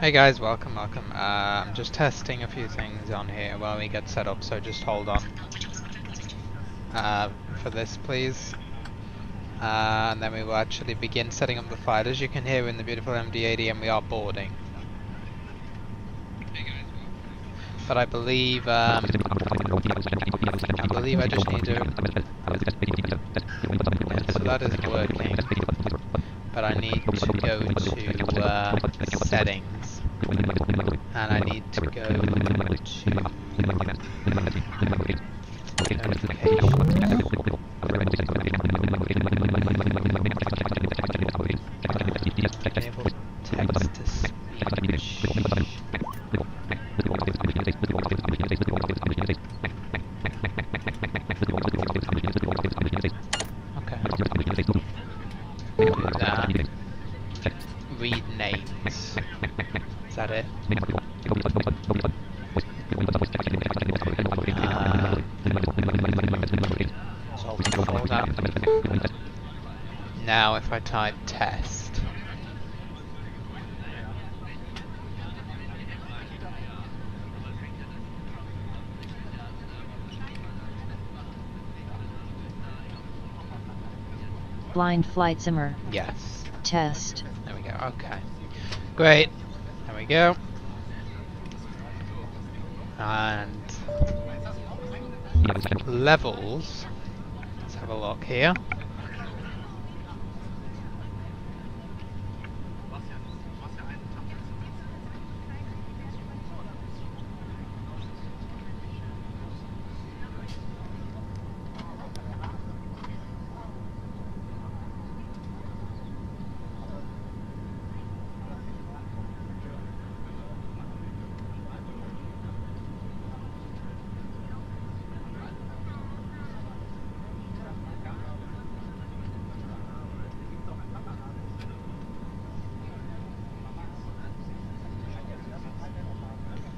Hey guys, welcome. I'm just testing a few things on here while we get set up, so just hold on for this please. And then we will actually begin setting up the flight. As you can hear, in the beautiful MD80 and we are boarding. But I believe I just need to... Yeah, so that is working. But I need to go to settings. And I need to go to notifications. Enable text to speech. Okay. Do that. Read names. Is that it? Now if I type test. Blind flight simmer. Yes. Test. There we go. Okay. Great. There we go. And levels. Let's have a look here.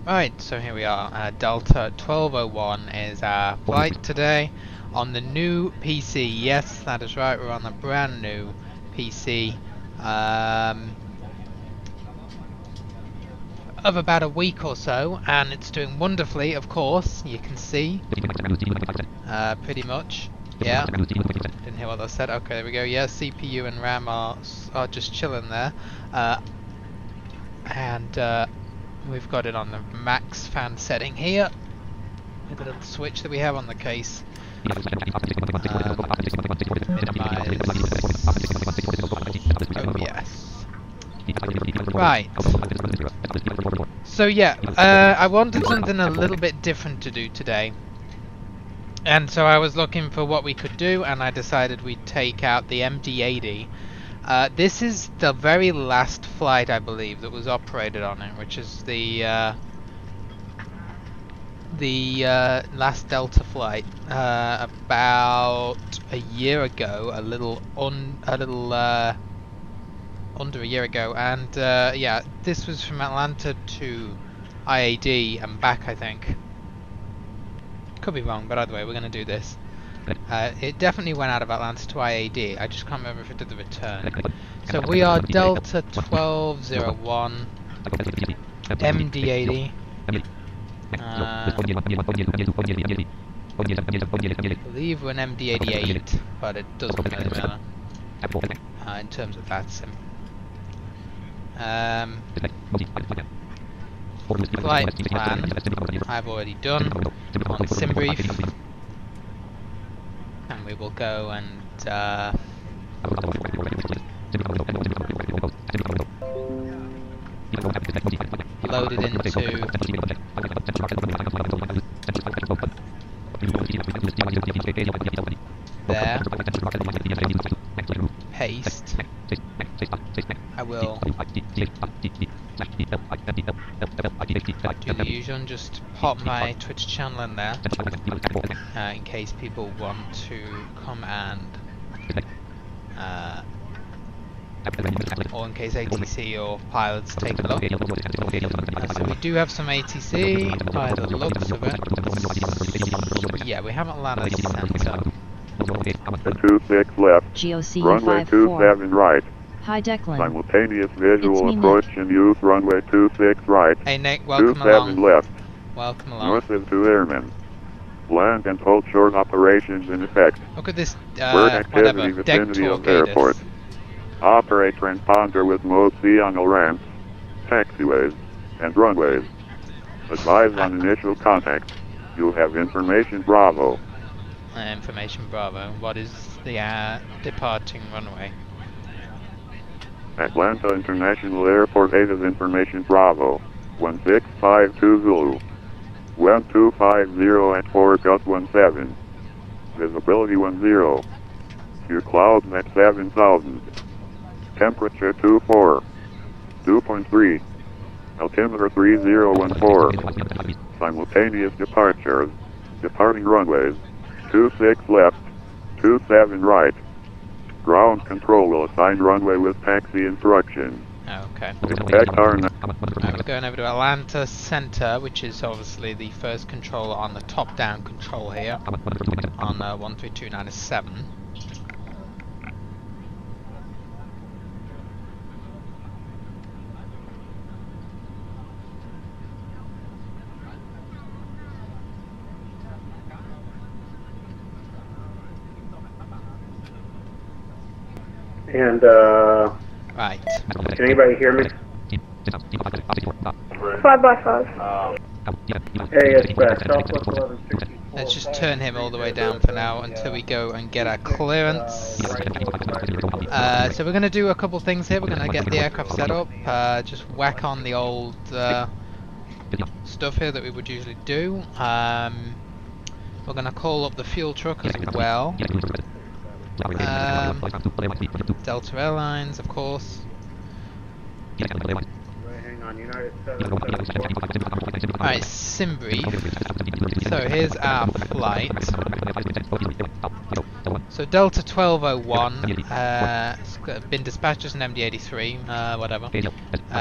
Right, so here we are. Delta 1201 is our flight today on the new PC. Yes, that is right, we're on a brand new PC of about a week or so, and it's doing wonderfully, of course, you can see. Pretty much. Yeah, didn't hear what I said. Okay, there we go. Yeah, CPU and RAM are just chilling there. We've got it on the max fan setting here with the little switch that we have on the case. Minimize OBS. Right. So yeah, I wanted something a little bit different to do today. And so I was looking for what we could do, and I decided we'd take out the MD80. This is the very last flight, I believe, that was operated on it, which is the last Delta flight about a year ago, under a year ago, and yeah, this was from Atlanta to IAD and back, I think. Could be wrong, but either way, we're going to do this. It definitely went out of Atlanta to IAD. I just can't remember if it did the return. So we are Delta 1201 MD80. I believe we're an MD88, but it doesn't really matter in terms of that sim. Flight plan I've already done on SimBrief. And we will go and load it into there. Paste. I will do the usual and just pop my Twitch channel in there in case people want to come and or in case ATC or pilots take a look. So we do have some ATC by the looks of it. Yeah, we have Atlanta Center. 26 left. GOC Runway 54. 27 right. Hi Declan. Simultaneous visual me, approach and use runway 26 right. Hey Nick, welcome 27 along. left. Welcome along. North is to airmen. Land and hold short operations in effect. Look at this, Word activity whatever, deck vicinity of torpedoes. airport. Operate transponder with mode C on all ramps, taxiways, and runways. Advise on initial contact. You have information Bravo. Information Bravo. What is the departing runway? Atlanta International Airport 8 is information Bravo. 1652 Zulu. 1250 at 4 Gus 17. Visibility 10. Few clouds at 7,000. Temperature 24. 2.3. Altimeter 3014. Simultaneous departures. Departing runways. 26 left. 27 right. Ground control will assign runway with taxi instructions. Okay. Expect our Right, we're going over to Atlanta Center, which is obviously the first controller on the top-down control here on 13297. And, Right. can anybody hear me? 5x5. Hey, it's Southwest 1164. Let's just turn him all the way down for now until we go and get our clearance. So we're going to do a couple things here. We're going to get the aircraft set up, just whack on the old stuff here that we would usually do. We're going to call up the fuel truck as well. Delta Airlines, of course. Hang on, United 774. Alright, sim brief. So here's our flight. So Delta 1201, it's been dispatched as an MD83, whatever.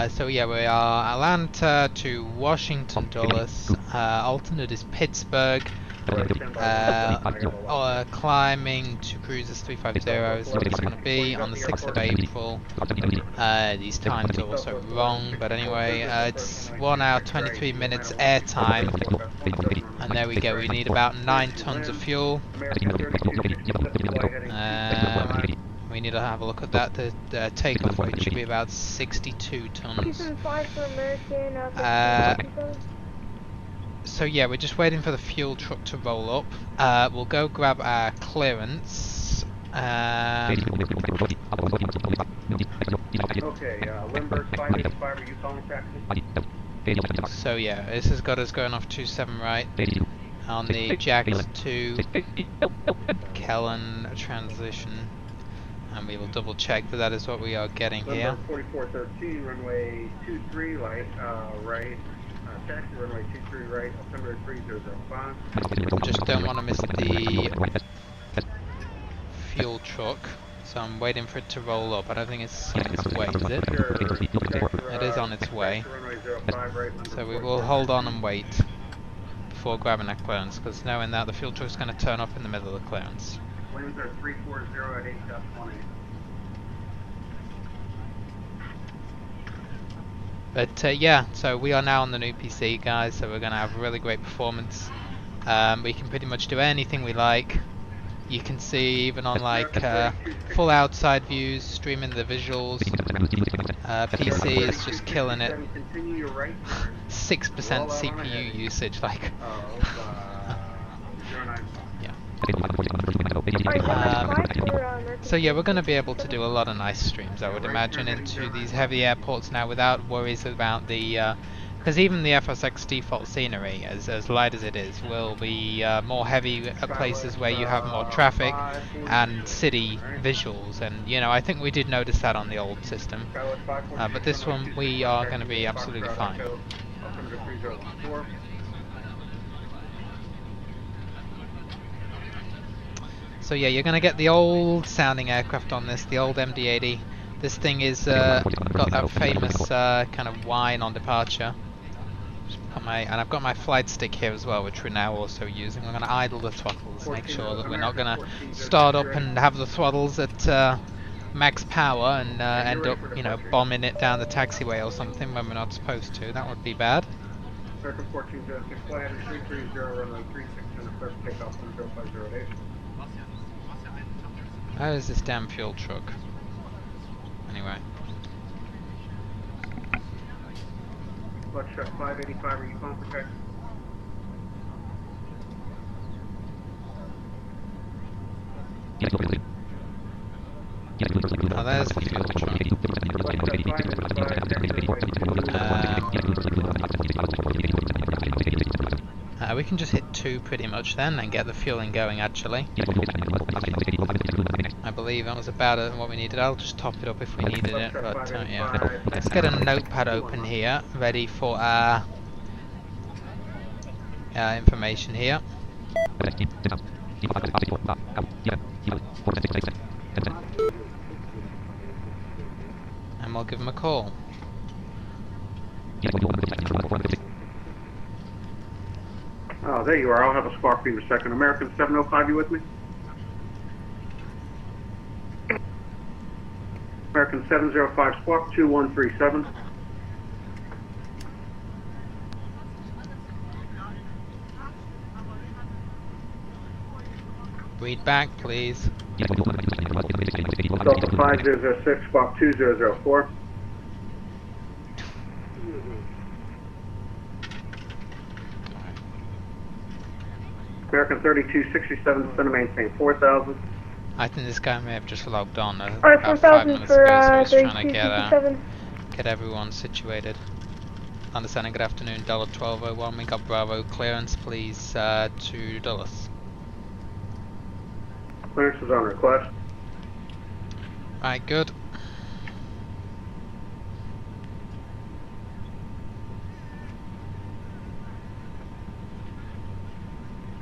So yeah, we are Atlanta to Washington Dulles, alternate is Pittsburgh. Climbing to cruisers 350 is what it's going to be on the 6th of April. These times are also wrong, but anyway, it's 1 hour 23 minutes air time, and there we go. We need about 9 tons of fuel. We need to have a look at that. The takeoff weight should be about 62 tons. So yeah, we're just waiting for the fuel truck to roll up. We'll go grab our clearance. Okay, Limburg 585, are you calling taxi? So yeah, this has got us going off 27 right on the Jax to Kellen transition, and we will double check that that is what we are getting here. 4413, runway 23 right, taxi runway 23 right, altimeter 3005. Just don't want to miss the fuel truck, so I'm waiting for it to roll up. I don't think it's on its way, is it? It is on its way. So we will hold on and wait before grabbing that clearance, because knowing that the fuel truck is going to turn up in the middle of the clearance. Winds are 340 at 8.20. But yeah, so we are now on the new PC, guys, so we're going to have a really great performance. We can pretty much do anything we like. You can see even on like full outside views, streaming the visuals. PC is just killing it. 6% CPU usage, like. So yeah, we're going to be able to do a lot of nice streams, I would imagine, into these heavy airports now without worries about the because even the FSX default scenery, as light as it is, will be more heavy at places where you have more traffic and city visuals, and you know, I think we did notice that on the old system, but this one we are going to be absolutely fine. So yeah, you're going to get the old sounding aircraft on this, the old MD80. This thing is got that famous kind of whine on departure. And I've got my flight stick here as well, which we're now also using. We're going to idle the throttles, make sure that we're not going to start up and have the throttles at max power and end up, you know, bombing it down the taxiway or something when we're not supposed to. That would be bad. American 1406, fly heading 330, runway 36, and a clear for takeoff 10508. How is this damn fuel truck? Anyway. Buckshot 585, are you calling for taxi? Oh, there's the fuel truck. We can just hit 2 pretty much then and get the fueling going actually. I believe that was about what we needed. I'll just top it up if we needed it, but yeah. Let's get a notepad open here, ready for our information here. And we'll give him a call. Oh, there you are. I'll have a spark for you in a second. American 705, you with me? American 705, squawk 2137. Read back, please. Delta 5006, squawk 2004. American 3267, descend to maintain 4000. I think this guy may have just logged on Alright, about 5 4,000 minutes for ago, so he's trying to 3267. get everyone situated. Understanding, good afternoon, $1201, we got Bravo clearance, please, to Dulles. Clearance is on request. Right, good.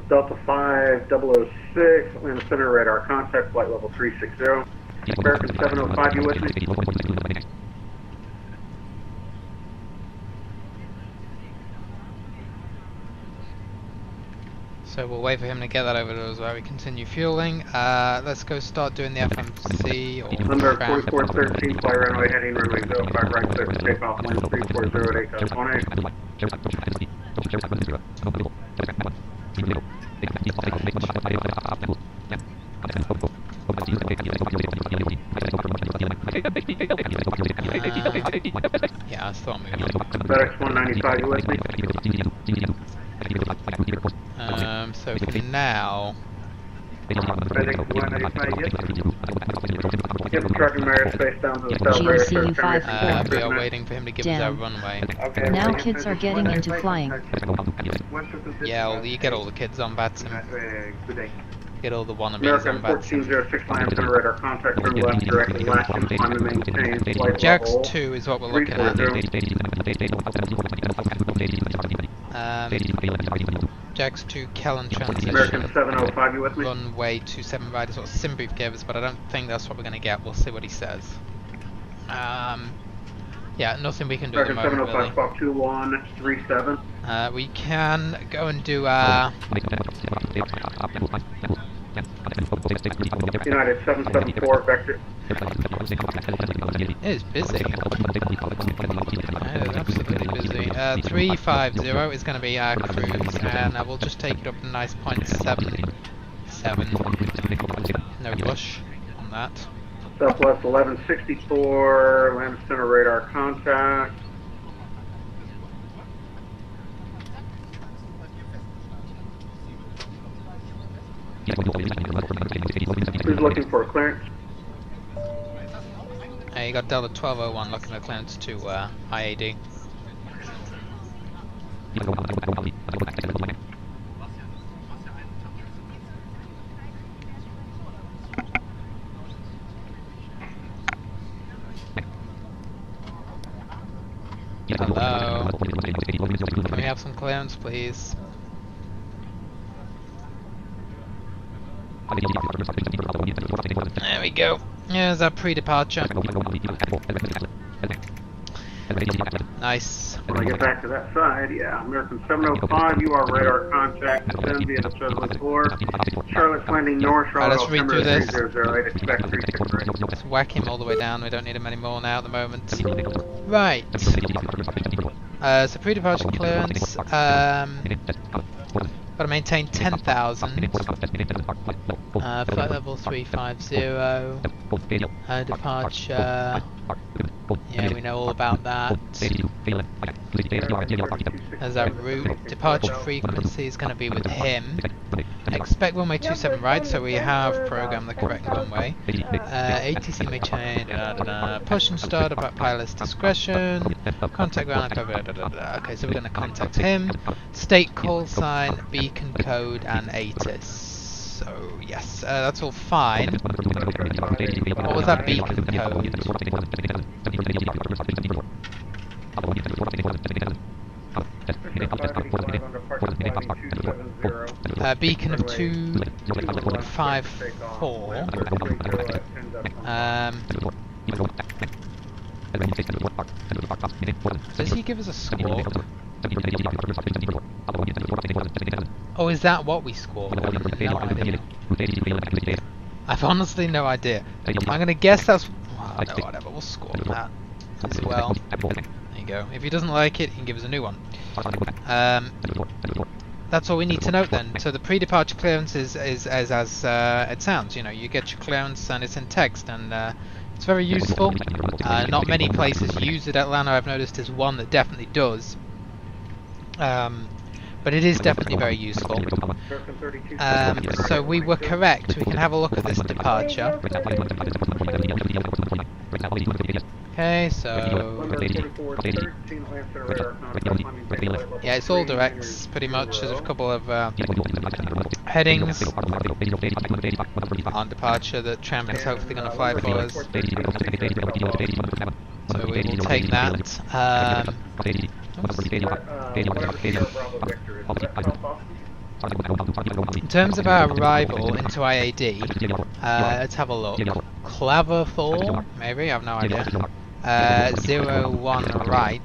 Delta 5006, Atlanta Center radar contact, flight level 360. American 705, you with me? So we'll wait for him to get that over to us while we continue fueling. Let's go start doing the FMC or Number tram. 4413, fly runway heading runway 05 right, clear for takeoff, wind 3408.18. Yeah, I thought maybe. FedEx 195, you with me? So for now, FedEx 195, yes. Give the truck and Marriott space down to the south area. GCU 54. we are waiting for him to give us our Down. runway. Okay. Now kids are getting into flying. Yeah, you get all the kids on Batson. Good day. Get all the wannabes American on Batson. 1406, Atlanta Center radar contact, turn left directly, last and climb to maintain flight Jax level 2 is what we're looking at. 340. Jax 2 Kellen American transition. 705, you with me? Runway 27 right is what Simbrief gave us, but I don't think that's what we're going to get. We'll see what he says. Yeah, nothing we can do at the American moment, 705, squawk 2137. really. We can go and do our... United 774, vector. It is busy. It is absolutely busy. 350 is going to be our cruise, and we'll just take it up to nice point 77. No rush on that. Southwest 1164, Atlanta Center radar contact. Who's looking for a clearance? You got Delta 1201 looking at clearance to IAD. Hello. Can we have some clearance, please? There we go. There's our pre-departure. Nice. When I get back to that side, yeah. American 705, you are radar contact. Descend via the Sutherland floor. Charlotte's landing north, Charlotte let's read through altimeter this. 3008, expect 36 right. Let's whack him all the way down. We don't need him anymore now at the moment. Right. So pre-departure clearance. Got to maintain 10,000. Flight level 350. Departure. Yeah, we know all about that. There's our route. Departure frequency is going to be with him. Expect runway 27 right, so we have programmed the correct runway. ATC may change. Push and start about pilot's discretion. Contact ground. Okay, so we're going to contact him. State call sign, beacon code, and ATIS. So yes, that's all fine. What was that beacon code? Beacon of 254. Does he give us a squawk? Oh, is that what we squawk? I have no idea. I've honestly no idea. I'm gonna guess that's... Well, no, whatever, we'll squawk that as well. There you go. If he doesn't like it, he can give us a new one. That's all we need to note then. So the pre-departure clearance is as it sounds. You know, you get your clearance and it's in text, and it's very useful. Not many places use it. Atlanta, I've noticed, is one that definitely does. But it is definitely very useful. So we were correct. We can have a look at this departure. Okay, so yeah, it's all directs pretty much. There's a couple of headings on departure that Tramp is hopefully going to fly for us. So we will take that. In terms of our arrival into IAD, let's have a look. Claver 4, maybe? I have no idea. 01 right.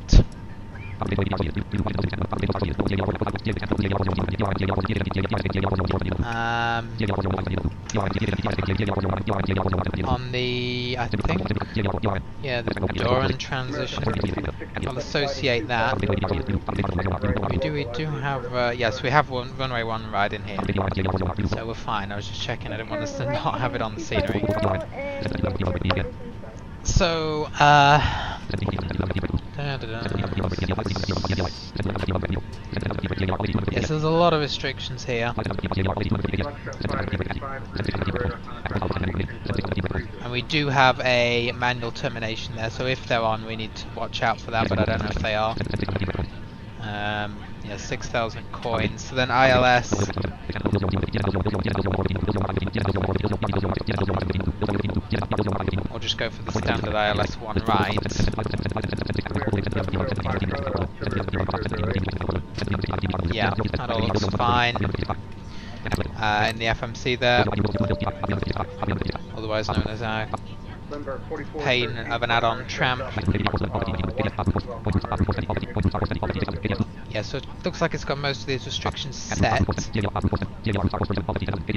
On the, I think, yeah, the Doran transition. I'll associate that. We do have, yes, we have runway 1 right in here. So we're fine. I was just checking. I didn't want us to not have it on the scenery. So, yes, there's a lot of restrictions here. And we do have a manual termination there, so if they're on, we need to watch out for that, but I don't know if they are. Yeah, 6,000 coins. So then ILS. We'll just go for the standard ILS 1 right. Yeah, that all looks fine. In the FMC there, otherwise known as our pain of an add-on Tramp. Yeah, so it looks like it's got most of these restrictions set, which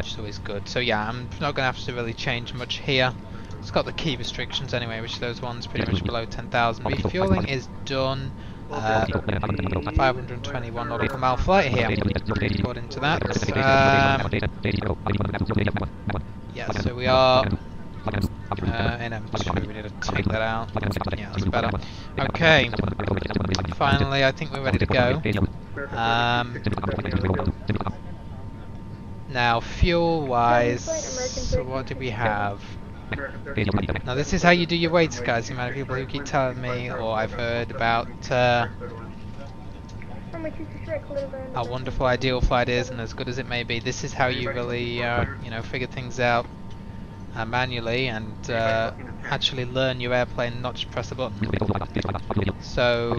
is always good. So yeah, I'm not going to have to really change much here. It's got the key restrictions anyway, which those ones pretty much below 10,000. Refueling is done. 521 nautical mile flight here, according to that. Yeah, so we are in M2. We need to take that out. Yeah, that's better. Okay, finally, I think we're ready to go. Now, fuel-wise, so what do we have? Now this is how you do your weights, guys. The amount of people who keep telling me, or I've heard about how wonderful Ideal Flight is, and as good as it may be, this is how you really, you know, figure things out manually and actually learn your airplane, not just press a button. So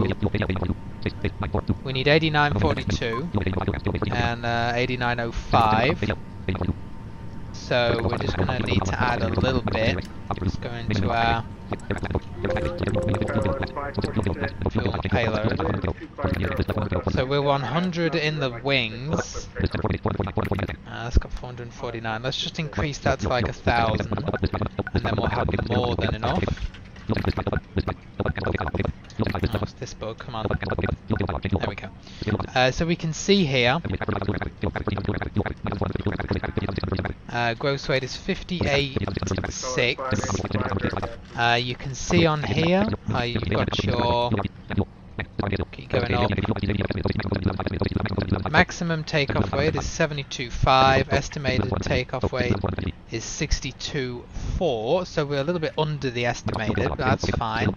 we need 8942 and 8905. So we're just going to need to add a little bit. Let's go into our fuel and payload. So we're 100 in the wings. That's got 449. Let's just increase that to like 1,000, and then we'll have more than enough. Oh, it's this bug, come on. There we go. So we can see here, gross weight is 58.6. You can see on here, you've got your, keep going up. Maximum takeoff weight is 72.5, estimated takeoff weight is 62.4, so we're a little bit under the estimated, but that's fine.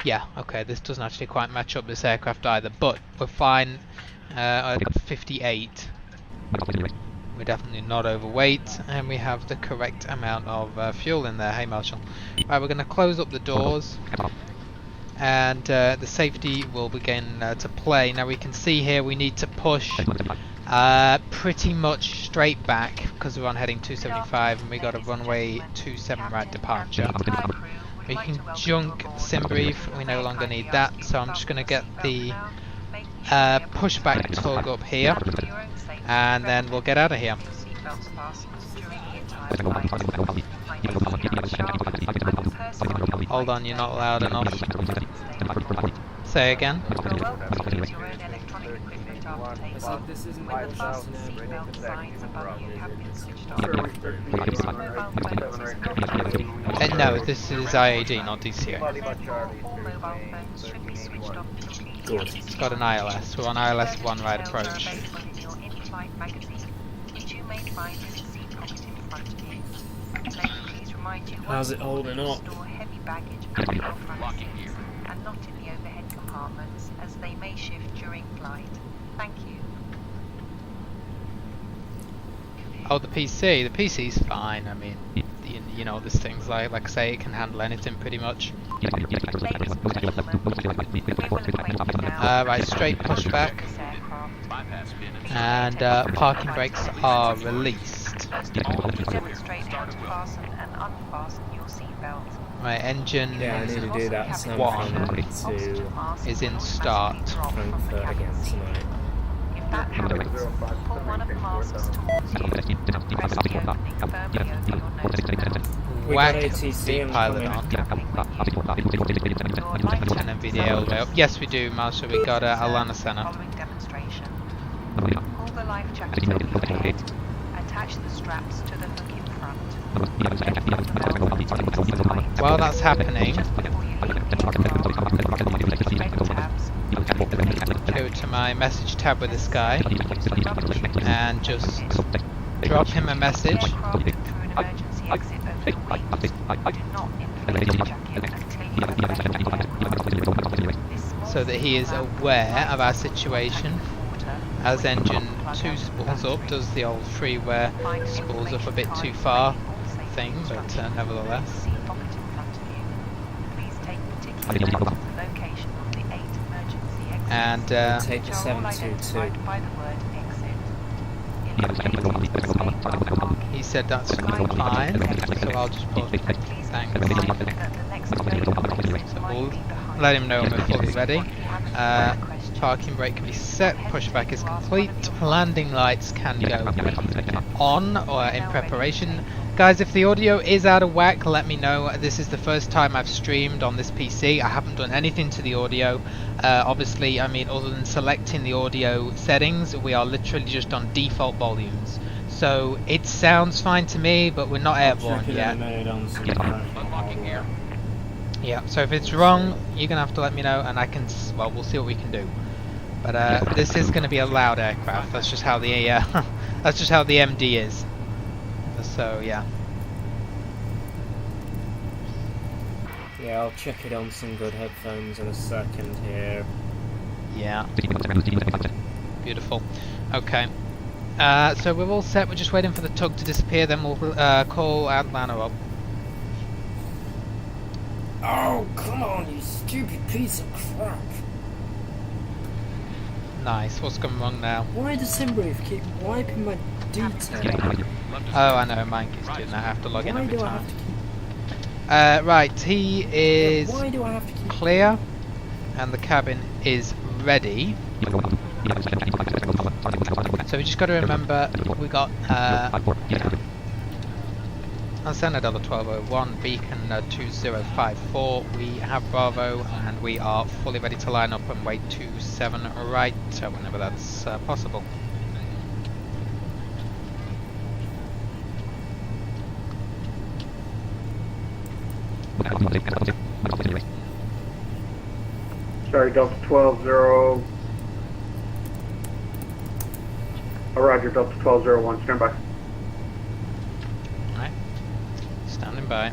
Yeah, okay, this doesn't actually quite match up this aircraft either, but we're fine at 58. We're definitely not overweight, and we have the correct amount of fuel in there. Hey Marshall. Right, we're going to close up the doors, and the safety will begin to play. Now we can see here we need to push pretty much straight back, because we're on heading 275 and we got a runway 27 right departure. We can junk sim brief, we no longer need that, so I'm just going to get the pushback tug up here, and then we'll get out of here. Hold on, you're not loud enough. Say again. No, this is IAD, not DCA. Good. It's got an ILS. We're on ILS 1 right approach. How's it holding up? And not in the overhead compartments, as they may shift during flight. Thank you. Oh, the PC. The PC's fine. I mean, you know, this thing's like I say, it can handle anything pretty much. Right, straight pushback. And parking brakes are released. Right, engine Yeah, I need to do that. So 1 to is in start. Frankfurt again tonight. If that happens, pull one of the masks towards you. Press the opening firmly over your nose panel. We Whack got the ATC pilot incoming. on. Lieutenant video all the way up. Yes, we do, Marshall. We got Alana Senna. Following demonstration. Pull the life jacket over your head. Attach the straps to the hook in front. While that's happening, go to my message tab with this guy and just drop him a message so that he is aware of our situation. As engine 2 spools up, does the old freeware spools up a bit too far thing, but nevertheless. And Take the 722. he said that's fine, so I'll just put thanks. So we'll let him know when we're fully ready. Parking brake can be set, pushback is complete, landing lights can go on or in preparation. Guys, if the audio is out of whack, let me know. This is the first time I've streamed on this PC. I haven't done anything to the audio. Obviously, I mean, other than selecting the audio settings, we are literally just on default volumes. So it sounds fine to me, but we're not airborne yet. Yeah, so if it's wrong, you're going to have to let me know, and I can, well, we'll see what we can do. But this is going to be a loud aircraft. That's just how the that's just how the MD is. So yeah. Yeah, I'll check it on some good headphones in a second here. Yeah. Beautiful. Okay. So we're all set. We're just waiting for the tug to disappear. Then we'll call Atlanta up. Oh, come on, you stupid piece of crap. Nice. What's gone wrong now? Why does SimBrief keep wiping my details? Oh, I know. Mine keeps doing that. I have to log in Why every do I time. have to keep... Right, he is Why do I have to keep... clear, and the cabin is ready. So we just got to remember we got Antenna $1201, Beacon 2054. We have Bravo, and we are fully ready to line up and wait 27 right whenever that's possible. Sorry, Delta 12-0. Oh, roger, Delta 12-01, stand by. Alright, standing by.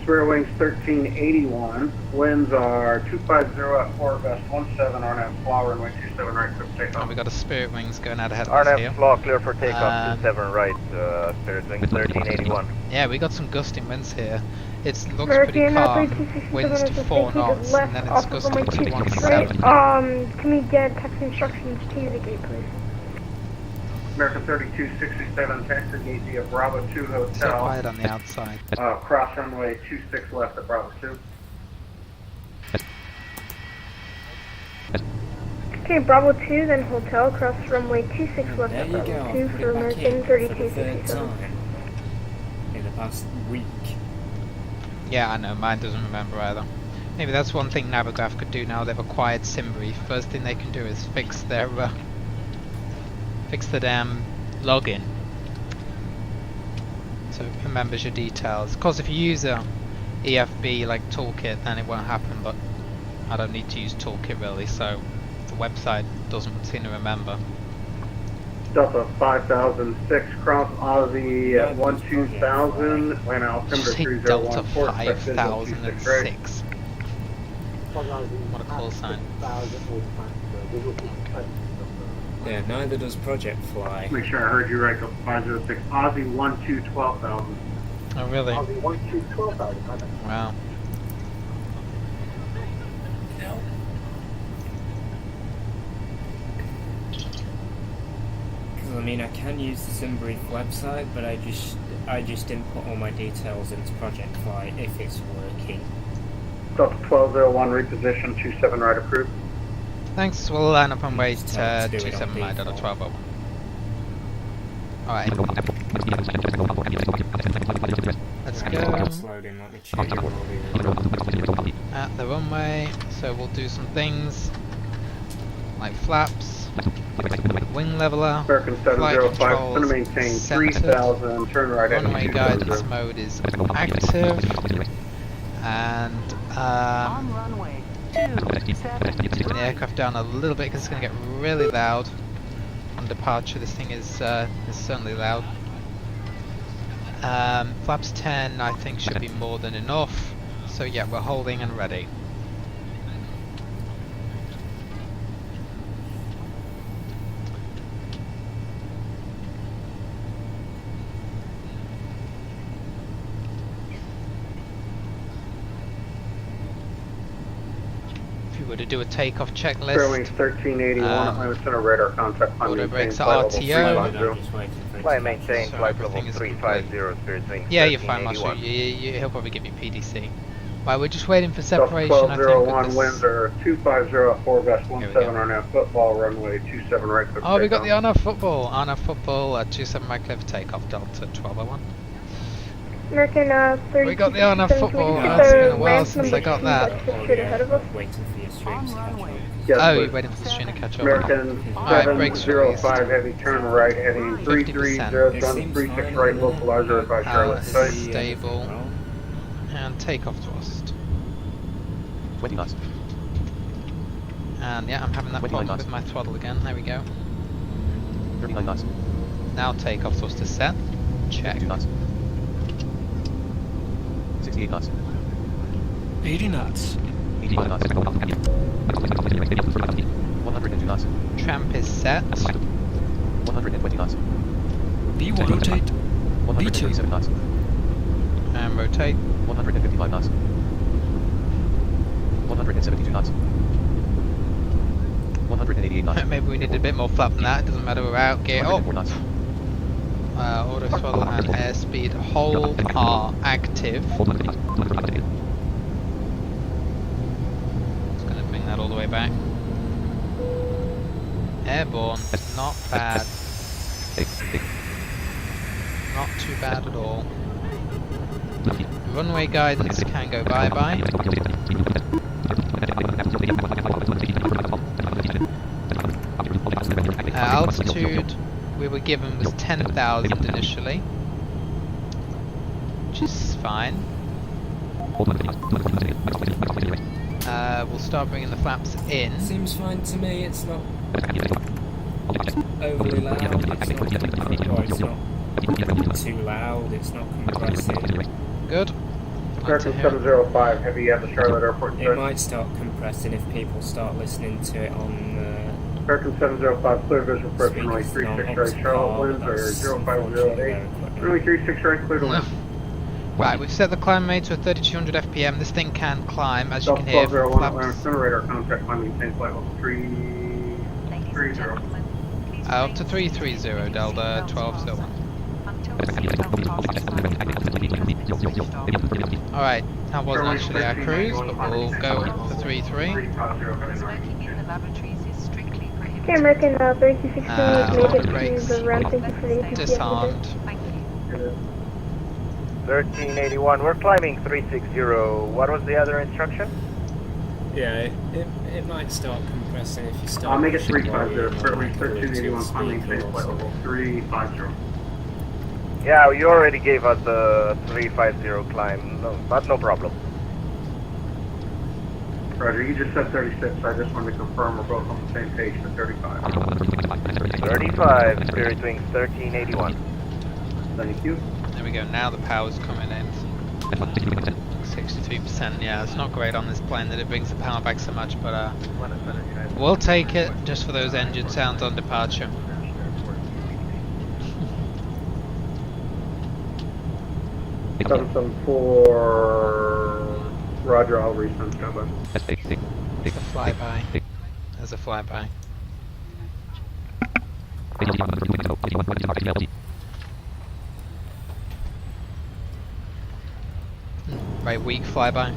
Spare wings 1381. Winds are 250 at 4 gust 17 RNAV flower runway 27 right, quick And takeoff. we got a Spirit Wings going out ahead of us here. RNAV flaw clear for takeoff 27 right, Spirit Wings 1381. Yeah, we got some gusting winds here. It looks pretty calm. Winds to 4 knots, and then it's gusting to 17. Can we get taxi instructions to the gate, please? American 3267, taxi gate via Bravo 2 So Hotel. quiet on the outside. Cross runway 26 left at Bravo 2. Okay, Bravo 2, then Hotel, cross runway 26 left There at you Bravo go, 2 put for it back American in for the third 3267. time in the past week. Yeah, I know, mine doesn't remember either. Maybe that's one thing Navigraph could do now they've acquired SimBrief. First thing they can do is fix their fix the damn login, so it remembers your details. Of course, if you use a EFB like Toolkit, then it won't happen, but I don't need to use Toolkit really, so the website doesn't seem to remember. Delta 5006, cross Aussie at 12000, land altimeter Say 301. Delta port expect visual 5006. What a call sign. Yeah, neither does Project Fly. Make sure I heard you right, Delta 506, Aussie 12-12,000. Oh really? Aussie 12-12,000. Wow. Because I mean, I can use the SimBrief website, but I just input all my details into Project Fly if it's working. Delta 1201, reposition 27 right approved. Thanks, we'll line up and wait Just tell it to do it on 27 right at a default. 1201. Alright. Let's go It's loading, let me check it already. at the runway, so we'll do some things like flaps, wing leveler, American flight 705, going to controls, maintain centered, 3000, turn right at runway 200. guidance mode is active, and On runway 27 turn the aircraft down a little bit because it's going to get really loud on departure. This thing is certainly loud. Flaps 10 I think should be more than enough, so yeah, we're holding and ready. If you were to do a takeoff Fairwings checklist, 1381, Atlanta Center radar contact. order brakes flight are level RTO. I'm 350. just waiting for it Fly to maintain, So flight everything level is 350, Spirit Wings yeah, you're fine, Marshall. 1381. He'll probably give you PDC. Right, we're just waiting for Delta separation, I think. 1201, with winds this. are 250 at 4 gust we 17 go. on that football runway 27 right. quick Oh, we got the takeoff. Honor football at 27 right clear for takeoff, Delta 1201. American 3267, We got the Honor can we football. get Oh, it's been a the while ramp since number I got 2 that. that's Oh, straight ahead of us? waiting for your stream to catch up. Yes, Oh, please. you're waiting for the stream to catch up. American Alright, brakes released. 705, heavy turn right, heading 330, It gun seems 36 fine, right, doesn't it? localizer by Charlotte Stable. site. Stable. And takeoff thrust. 20 knots. And yeah, I'm having that 29 problem knots. with my throttle again. There we go. 39 knots. Now takeoff thrust is set. Check. 52 knots. 68 knots. 80 knots. 85 knots. 102 knots. Tramp is set. 120 knots. B1 rotate. 137 knots. And rotate. 155 knots. 172 knots. 188 knots. Maybe we need a bit more flap than that. It doesn't matter, we're out. Gear up. 104 knots. Auto throttle and airspeed hold are active. Just gonna bring that all the way back. Airborne, not bad. Not too bad at all. Runway guidance can go bye-bye. Altitude we were given was 10,000 initially, which is fine. We'll start bringing the flaps in. Seems fine to me. It's not overly loud. It's not too loud. It's not compressing. Good. American 705, heavy at the Charlotte Airport. It might start compressing if people start listening to it on. American 705, clear visual for runway 36 right, Charlotte winds are 0508. Runway 36 right, clear to land. Right, we've set the climb rate to a 3200 FPM. This thing can climb, as you can hear. Delta 1201 Atlanta Center radar contact climbing maintain flight level 330. Up to 330, Delta 1201. Alright, that wasn't actually our cruise, but we'll go for 3-3. Okay, American 3216 has made it to the run. Thank you for the ATC. Disarmed. 1381, we're climbing 360. What was the other instruction? Yeah, it might start compressing if you start. I'll make it 350, currently 1381, climbing maintain flight level 350. Yeah, you already gave us the 350 climb, but no problem. Roger, you just said 36, I just wanted to confirm we're both on the same page for 35. 35, Spirit Wings 1381. Thank you. There we go, now the power's coming in. 63%, yeah, it's not great on this plane that it brings the power back so much, but we'll take it just for those engine sounds on departure. 774, Roger, I'll resend standby. A flyby. There's a flyby. Very weak flyby.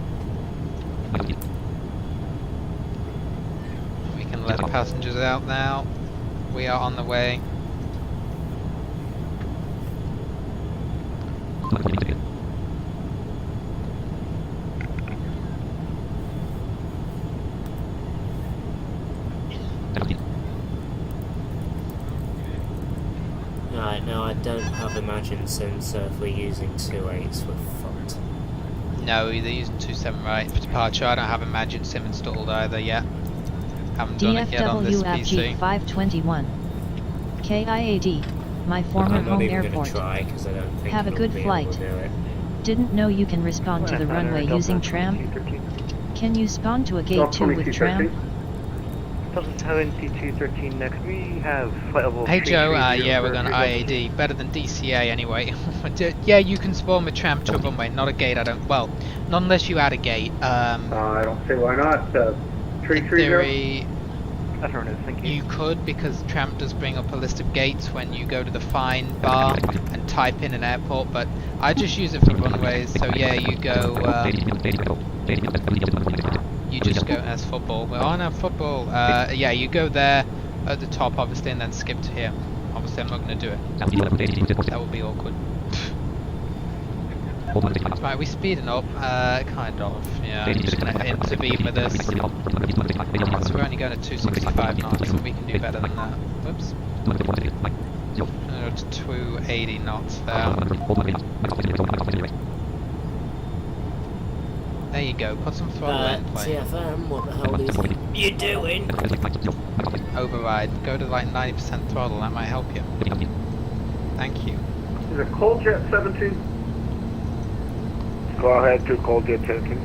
We can let passengers out now. We are on the way. Right, now I don't have Imagine Sim, so if we're using 2.8s, we're fucked. No, they're using 2.7 right for departure. I don't have Imagine Sim installed either yet. Haven't done it yet on this PC. DFWFG 521. KIAD, my former home airport. Try, 'cause I don't think Have a good flight. Didn't know you can respond to the runway using tram. Can you spawn to a gate 2 with tram? 2213 next, we have flight level. Hey Joe, yeah, we're going to IAD. Better than DCA anyway. Yeah, you can spawn with tram to a runway, not a gate. I don't. Well, not unless you add a gate. I don't see why not. In theory, you could, because tramp does bring up a list of gates when you go to the find bar and type in an airport. But I just use it for runways. So yeah, you go. You just go as football. We're on our football. Yeah, you go there at the top, obviously, and then skip to here. Obviously, I'm not going to do it. That would be awkward. Right, we're speeding up. Kind of. Yeah, I'm just going to intervene with this. So we're only going at 265 knots, and we can do better than that. Whoops. It's 280 knots there. There you go, put some throttle in play. TFM, what the hell is you doing? Override, go to like 90% throttle, that might help you. Thank you. Is it Coldjet 17? Go ahead to Coldjet 17.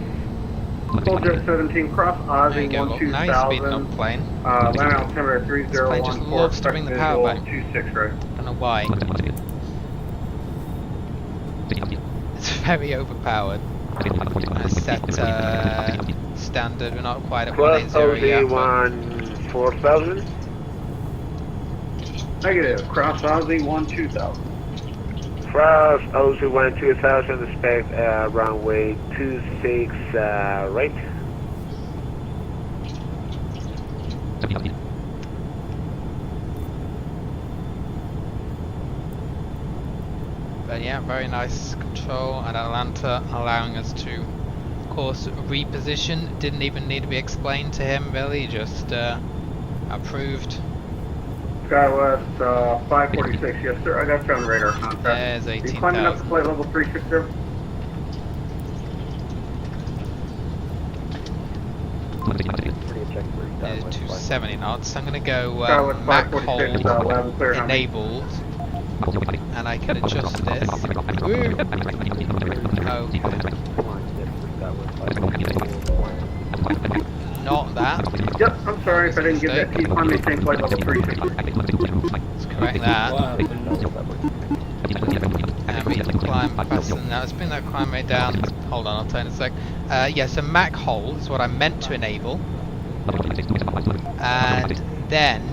Coldjet 17, cross There you Aussie go, look, now you're speeding 12000. up plane. Land altimeter This plane just 3014, loves to bring the power back. 26 right. I don't know why. It's very overpowered. I set standard, we're not quite at 180 yet. 4000. Negative. Cross Aussie 12000. Cross Aussie 12000, expect runway 26 right. But yeah, very nice control at Atlanta, allowing us to, of course, reposition. Didn't even need to be explained to him, really, just approved. Skywest 546, yes sir, I got you on the radar contact. There's Are you climbing up to 18,000. flight level 360? There's 270 knots. I'm going to go Skywest Mac 546, hold loud and clear, how many? enabled, and I can adjust this. Woo. Okay. Not that. Yep, I'm sorry if I didn't get that to you. Climb maintain flight level 360. Let's correct that. And we can climb faster than that. Let's bring that climb rate down. Hold on, I'll turn in a sec. Yeah, so Mac hold is what I meant to enable. And then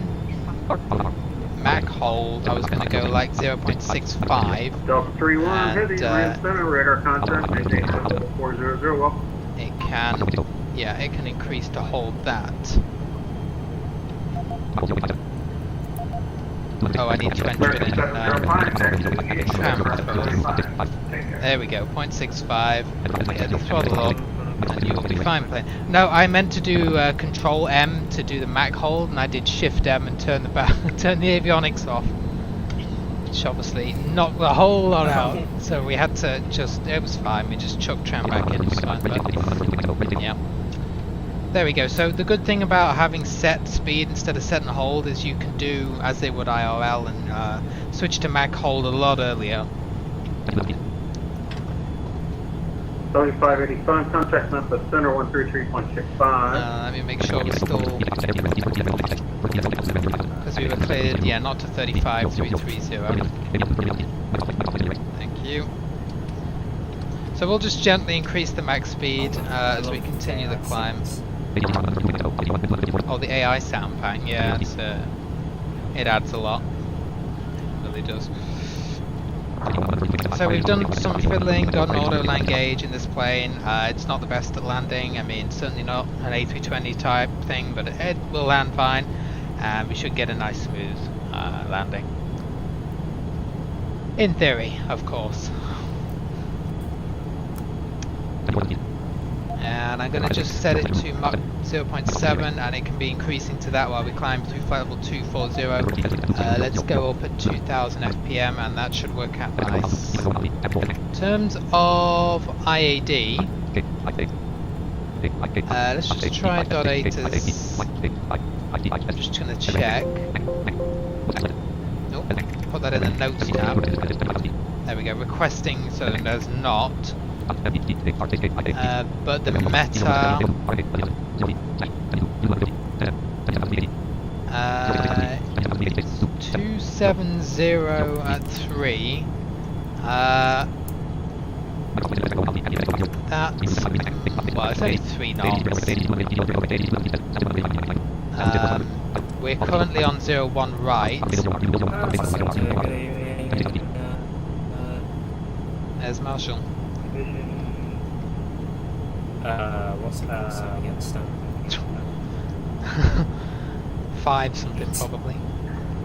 Mac hold, I was going to go like 0.65. Delta 31, heavy, land center, radar contact, maintain flight level 400, welcome. It can, yeah, it can increase to hold that. Oh, I need to enter it in tram first. There we go, 0.65. Get the throttle up, and you will be fine playing. No, I meant to do Control M to do the Mac hold, and I did Shift M and turn the turn the avionics off, which obviously knocked the whole lot out. So we had to just, it was fine. We just chucked tram back in, it was fine. But yeah. There we go. So the good thing about having set speed instead of set and hold is you can do as they would IRL and switch to Mac hold a lot earlier. 7585, contact Memphis Center 133.65. Let me make sure we're still, because we were cleared, yeah, not to 35330. Thank you. So we'll just gently increase the max speed as we continue the climb. Oh, the AI sound pack, yeah, it's, it adds a lot. It really does. So we've done some fiddling, got an auto land gauge in this plane. It's not the best at landing, I mean certainly not an A320 type thing, but it will land fine and we should get a nice smooth landing. In theory, of course. And I'm going to just set it to Mach 0.7 and it can be increasing to that while we climb through flight level 240. Let's go up at 2000 FPM and that should work out nice. In terms of IAD, let's just try .8 I'm just going to check. Nope, put that in the notes tab. There we go, requesting so there's not. But the meta 270 at 3. That's, well, it's only 3 knots. We're currently on 01 right. There's Marshall. What's the concern against that? 5 something probably.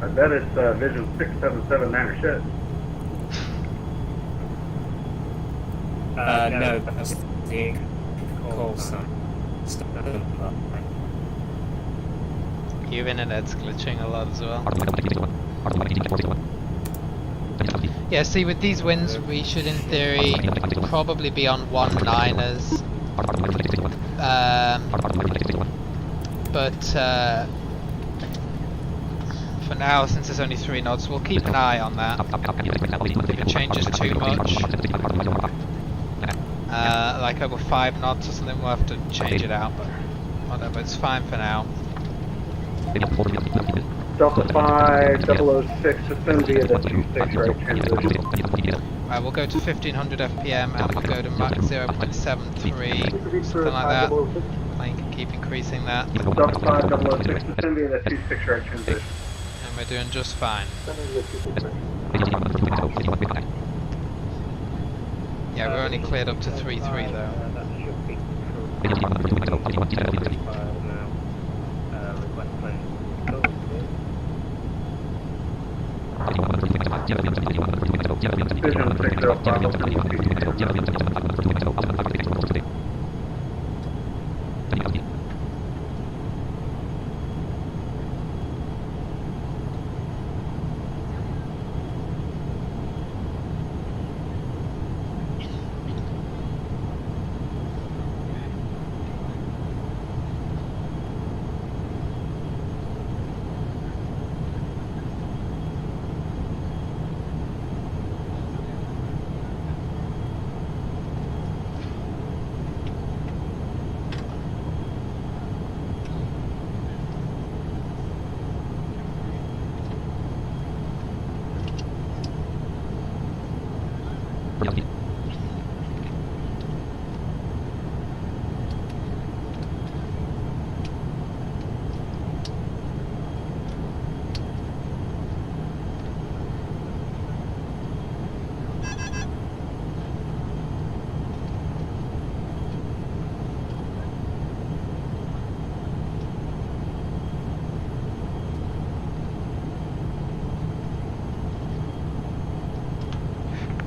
I bet it's Vision 6779 or shit. No, that's the call sign. Your internet's glitching a lot as well. Yeah, see, with these winds, we should, in theory, probably be on 19ers. But for now, since there's only 3 knots, we'll keep an eye on that. If it changes too much, like over 5 knots or something, we'll have to change it out. But whatever, it's fine for now. Delta 5006, ascend via the 26 right transition. We'll go to 1500 FPM and we'll go to Mach 0.73, something like that. plane can keep increasing that. Delta 5006, descend via the 26 right transition. And we're doing just fine. Yeah, we're only cleared up to 3-3 though. Vision 605.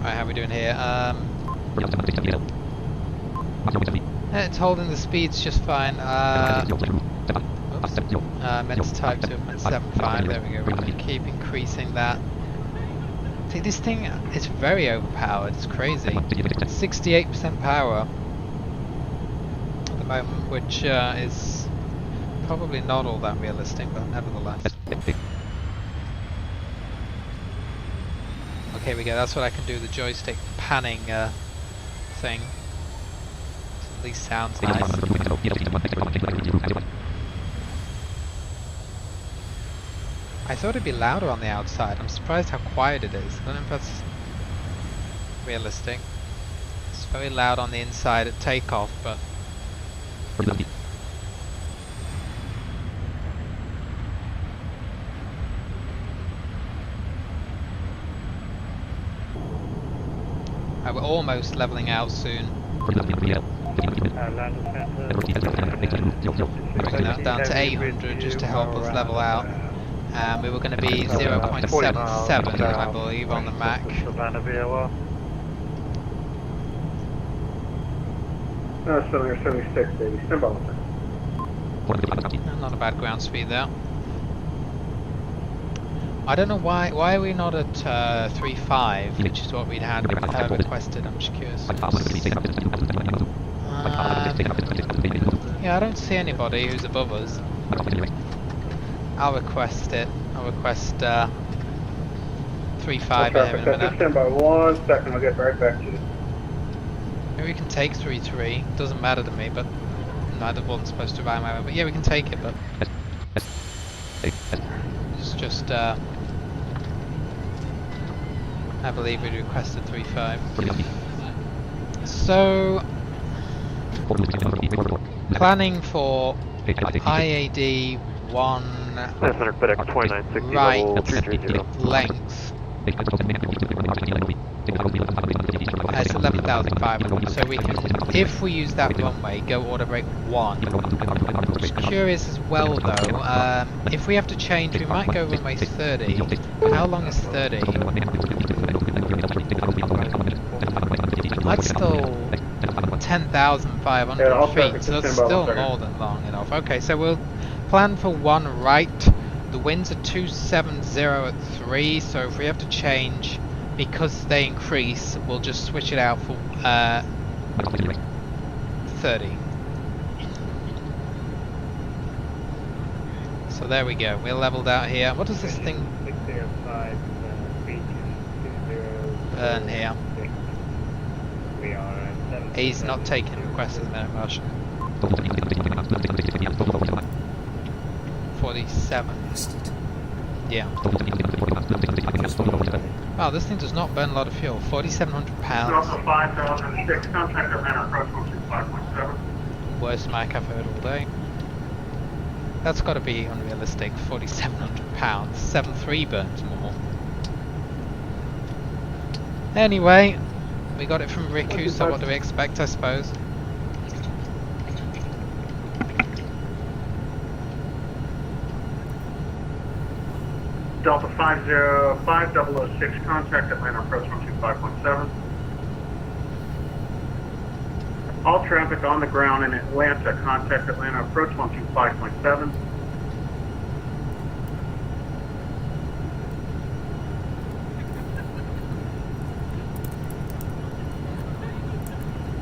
Right, how are we doing here? It's holding the speeds just fine. Meant to type to 75. There we go. We're going to keep increasing that. See, this thing is very overpowered. It's crazy. 68% power at the moment, which is probably not all that realistic, but nevertheless. Okay, we go. That's what I can do. The joystick panning thing. At least sounds nice. I thought it'd be louder on the outside. I'm surprised how quiet it is. I don't know if that's realistic. It's very loud on the inside at takeoff, but we're almost leveling out soon. Bring that down to 800 just to help us level out. We were going to be 0.77, I believe, on the Mac. No, 76, baby. Stand by. Not a bad ground speed there. I don't know why are we not at 3.5, which is what we'd had requested. I'm just curious. Yeah, I don't see anybody who's above us. I'll request it. I'll request 3.5 in a minute. Stand by 1 second. I'll get right back to you. Maybe we can take 3.3. Doesn't matter to me, but neither one's supposed to buy my way. But yeah, we can take it. But it's just I believe we requested 3.5. So planning for IAD 1 right length. It's 11,500, so we can, if we use that runway, go order break 1. Just curious as well though, if we have to change, we might go runway 30. How long is 30? That's still 10,500 feet, so that's still more than long enough. Okay, so we'll plan for 1 right. The winds are 270 at 3, so if we have to change, because they increase, we'll just switch it out for 30. So there we go, we're leveled out here. What does this thing burn here? He's not taking requests at the minute, Marshall. 47. Yeah. Wow, this thing does not burn a lot of fuel. 4,700 pounds. Also 5,006. Contact Atlanta approach 125.7. worst mic I've heard all day. That's got to be unrealistic. £4,700. 7.3 burns more. Anyway, we got it from Riku, so what do we expect, I suppose? Delta 505006, contact Atlanta approach 125.7. All traffic on the ground in Atlanta, contact Atlanta approach 125.7.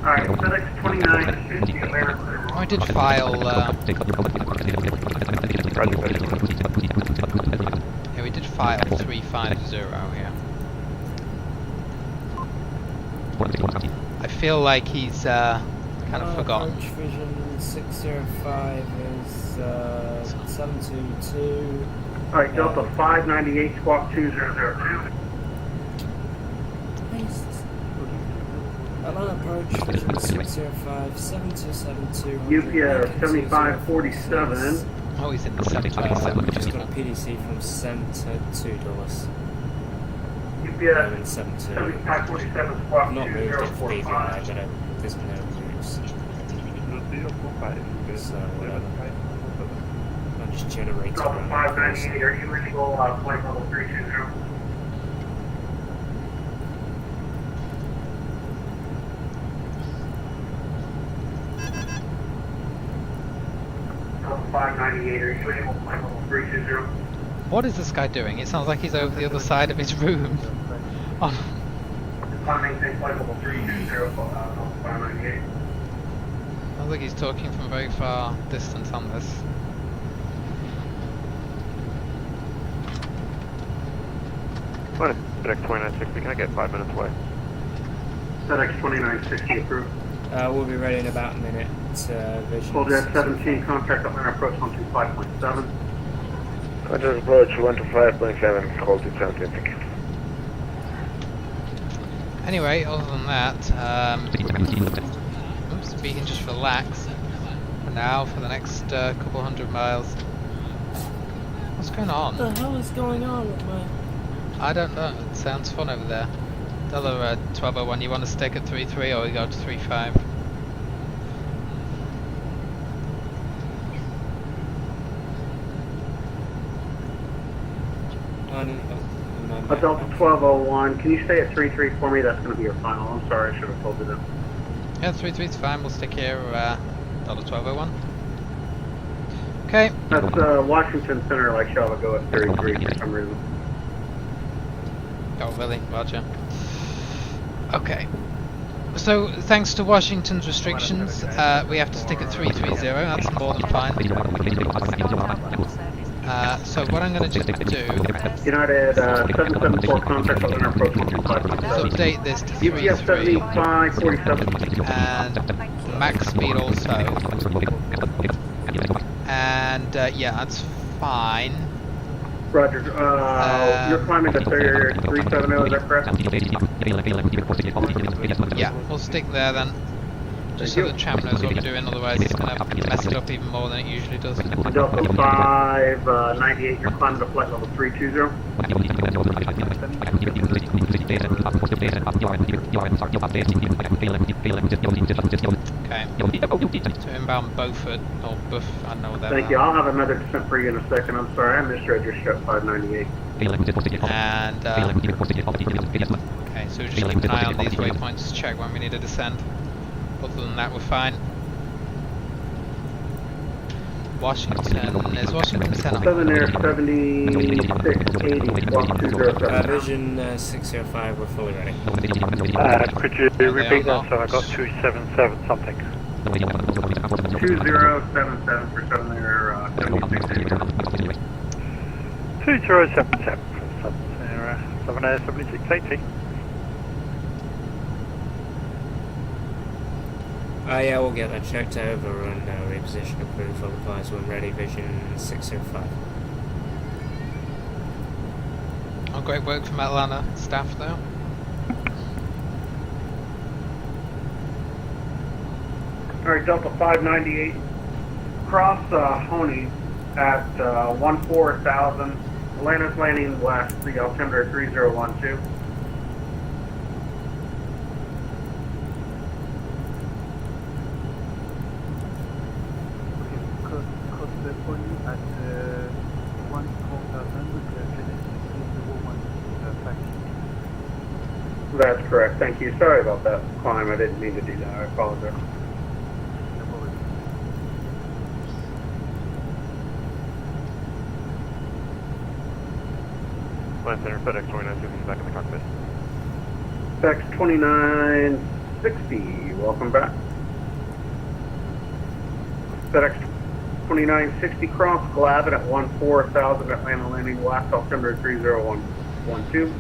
Alright, FedEx 2950 Atlanta. I did file. Yeah, we did file 350 here. I feel like he's kind of forgotten. Approach vision 605 is 722. Alright, Delta 598, squawk 2002. Atlanta approach vision 605, 7272. UPS 7547. Oh, he's in the 727. Just got a PDC from center $2. UPS 72. 7547, squawk Not moved it for BVI, 2045. but there's no routes. So I'll just generate Delta 598, are you reachable, flight level 320? Delta 598, are you able, flight level 320? What is this guy doing? It sounds like he's over the other side of his room. Oh. Maintain flight level 320, Delta 598. Sounds like he's talking from very far distance on this. FedEx 2960, can I get 5 minutes away? FedEx 2960 approved. We'll be ready in about a minute. Vision. Full Jet 17, contact Atlanta approach 125.7. Contact approach 125.7, call to 17, thank you. Anyway, other than that, oops, we can just relax for now for the next couple hundred miles. What's going on? What the hell is going on with my... I don't know. It sounds fun over there. Delta 1201, you want to stick at 3.3 or we go to 3.5? Delta 1201, can you stay at 3.3 for me? That's going to be your final. I'm sorry, I should have told you that. Yeah, 3.3 is fine. We'll stick here. Delta 1201. Okay. That's Washington Center, like shall go at 33 for some reason. Oh, really? Roger. Okay. So, thanks to Washington's restrictions, we have to stick at 330. That's more than fine. So what I'm going to just do United 774 contact on approach 125. is update this to UPS 3.3 7547. and max speed also. And yeah, that's fine. Roger. You're climbing to 370, is that correct? Yeah, we'll stick there then. Just so the champ knows what we're doing, otherwise it's going to mess it up even more than it usually does. Delta 598, you're climbing to flight level 320. Okay. So inbound Beaufort, or Buff, I don't know what that Thank you. I'll have another descent for you in a second. I'm sorry, I misread your strip 598. And, okay, so just keep an eye on these waypoints to check when we need to descend. Other than that, we're fine. Washington, is Washington Center? Southern Air 7680, squawk 207. Vision 605, we're fully ready. Could you repeat that? So I got 277 something. 2077 for Southern Air 7680. 2077 for Southern Air 7680. Yeah, we'll get that checked over and reposition approval applies when ready. Vision 605. Oh, great work from Atlanta staff though. Alright, Delta 598, cross Honey at 14,000. Atlanta's landing west, the altimeter 3012. That's correct, thank you. Sorry about that climb, I didn't mean to do that, I apologize. Land Center, FedEx 2960 back in the cockpit. FedEx 2960, welcome back. FedEx 2960 cross Glavin at 14,000, Atlanta landing west, altimeter 3012.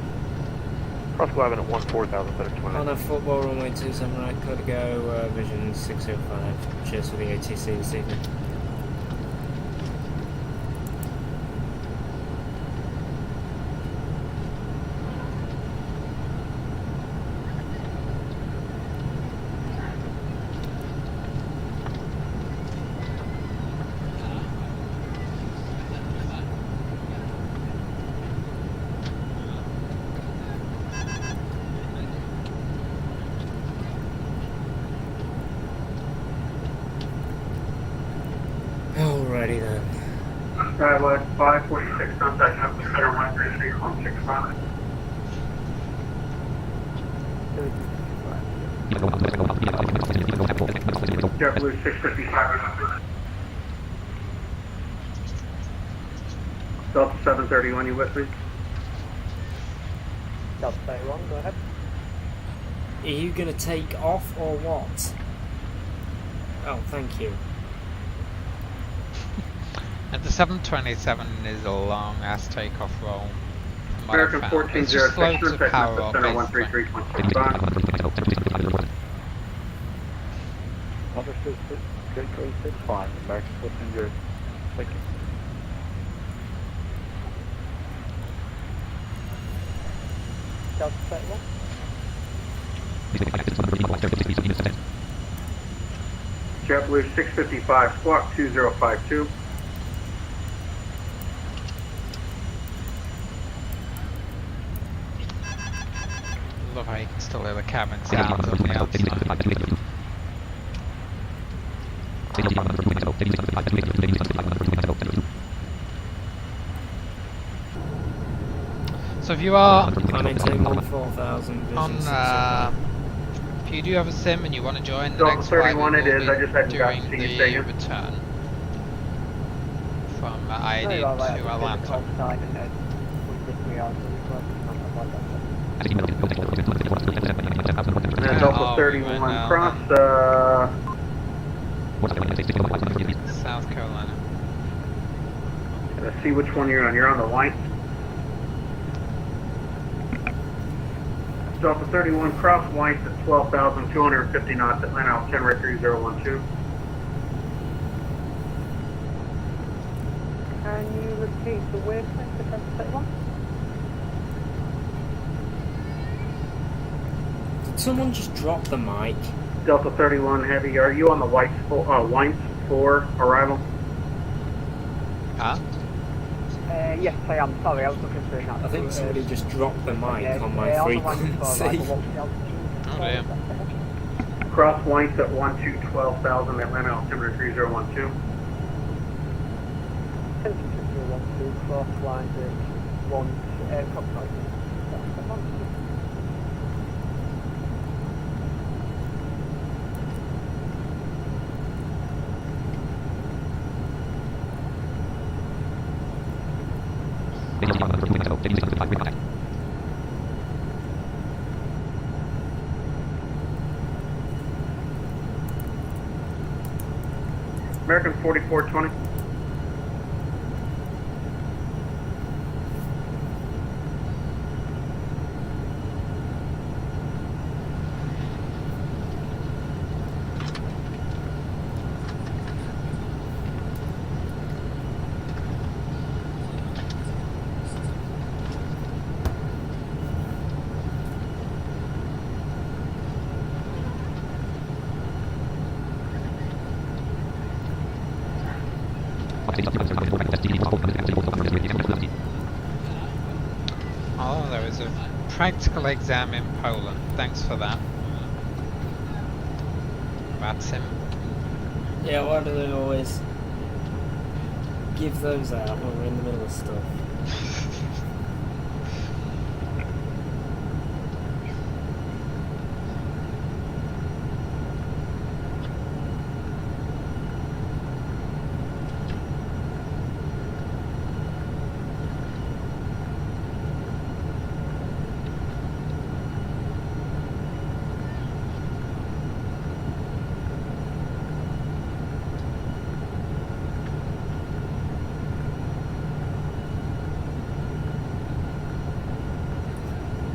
Cross Glavin at 14,000, FedEx 29. On a football runway 27 right, code to go, vision 605. Cheers for the ATC this evening. Alrighty then. Skywest 546, contact up to center 133.65. JetBlue 655. Delta 731, you with me? Delta 31, go ahead. Are you gonna take off or what? Oh, thank you. And the 727 is a long ass takeoff roll. American 1406, It's just slow to power up, center basically. 133.65. Understood, 3365, American 1406. Thank you. Delta 31. JetBlue 655, squawk 2052. Look how you can still hear the cabin sounds on the outside. So if you are Maintain 14,000 on, if you do have a sim and you want to join the Delta next flight, 31 we it will is, be I just hadn't got during to see you the saying. return from IAD to Atlanta. Delta 31 cross, South Carolina. let's see which one you're on. You're on the white. Delta 31 cross white at 12,250 knots, Atlanta altimeter 3012. Can you repeat the wavelength for Delta 31? Did someone just drop the mic? Delta 31 heavy, are you on the white for arrival? Huh? Yes, I am. Sorry, I was looking for that. I think somebody just dropped the mic on my on the frequency. Oh dear. Cross white at 12,000, Atlanta altimeter 3012. 10-2-2-1-2, cross line at 1, American 4420. Oh, there was a practical exam in Poland. Thanks for that. That's him. Yeah, why do they always give those out when we're in the middle of stuff?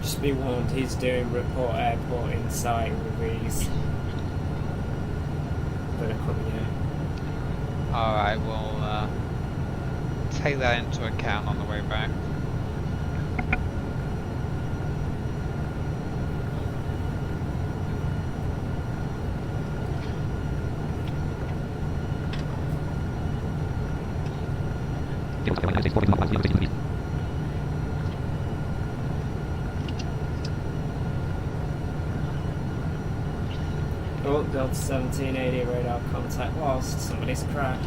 Just be warned, he's doing report airport in sight with these that are coming in. Alright, we'll take that into account on the way back. Oh, Delta 1780 radar contact lost. Somebody's crashed.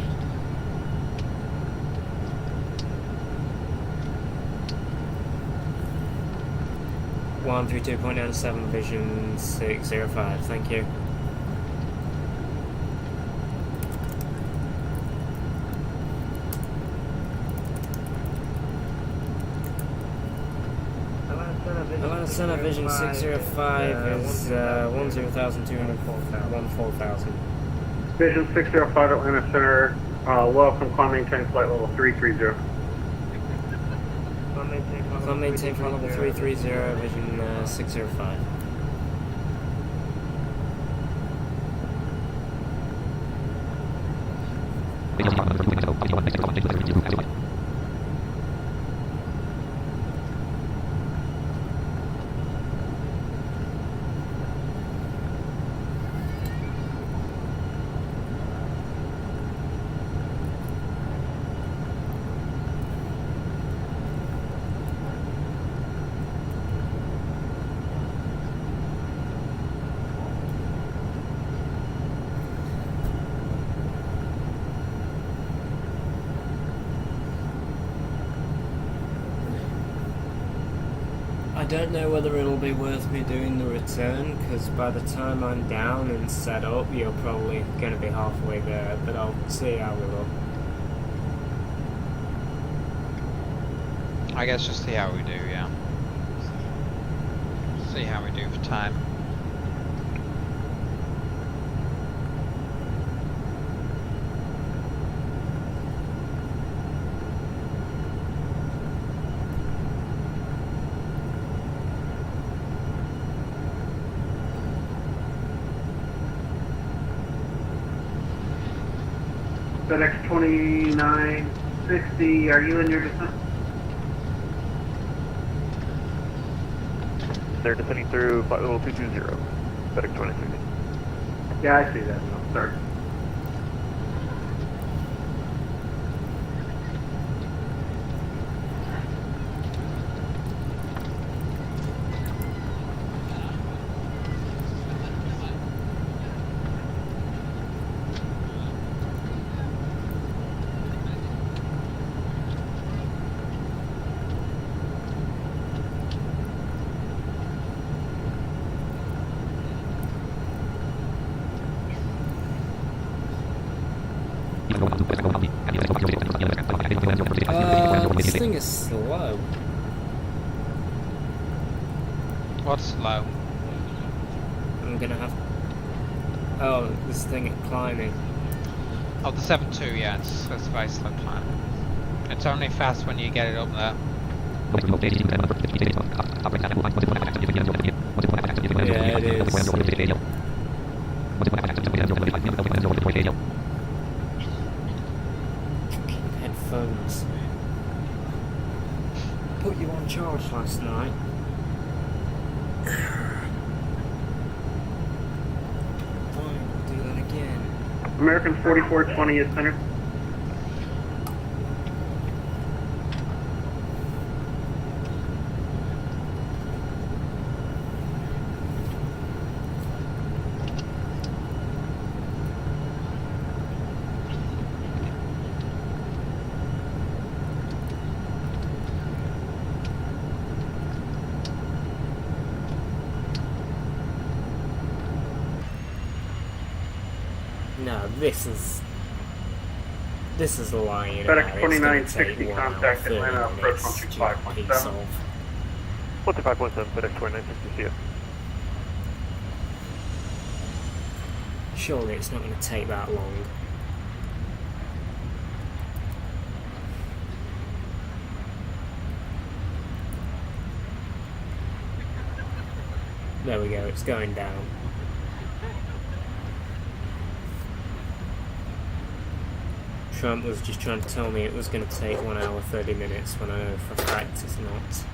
One 32.97 vision 605. Thank you. Atlanta Center Vision 605 is 10,214,000. Vision 605 Atlanta Center, welcome, climb maintain flight level 330. Climb maintain flight level 330, Vision 605. I don't know whether it'll be worth me doing the return, because by the time I'm down and set up, you're probably going to be halfway there, but I'll see how we look. I guess just see how we do, yeah. See how we do for time. FedEx 2960, are you in your descent? They're descending through flight level 220, FedEx 2960. Yeah, I see that now, sorry. This thing is slow. What's slow? I'm gonna have... Oh, this thing is climbing. Oh, the 7.2, yeah, it's very slow climb. It's only fast when you get it up there. Yeah, it is. Headphones. Put you on charge last night. Fine, we'll do that again. American 4420 is centered. No, this is lying. FedEx It's going to 2960, take 1 hour, contact 30 Atlanta, approach minutes, stupid 125.7. piece of. 125.7, FedEx 2960, see ya. Surely it's not going to take that long. There we go, it's going down. Trump was just trying to tell me it was going to take 1 hour 30 minutes when I know for a fact it's not.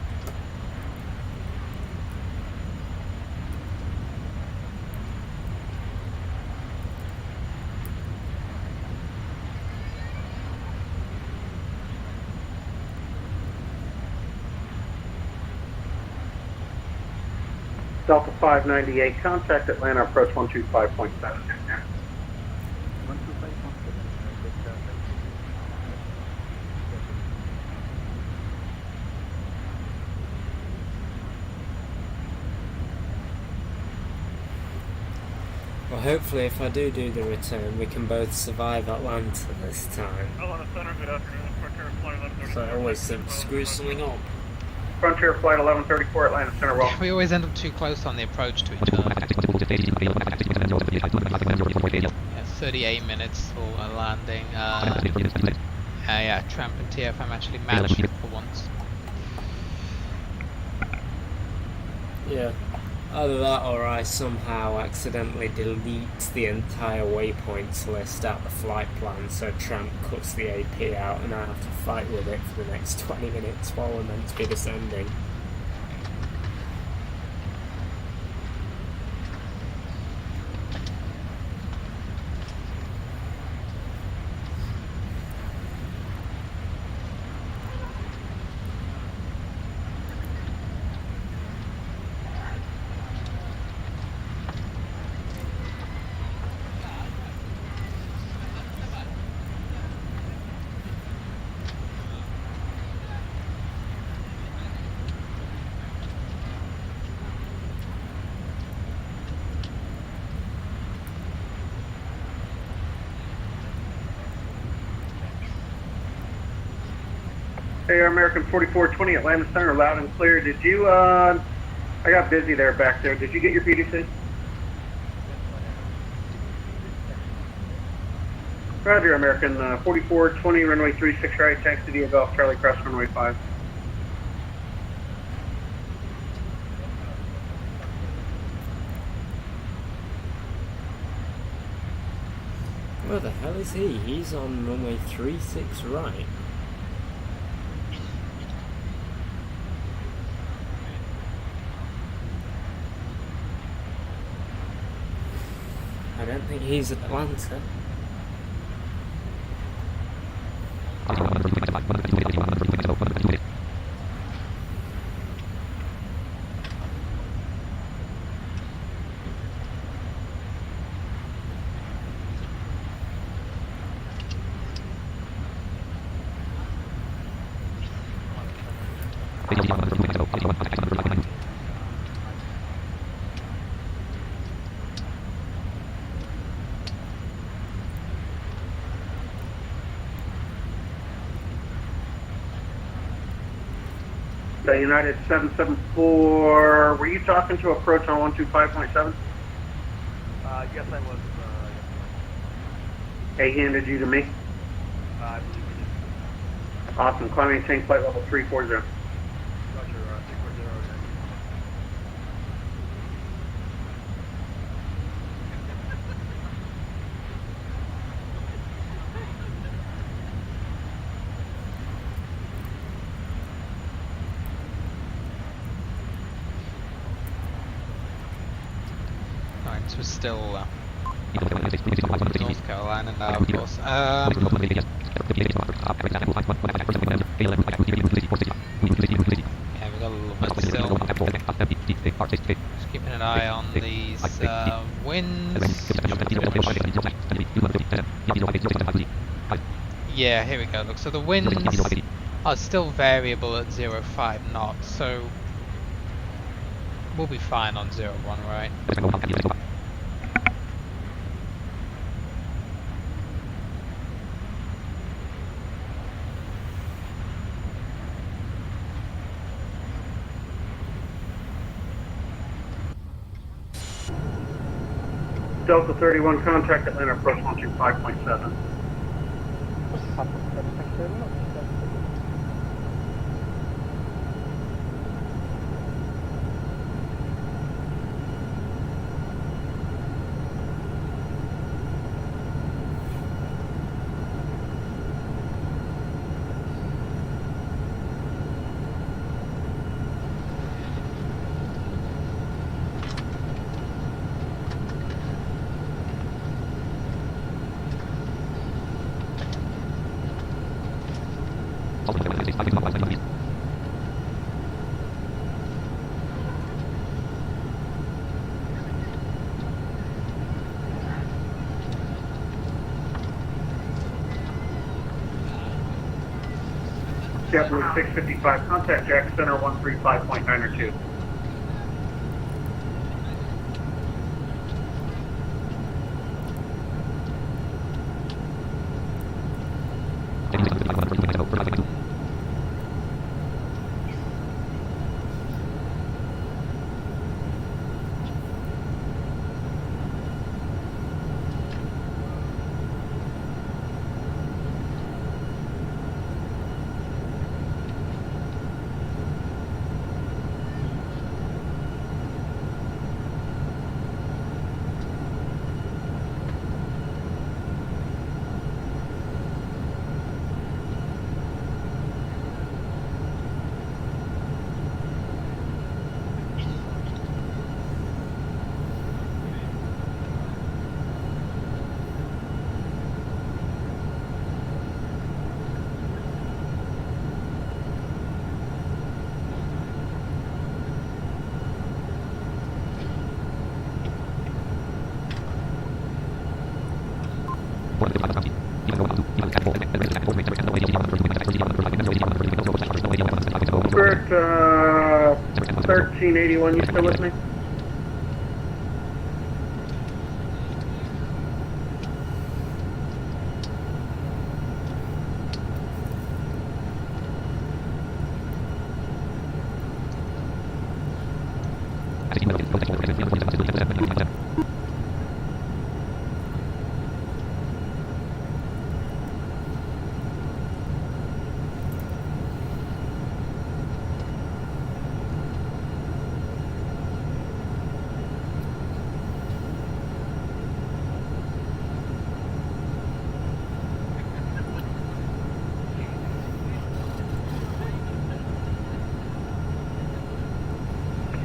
Delta 598, contact Atlanta, approach 125.7. Well, hopefully if I do the return, we can both survive Atlanta this time. Atlanta Center, good afternoon. Frontier Flight 1134. So I always seem to screw something up. Frontier Flight 1134, Atlanta Center, well. We always end up too close on the approach to each other. Yeah, 38 minutes for a landing. Yeah, Tramp and TFM actually matched for once. Yeah. Either that or I somehow accidentally delete the entire waypoints list out the flight plan, so Tramp cuts the AP out and I have to fight with it for the next 20 minutes while we're meant to be descending. Hey, American 4420, Atlanta Center, loud and clear. Did you, I got busy there back there. Did you get your PDC? Roger, American 4420, runway 36 right, taxi via Golf Charlie, cross runway 5. Where the hell is he? He's on runway 36 right. I don't think he's at Atlanta. The United 774, were you talking to approach on 125.7? Yes, I was. He handed you to me? I believe he did. Awesome, climb maintain flight level 340. Roger, 340, okay. Alright, so we're still North Carolina now, of course. Yeah, we've got a little bit still. Just keeping an eye on these winds. Yeah, here we go. Look, so the winds are still variable at 0.5 knots, so we'll be fine on 0.1, right? Delta 31, contact Atlanta approach 125.7. JetBlue 655, contact Jack Center 135.902. Spirit 1381, you still with me?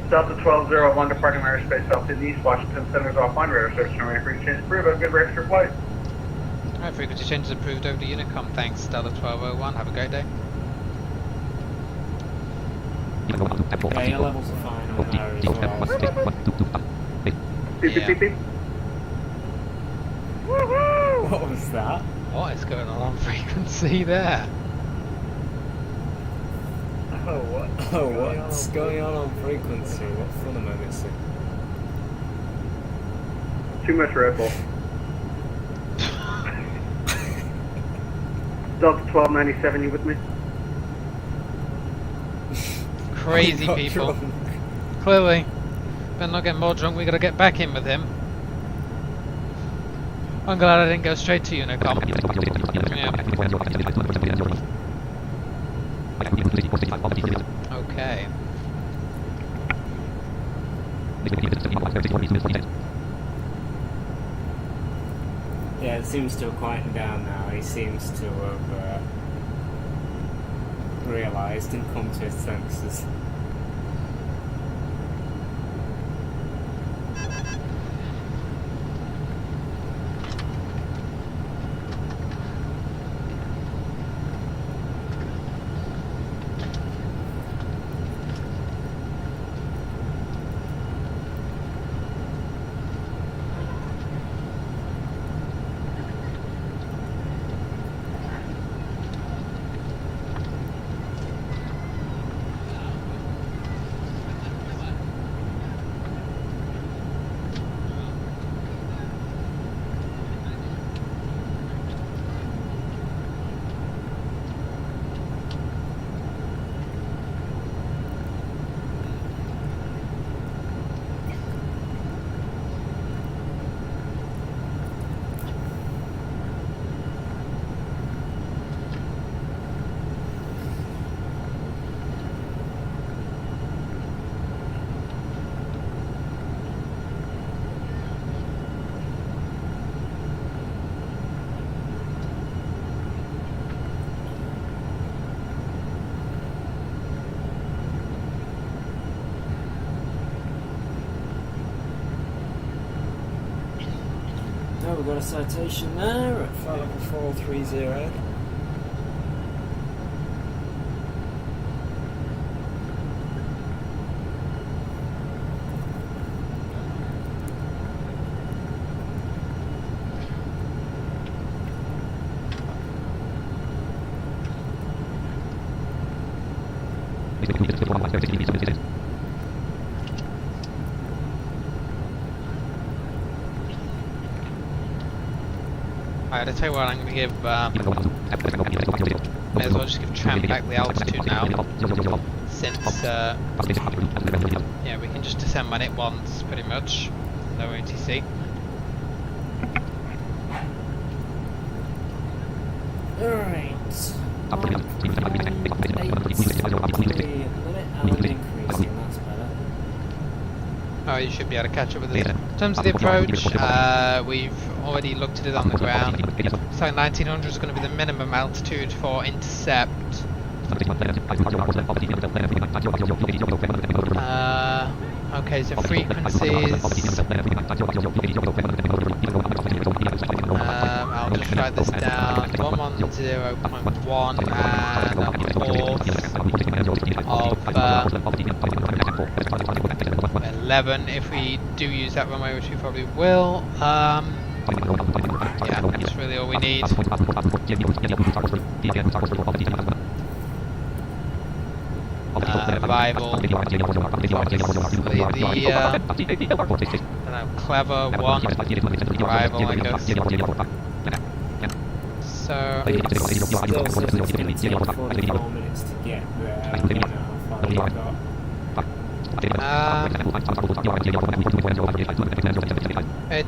Delta 1201 departing airspace southeast, Washington Center's offline radar service. Frequency change approved. Have a good register flight. Alright, frequency changes approved over to Unicom. Thanks, Delta 1201. Have a great day. Yeah, your levels are fine on there as well. Beep, beep, beep, beep. What was that? What is going on frequency there? What's going on frequency? What fun am I missing? Too much Red Bull. Delta 1297, you with me? Crazy people. Drunk. Clearly. Better not get more drunk, we gotta get back in with him. I'm glad I didn't go straight to Unicom. Yeah. Okay. Yeah, it seems to have quietened down now. He seems to have realised and come to his senses. Oh, we've got a citation there at flight level 430. Alright, I'll tell you what, I'm going to give, may as well just give tram back the altitude now, since, yeah, we can just descend when it wants, pretty much, no ATC. Alright. 1.833 and increasing, that's better. Oh, you should be able to catch up with this. In terms of the approach, we've already looked at it on the ground. So 1900 is going to be the minimum altitude for intercept. Okay, so frequencies. I'll just write this down. 110.1 and a fourth of 11 if we do use that runway, which we probably will. Yeah, that's really all we need. Arrival, obviously the clever one, arrival I guess. So it still says it's going to take 44 minutes to get there. I don't know how far you've got.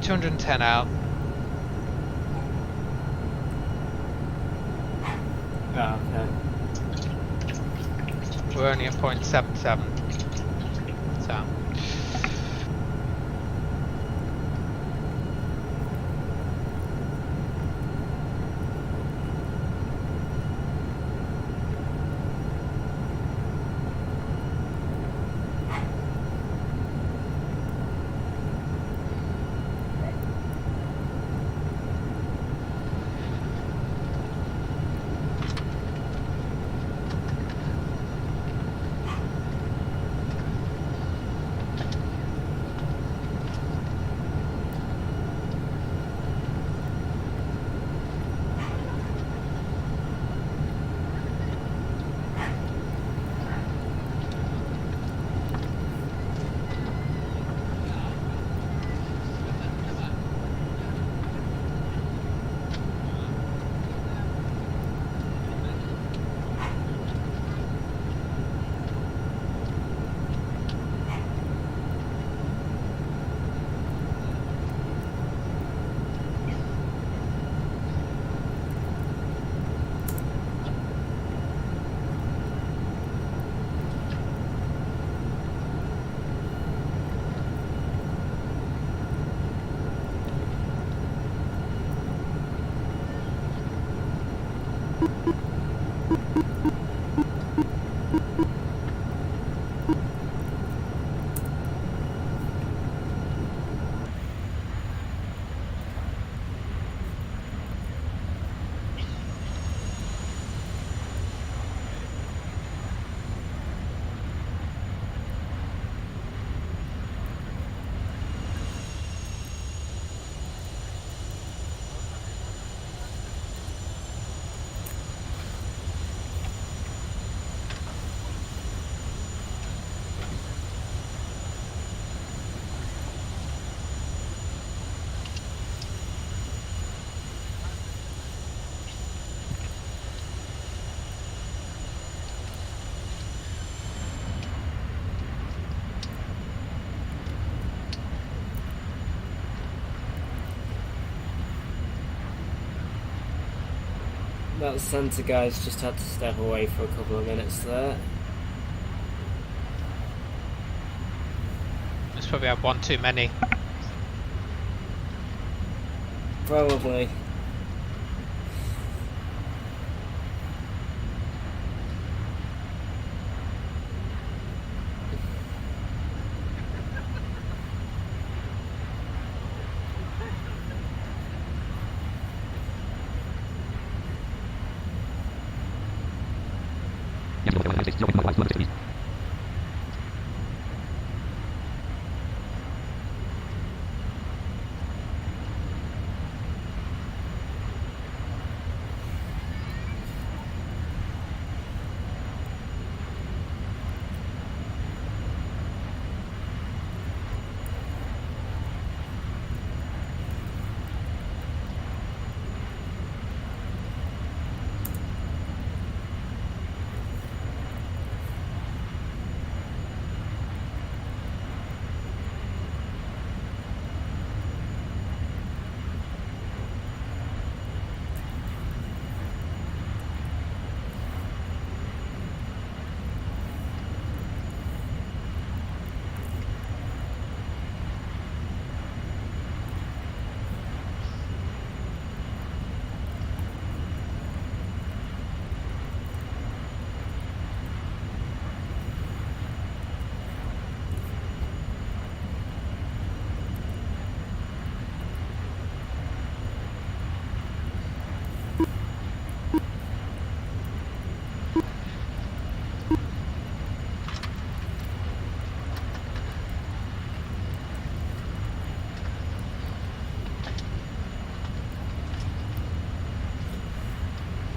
210 out. Oh, okay. We're only at 0.77. So. That centre guy's just had to step away for a couple of minutes there. It's probably had one too many. Probably.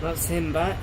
That's him back.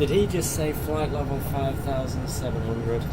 Did he just say flight level 5,700?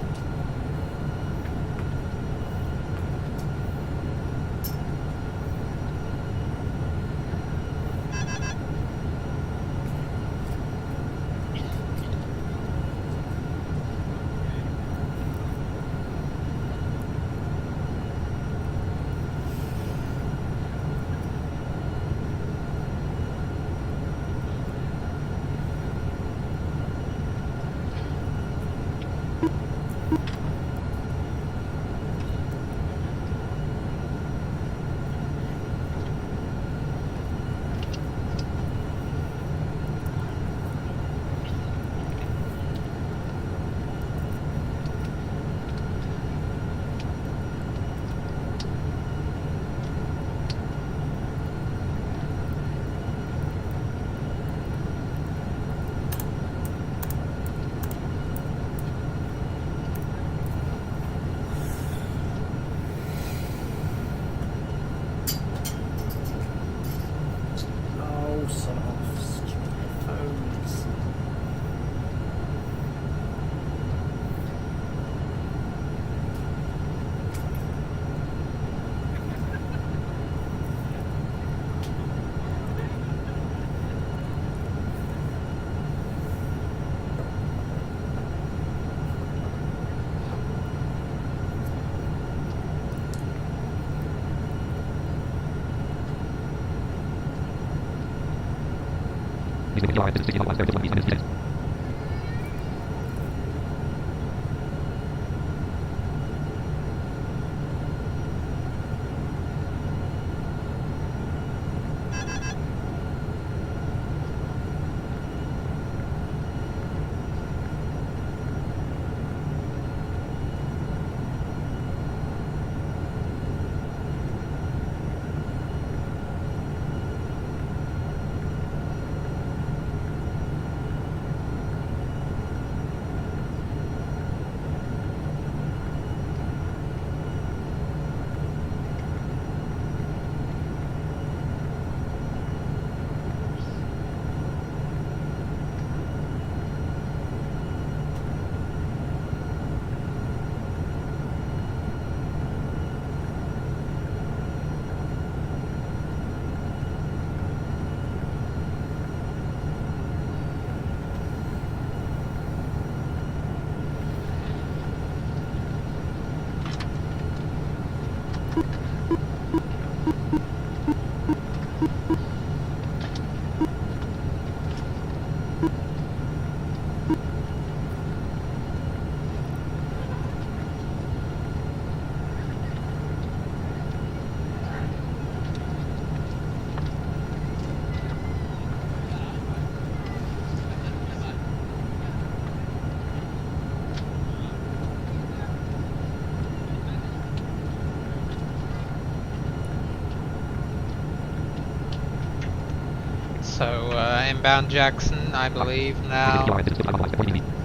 So inbound Jackson, I believe now.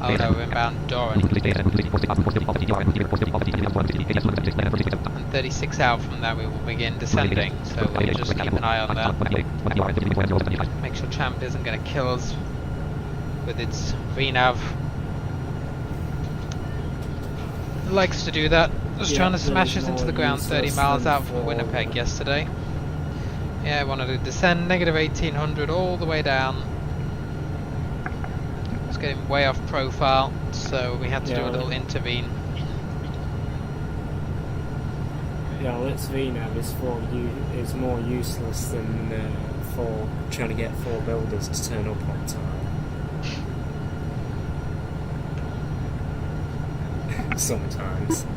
Oh no, inbound Doran. And 36 out from that we will begin descending, so we'll just keep an eye on that. Make sure Champ isn't going to kill us with its VNAV. It likes to do that. Just trying to smash us into the ground 30 miles out from Winnipeg yesterday. Yeah, I wanted to descend negative 1800 all the way down. It's getting way off profile, so we had to do a little intervene. Yeah, well, its VNAV is more useless than for trying to get 4 builders to turn up on time. Sometimes.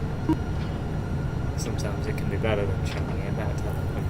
Sometimes it can be better than trying to get that to happen.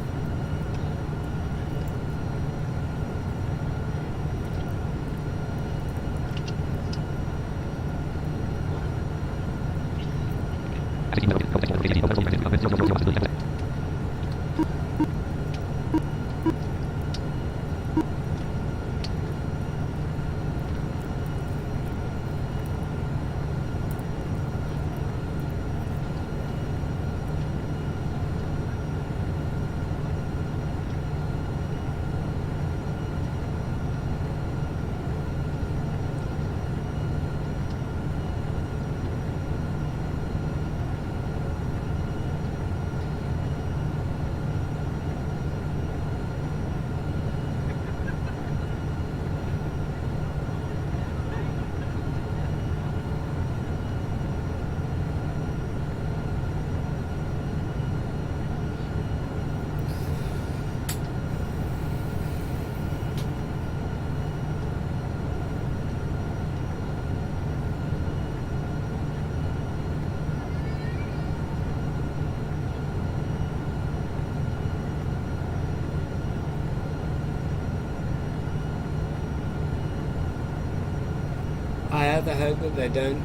I either hope that they don't.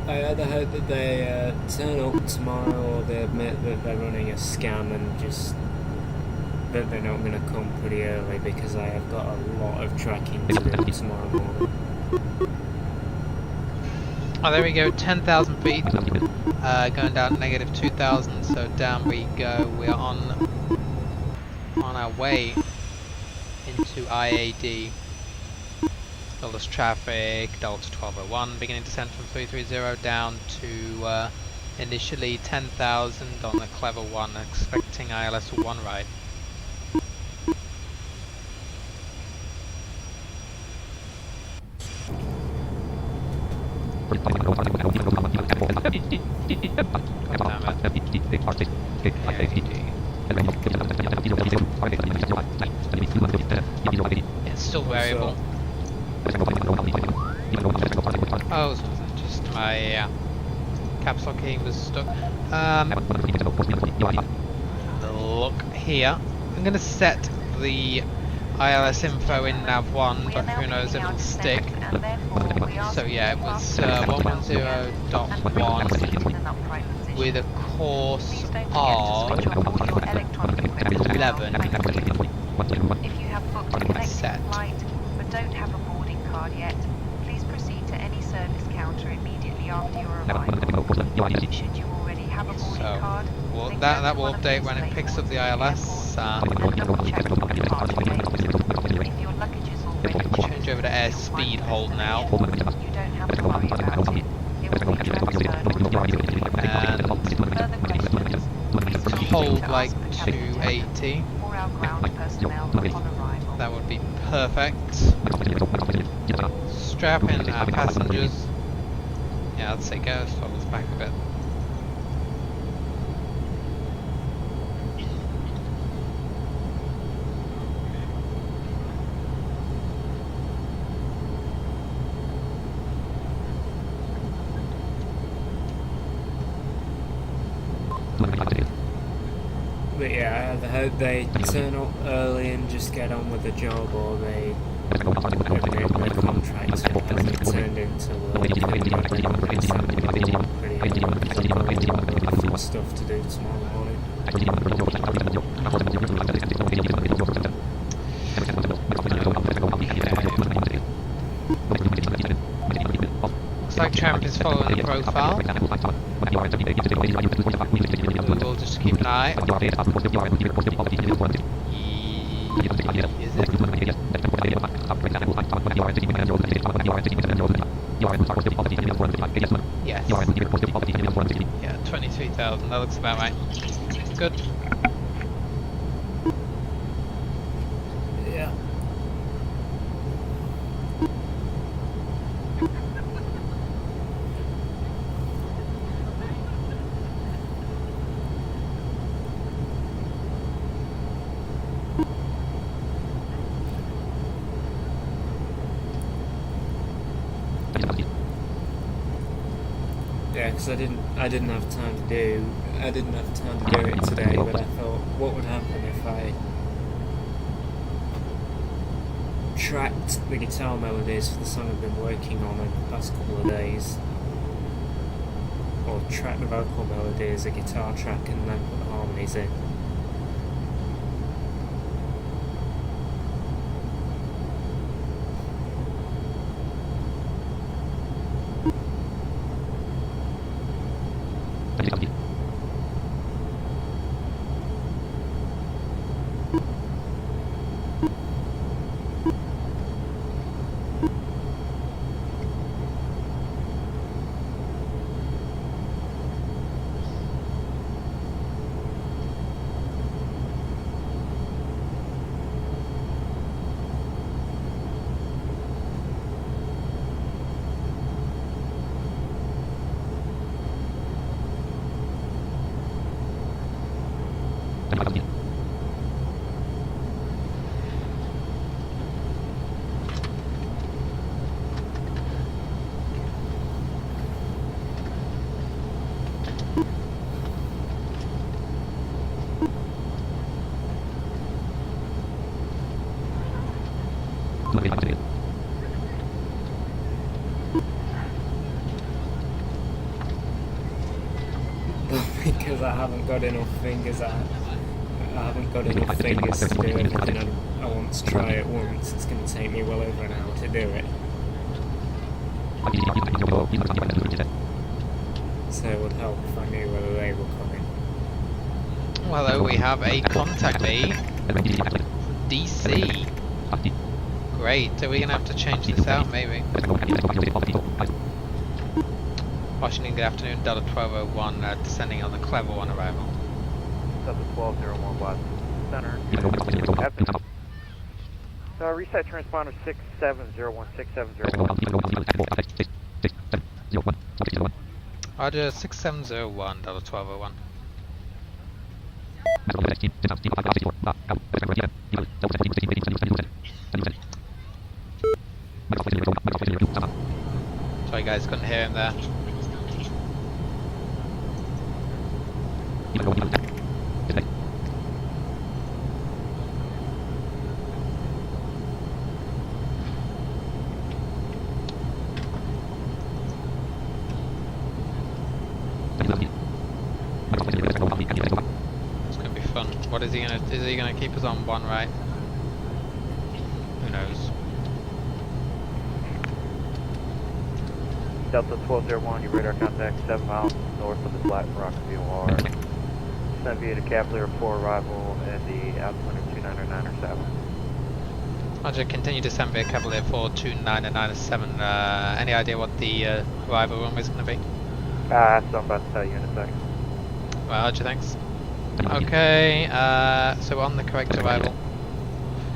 I either hope that they turn up tomorrow, or they admit that they're running a scam and just that they're not going to come pretty early, because I have got a lot of tracking to do tomorrow morning. Oh, there we go, 10,000 feet, going down negative 2,000, so down we go. We are on our way into IAD. Builders traffic, Delta 1201, beginning descent from 330 down to initially 10,000 on the Clever 1, expecting ILS 1 right. It's still variable. Oh, so just my caps lock key was stuck. Look here. I'm going to set the ILS info in nav1, but who knows if it'll stick. So yeah, it was 110.1 with a course of 11. If you have booked a connecting flight but don't have a boarding card yet, please proceed to any service counter immediately after your arrival. Should you already have a boarding card, well, that will update when it picks up the ILS. Change over to airspeed hold now. You don't have to worry about it. It will be transferred. And hold like 280. For our ground personnel upon arrival. That would be perfect. Strap in our passengers. Yeah, I'd say go, throttle us back a bit. But yeah, I either hope they turn up early and just get on with the job, or they admit their contract hasn't turned into pretty stuff to do tomorrow morning. like tramp is following the profile. We will just keep an eye. Is it? Yes. Yeah, 23,000. That looks about right. Good. Yeah. Yeah, because I didn't have time to do it today, but I thought, what would happen if I tracked the guitar melodies for the song I've been working on over the past couple of days, or track the vocal melodies, a guitar track, and then put the harmonies in. Because I haven't got enough fingers I haven't got enough fingers to do everything I want to try at once. It's going to take me well over an hour to do it. So it would help if I knew whether they were coming. Well, we have a contact me. DC. Great. Are we going to have to change this out, maybe? Washington, good afternoon. Delta 1201, descending on the Clever One arrival. Delta 1201 West Center. Reset transponder 67016701. Roger, 6701, Delta 1201. Sorry guys, couldn't hear him there. It's gonna be fun. What is he gonna keep us on one, right? Who knows? Delta 1201, your radar contact 7 miles north of the Flat Rock VOR. Send via to Cavalier 4 arrival and the altitude of 2997. Roger, continue to send via Cavalier 4 2997. Any idea what the arrival runway is going to be? That's what I'm about to tell you in a second. Well, Roger, thanks. Okay, so on the correct arrival.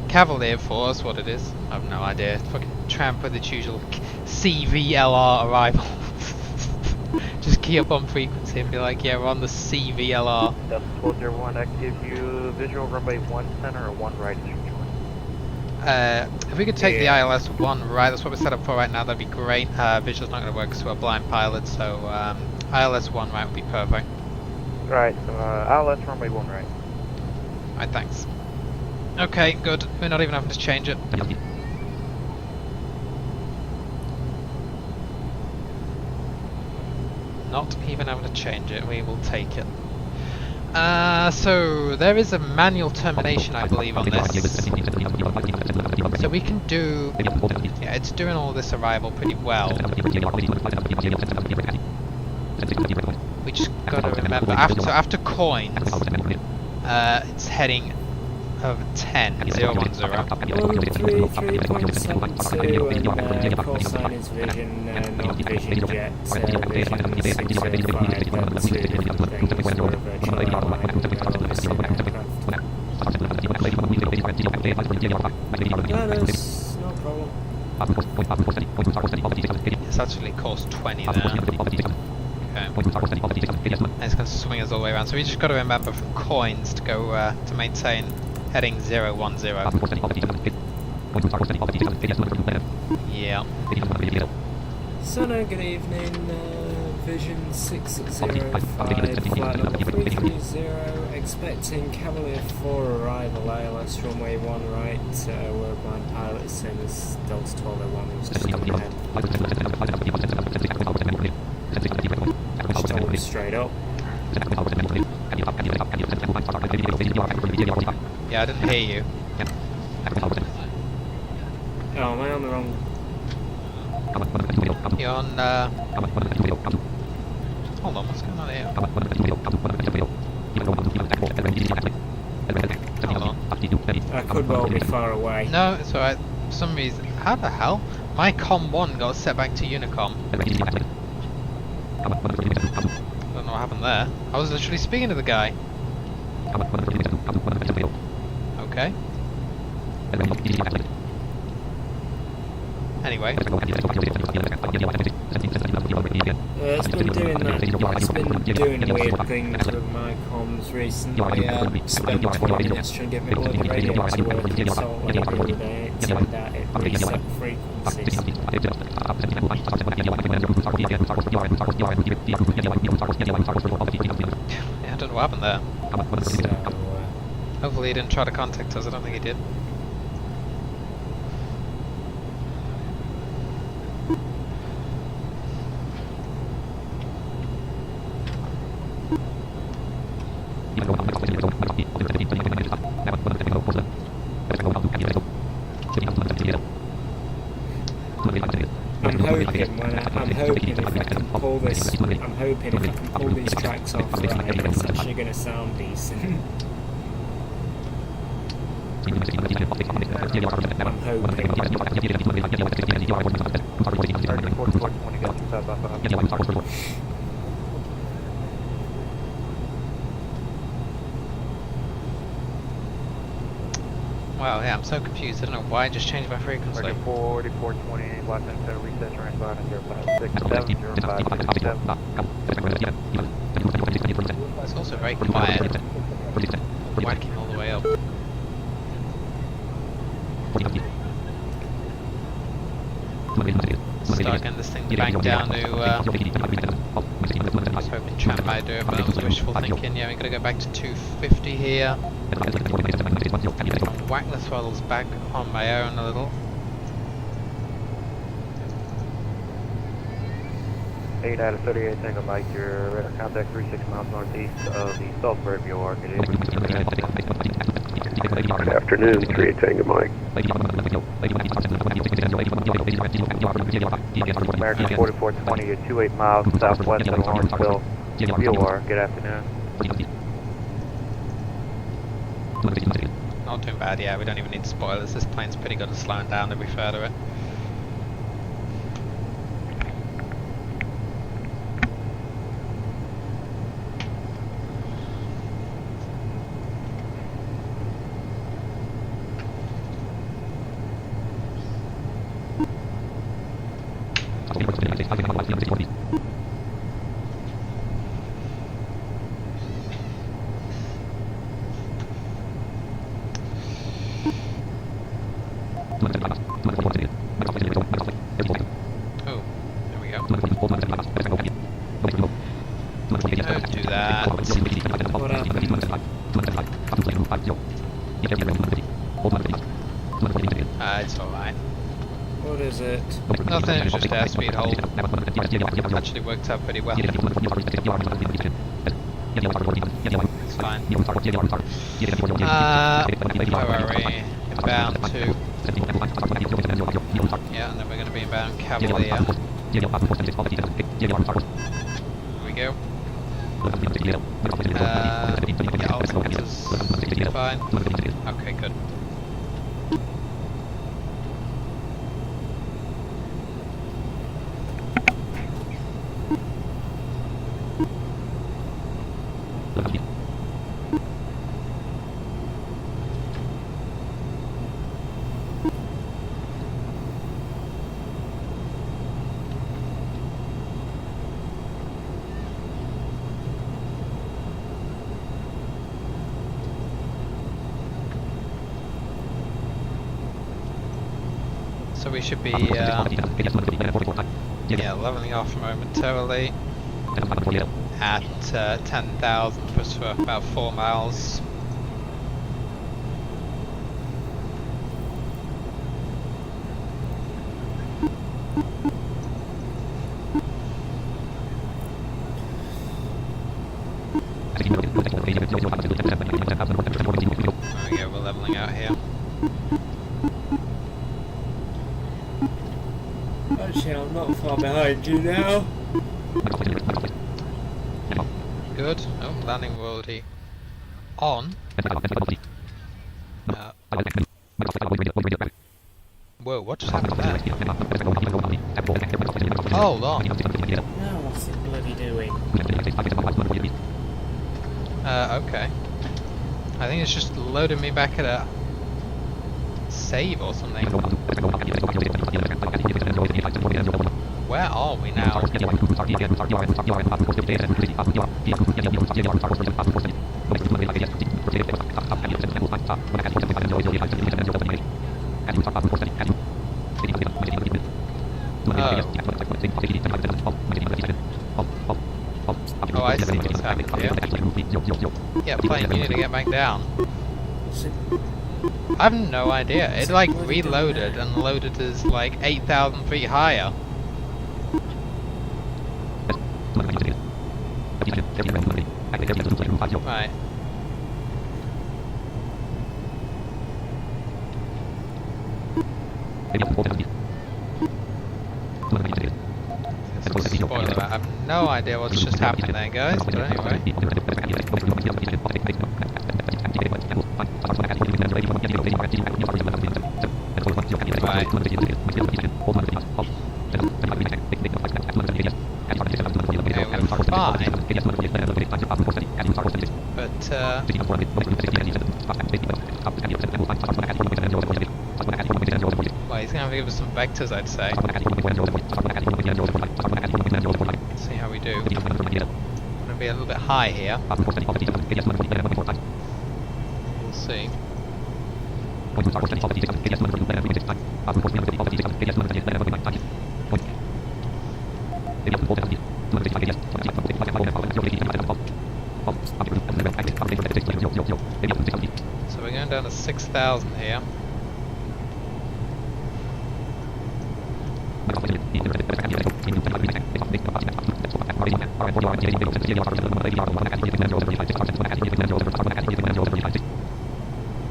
Cavalier 4 is what it is. I have no idea. Fucking tramp with its usual CVLR arrival. Just key up on frequency and be like, yeah, we're on the CVLR. Delta 1201, that gives you visual runway 1 center or 1 right. If we could take the ILS 1 right, that's what we're set up for right now, that'd be great. Visual's not going to work because we're a blind pilot, so ILS 1 right would be perfect. Right, so ILS runway 1 right. Right, thanks. Okay, good. We're not even having to change it. Not even having to change it, we will take it. So there is a manual termination, I believe, on this. So we can do... Yeah, it's doing all this arrival pretty well. We just gotta remember, after coins, it's heading over 10, 010. 3.72 and call sign is vision, not vision jet, vision 605, that's two different things for a virtual airline, obviously an aircraft. No, that's no problem. It's actually course 20 there. Okay. And it's going to swing us all the way around, so we just got to remember from coins to go to maintain heading 010. Yeah. Sona, good evening. Vision 605, flight number 330, expecting Cavalier 4 arrival, ALS runway 1 right, where my pilot is saying this Delta 1201 was just coming ahead. Just told him straight up. Yeah, I didn't hear you. Oh, am I on the wrong? You're on, hold on, what's going on here? Hold on. I could well be far away. No, it's alright. For some reason, how the hell? My COM 1 got set back to Unicom. I don't know what happened there. I was literally speaking to the guy. Okay. Anyway. It's been doing that. It's been doing weird things with my comms recently. I spent 20 minutes trying to get my bloody radio to work in Salt Lake the other day. It turned out it reset frequencies. Yeah, I don't know what happened there. So, hopefully he didn't try to contact us. I don't think he did. I'm hoping if I can pull this, I'm hoping if I can pull these tracks off right, it's actually going to sound decent. I'm hoping. Wow, yeah, I'm so confused. I don't know why I just changed my frequency. 4420, Los Angeles, reset range line 0567, 0567. It's also very quiet. Whacking all the way up. Start getting this thing banked down to, I was hoping Tram might do it, but that was wishful thinking. Yeah, we're going to go back to 250 here. Whack the throttles back on my own a little. 8 out of 38, Tango Mike, your radar contact 36 miles northeast of the Salisbury VOR. Good afternoon, 38 Tango Mike. American 4420, you're 28 miles southwest of Lawrenceville VOR. Good afternoon. Not doing bad, yeah, we don't even need spoilers. This plane's pretty good at slowing down if we further it. Oh, there we go. Don't do that. What happened? It's alright. What is it? Nothing, it was just airspeed hold. Actually worked out pretty well. It's fine. Where are we? Inbound to be about Cavalier. Here we go. Yeah, altimeter's fine. Okay, good. So we should be leveling off momentarily at 10,000 for about 4 miles. There we go, we're leveling out here. Actually, I'm not far behind you now. Good. Oh, landing already on. Whoa, what just happened there? Hold on. Now what's it bloody doing? Okay. I think it's just loading me back at a save or something. Where are we now? Oh, I see what's happened here. Yeah, plane, you need to get back down. I have no idea. It like reloaded and loaded as like 8,000 feet higher. Right. Spoiler, I have no idea what's just happened there, guys, but anyway. Right. Okay, we're fine. But, well, he's gonna have to give us some vectors, I'd say. Let's see how we do. I'm gonna be a little bit high here. We'll see. So we're going down to 6,000 here.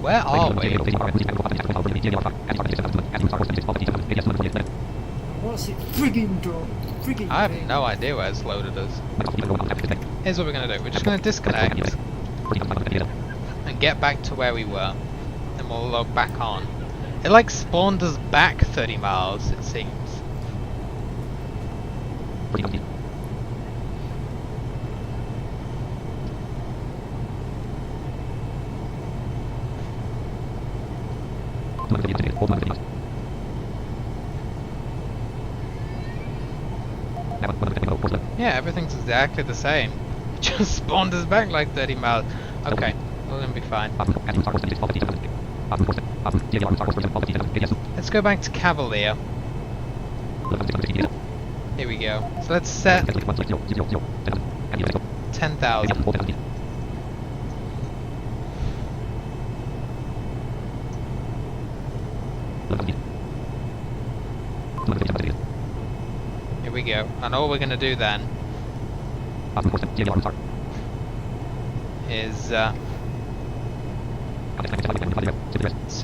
Where are we? What's it frigging doing? I have no idea where it's loaded us. Here's what we're going to do. We're just going to disconnect and get back to where we were. Then we'll log back on. It like spawned us back 30 miles, it seems. Yeah, everything's exactly the same. It just spawned us back like 30 miles. Okay, we're gonna be fine. Let's go back to Cavalier. Here we go. So let's set 10,000. Here we go. And all we're gonna do then is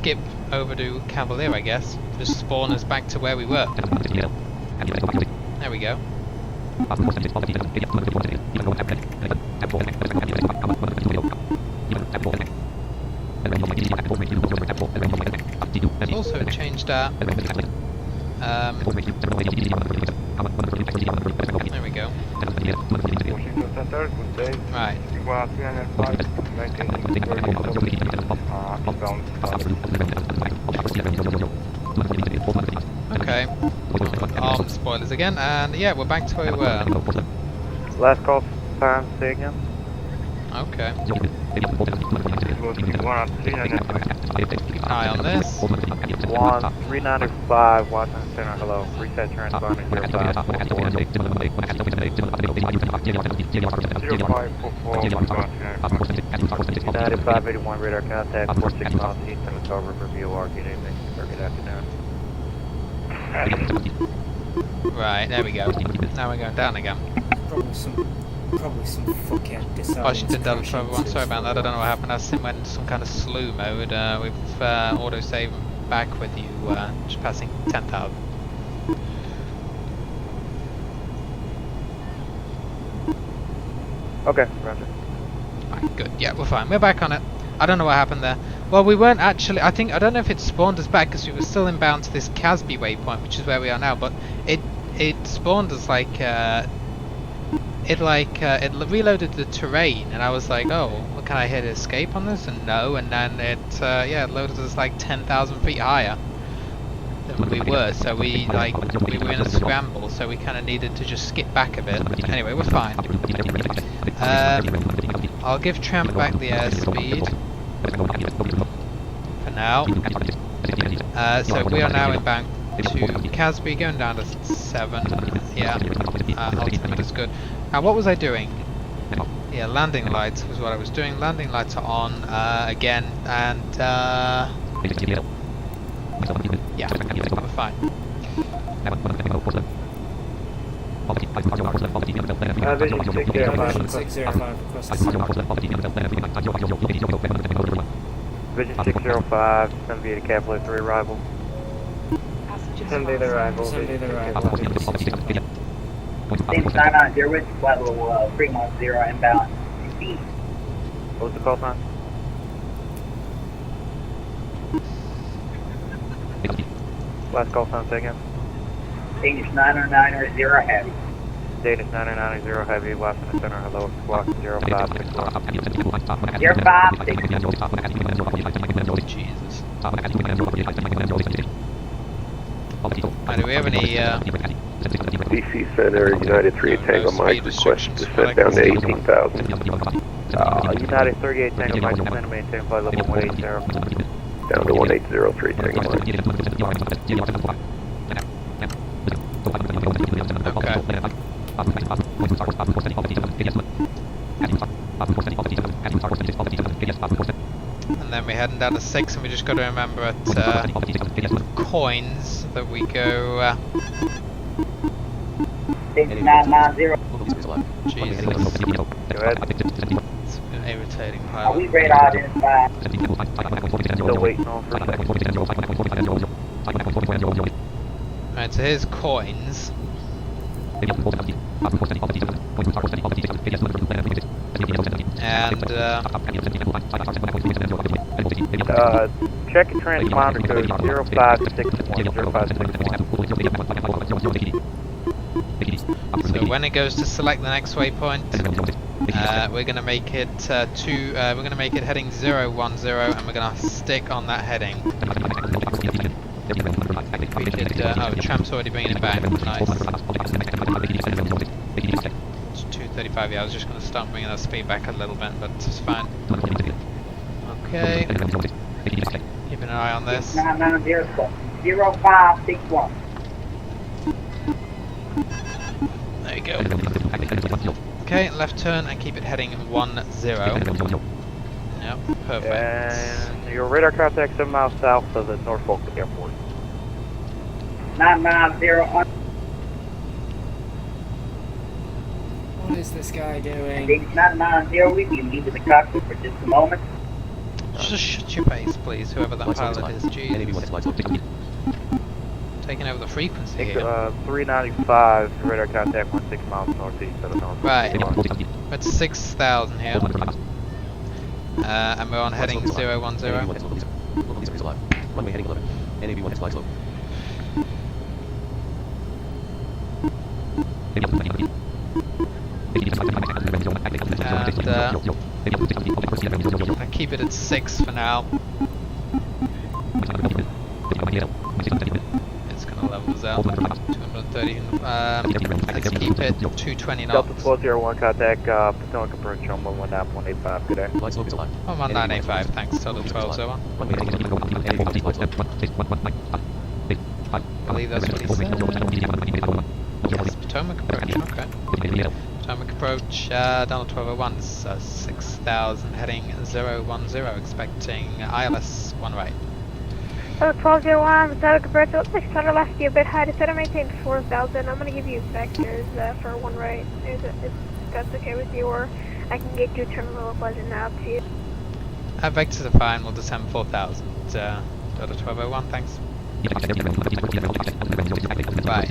skip over to Cavalier, I guess. Just spawn us back to where we were. There we go. Also changed our there we go. Right. Okay. Arm spoilers again, and yeah, we're back to where we were. Last call time, say again. Okay. Keep an eye on this. 1395, Washington Center, hello. Reset transponder 0544. 581 radar contact, 46 miles east of the cover for VOR. Good evening, or good afternoon. Right, there we go. Now we're going down again. Probably some fuckhead decided Washington to Delta crash 1, into sorry about that, I us. don't know what happened. I think went into some kind of slew mode. We've auto-saved back with you, just passing 10,000. Okay, roger. Right, good, yeah, we're fine. We're back on it. I don't know what happened there. Well, we weren't actually, I don't know if it spawned us back because we were still inbound to this Casby waypoint, which is where we are now, but it spawned us like, it reloaded the terrain, and I was like, oh, well, can I hit escape on this? And no, and then it loaded us like 10,000 feet higher than we were, so we were in a scramble, so we kind of needed to just skip back a bit. Anyway, we're fine. I'll give Tramp back the airspeed for now. So we are now inbound to Casby, going down to 7. Yeah, altimeter's good. Now what was I doing? Yeah, landing lights was what I was doing. Landing lights are on again, and yeah, we're fine. Vision 605. 605 across the Vision 605, send via to Capital 3 arrival. Send via the arrival. Send via the arrival. Same sign on 0 with flight level 310 inbound. What was the call sign? Last call sign, say again. Danish 909 heavy. Danish 990 heavy, Washington Center, hello, squawk 0564. 0564. Jesus. Do we have any DC Center, United 3 Tango Mike, request descent down to 18,000. United 38 Tango Mike, descend to maintain flight level 180. Down to 1803 Tango Mike. Okay. And then we're heading down to 6, and we just got to remember at coins that we go. Danish 990. Jesus. Go ahead. It's an irritating Are we pilot. radar identified? Still waiting on for a second. Right, so here's coins. And check your transponder code 0561. so when it goes to select the next waypoint, we're gonna make it we're gonna make it heading 010, and we're gonna stick on that heading. We did, oh, Tramp's already bringing it back. Nice. It's 235. Yeah, I was just gonna start bringing that speed back a little bit, but it's fine. Okay. Keeping an eye on this. 990 0561. There you go. Okay, left turn and keep it heading 10. Yep, perfect. And your radar contact 7 miles south of the Norfolk Airport. 990 on. What is this guy doing? Danish 990, we can leave the cockpit for just a moment. Just shut your face, please, whoever that pilot is. Jeez. Taking over the frequency here. 395, radar contact 16 miles northeast of the north. Right. That's 6,000 here. And we're on heading 010. Runway heading 11. NAV1 flight slope. And I keep it at 6 for now. It's gonna level us out. 230. Let's keep it 220 knots. Delta 401 contact Potomac approach on 119.85. Good day. Flight slope is alive. 11985. Thanks. Total 1201. I believe that's what he said. Yes, Potomac approach. Okay. Potomac approach, Donald 1201, 6,000, heading 010, expecting ILS 1 right. 1201, Potomac approach, looks like center left you a bit high, to center maintain 4,000. I'm going to give you vectors for 1 right, if that's okay with you, or I can get you a terminal pleasure now to you. Vectors are fine, we'll descend 4,000, Delta 1201, thanks. Right.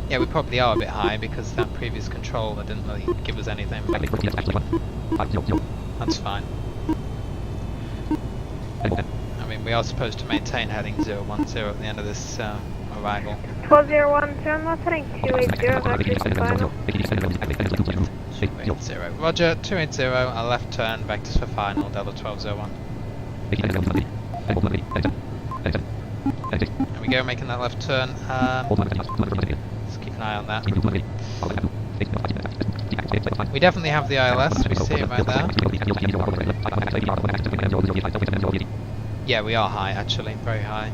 Yeah, we probably are a bit high because that previous controller didn't really give us anything. That's fine. I mean, we are supposed to maintain heading 010 at the end of this arrival. 1201, turn left heading 280, vectors to final. 280. Roger, 280, a left turn, vectors for final, Delta 1201. There we go, making that left turn. Let's keep an eye on that. We definitely have the ILS, we see it right there. Yeah, we are high actually, very high.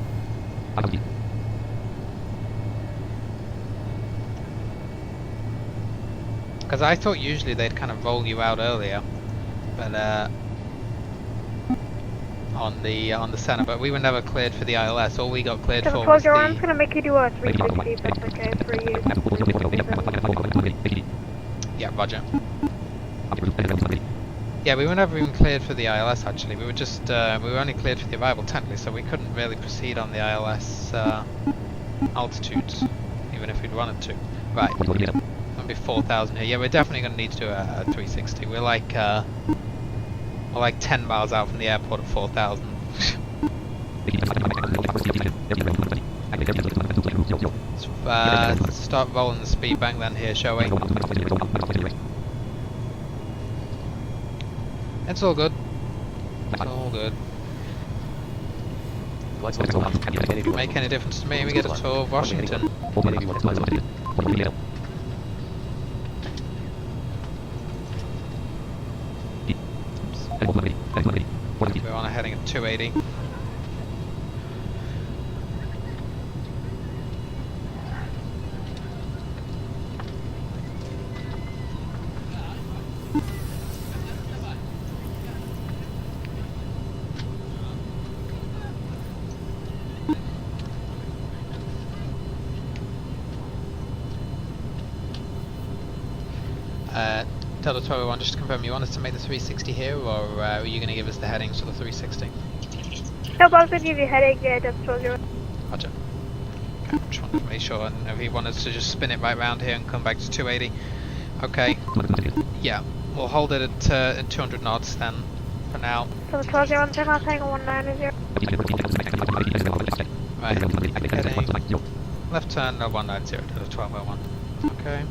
Because I thought usually they'd kind of roll you out earlier, but on the center, but we were never cleared for the ILS. All we got cleared for was the... I'm going to make you do a 360 if that's okay for you. Yeah, roger. Yeah, we were never even cleared for the ILS actually. We were just, we were only cleared for the arrival technically, so we couldn't really proceed on the ILS altitudes, even if we'd wanted to. Right, it'll be 4,000 here. Yeah, we're definitely going to need to do a 360. We're like 10 miles out from the airport at 4,000. Let's start rolling the speed bank then here, shall we? It's all good. It's all good. Doesn't make any difference to me. We get a tour of Washington. We're on a heading of 280. Delta 1201, just to confirm, you want us to make the 360 here, or are you going to give us the headings for the 360? Nope, I was going to give you a headache, Delta 1201. Roger. Okay, just wanted to make sure, and if he wanted us to just spin it right round here and come back to 280. Okay. Yeah, we'll hold it at 200 knots then, for now. Delta 1201, turn left heading 190. Right, heading left turn 190 to the 1201. Okay.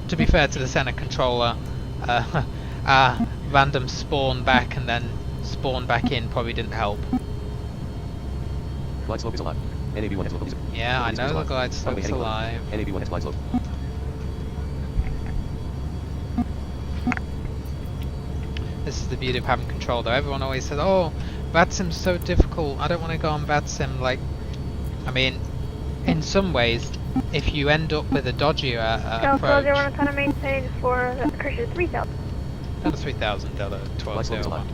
To be fair to the center controller, random spawn back and then spawn back in probably didn't help. Glide slope is alive. NAV1 has local. Yeah, I know the glide slope's alive. NAV1 has glide slope. This is the beauty of having control though. Everyone always says, oh, VATSIM's so difficult, I don't want to go on VATSIM. Like, I mean, in some ways, if you end up with a dodgier approach... Delta 01, kind of maintain for Christian 3,000. Delta 3,000, Delta 1201.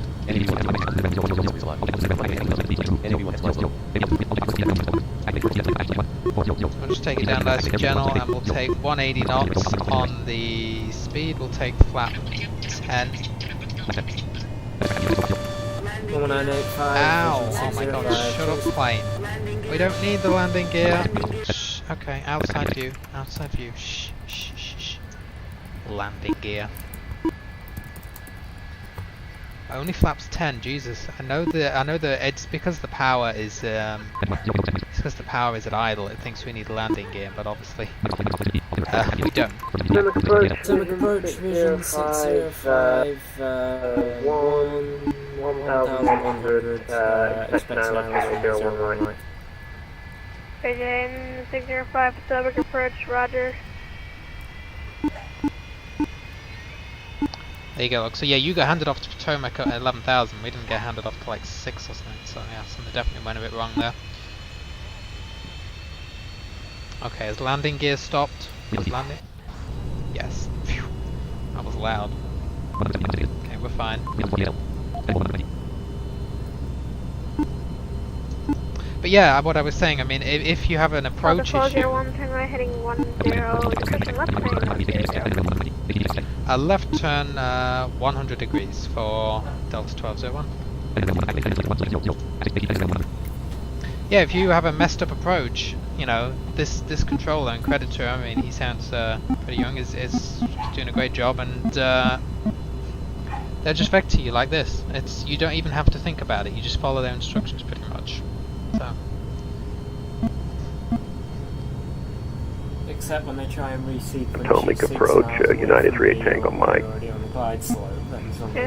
We'll just take it down nice and gentle, and we'll take 180 knots on the speed. We'll take flap 10. 1985. Ow! Oh my god, shut up, plane. We don't need the landing gear. Shh. Okay, outside view. Outside view. Shh, shh, shh, shh. Landing gear. Only flaps 10. Jesus, I know the. It's because the power is. It's because the power is at idle. It thinks we need a landing gear, but obviously we don't. Limit approach, vision 605, 1100, expect an ILS 019. Vision 605, Pacific approach, roger. There you go. Look, so yeah, you got handed off to Potomac at 11,000. We didn't get handed off to like 6 or something. So yeah, something definitely went a bit wrong there. Okay, is landing gear stopped? Is landing? Yes. Phew. That was loud. Okay, we're fine. But yeah, what I was saying, I mean, if you have an approach issue... 1, turn right heading 10, discussion left heading 10. Left turn 100 degrees for Delta 1201. Yeah, if you have a messed up approach, you know, this controller and credit to him, I mean, he sounds pretty young, is doing a great job, and they'll just vector you like this. You don't even have to think about it, you just follow their instructions pretty much. So. Except when they try and resequence Potomac approach, United 38 Tango Mike. United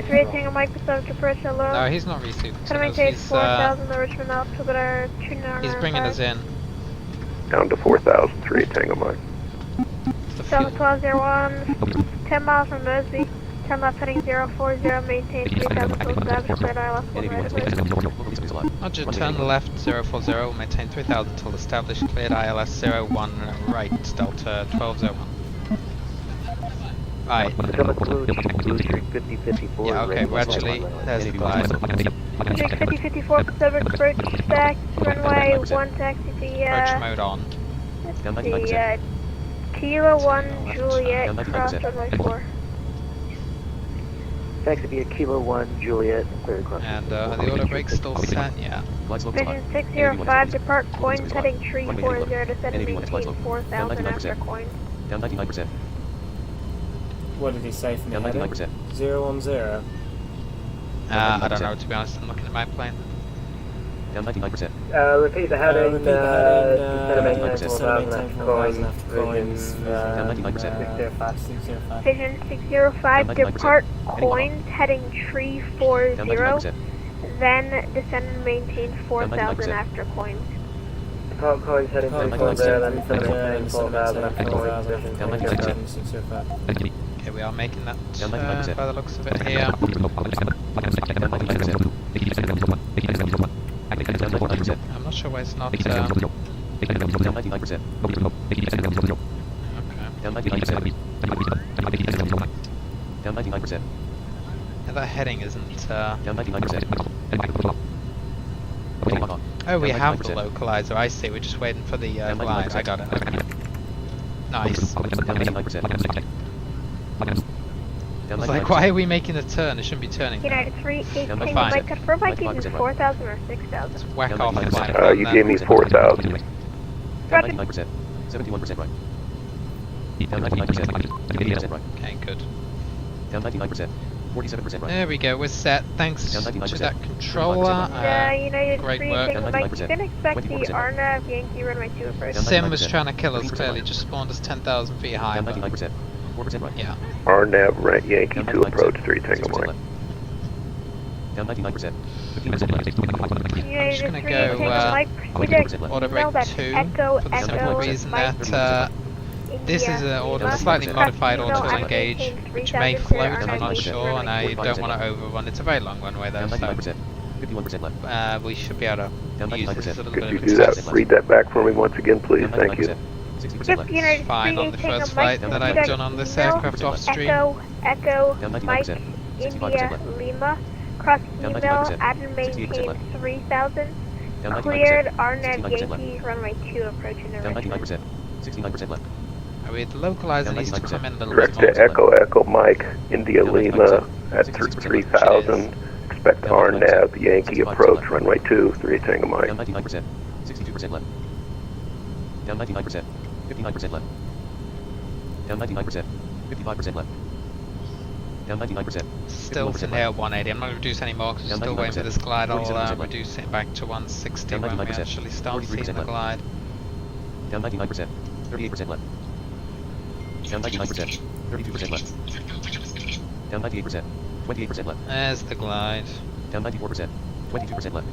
38 Tango Mike, Pacific approach, hello. No, he's not resequencing. Can take 4,000 the Richmond altimeter 29. He's bringing us in. Down to 4,000, 38 Tango Mike. Delta 1201, 10 miles from Mosby. Turn left heading 040, maintain 3,000 till established, cleared ILS 1 right away. Roger, turn left 040, maintain 3,000 till established, cleared ILS 01 right, Delta 1201. Right. Yeah, okay, we're actually, there's the glide. Street 5054, Pacific approach, stack, runway 1 taxi to, approach mode on. The, Kilo 1 Juliet, cross runway 4. Taxi via Kilo 1 Juliet, clear across. And are the auto brakes still set? Yeah. Vision 605, depart coins, heading 340, descend and maintain 4,000 after coins. Down 99%. What did he say for me? Down 99%. 010. I don't know, to be honest, I'm looking at my plane. Down 99%. Repeat the heading, maintain 4,000 after coins. Down 99%. 605. Vision 605, depart coins, heading 340, then descend and maintain 4,000 after coins. Depart coins, heading 340, then descend and maintain 4,000 after coins. Down 99%. Okay, we are making that turn by the looks of it here. Down 99%. I'm not sure why it's not. Down 99%. Okay. Down 99%. Down 99%. Yeah, that heading isn't. Down 99%. Oh, we have the localizer. I see. We're just waiting for the glide. I got it. Okay. Nice. Down 99%. I was like, why are we making a turn? It shouldn't be turning. United 38 Tango Mike, confirm Mike uses 4,000 or 6,000. Just whack off and fly. You gave me 4,000. Down 99%. 71% right. Down 99%. 88% right. Okay, good. Down 99%. 47% right. There we go, we're set. Thanks to that controller. United Great 38 work. Tango Mike, you can expect the RNAV Yankee runway 2 approach. Sim was trying to kill us clearly, just spawned us 10,000 feet high. Down 99%. 4% right. Yeah. RNAV right Yankee 2 approach 3 Tango Mike. Down 99%. 15% right. I'm just gonna go auto brake 2 for the simple reason that this is a slightly modified auto engage, which may float, I'm not sure, and I don't want to overrun. It's a very long runway though, so 51% left. we should be able to use this a little bit Could you of do that? Read that back for me once again, please. Thank you. 60% left. United fine on the first flight that I've done on this aircraft off stream. Echo, Mike, India, Lima, cross email, add and maintain 3,000, Cleared, RNAV Yankee, runway 2 approaching the Down Richmond. 99%. 69% left. With the localizer needs to come in a little Direct bit to more. Echo Mike, India Lima at 3000. Expect RNAV Yankee approach, runway 2, 38 Tango Mike. Down 99%. 62% left. Down 99%. 59% left. Down 99%. 55% left. Down 99%. Still in here at 180. I'm not going to reduce any more because I'm still waiting for this glide. I'll reduce it back to 160 when we actually start seeing the glide. Down 99%. 38% left. Down 99%. 32% left. Down 98%. 28% left. There's the glide. Down 94%. 22% left.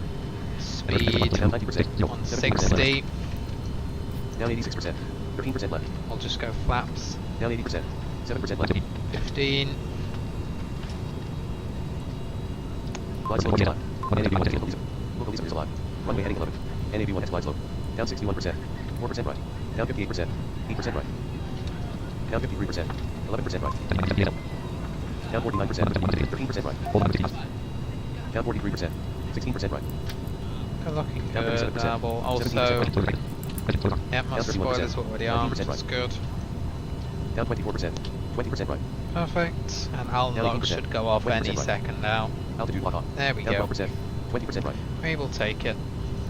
Speed. Down 90%. 160. Down 86%. 13% left. I'll just go flaps. Down 80%. 7% left. 15. Glide slope left. NAV1 local visa is alive. Runway heading 11. NAV1 has glide slope. Down 61%. 4% right. Down 58%. 8% right. Down 53%. 11% right. Down 49%. 13% right. Down 43%. 16% right. Looking good. Double. Also, yep, my spoilers already armed. That's good. Down 24%. 20% right. Perfect. And unlock should go off any second now. Altitude lock on. There we Down go. 12%. 20% right. We will take it.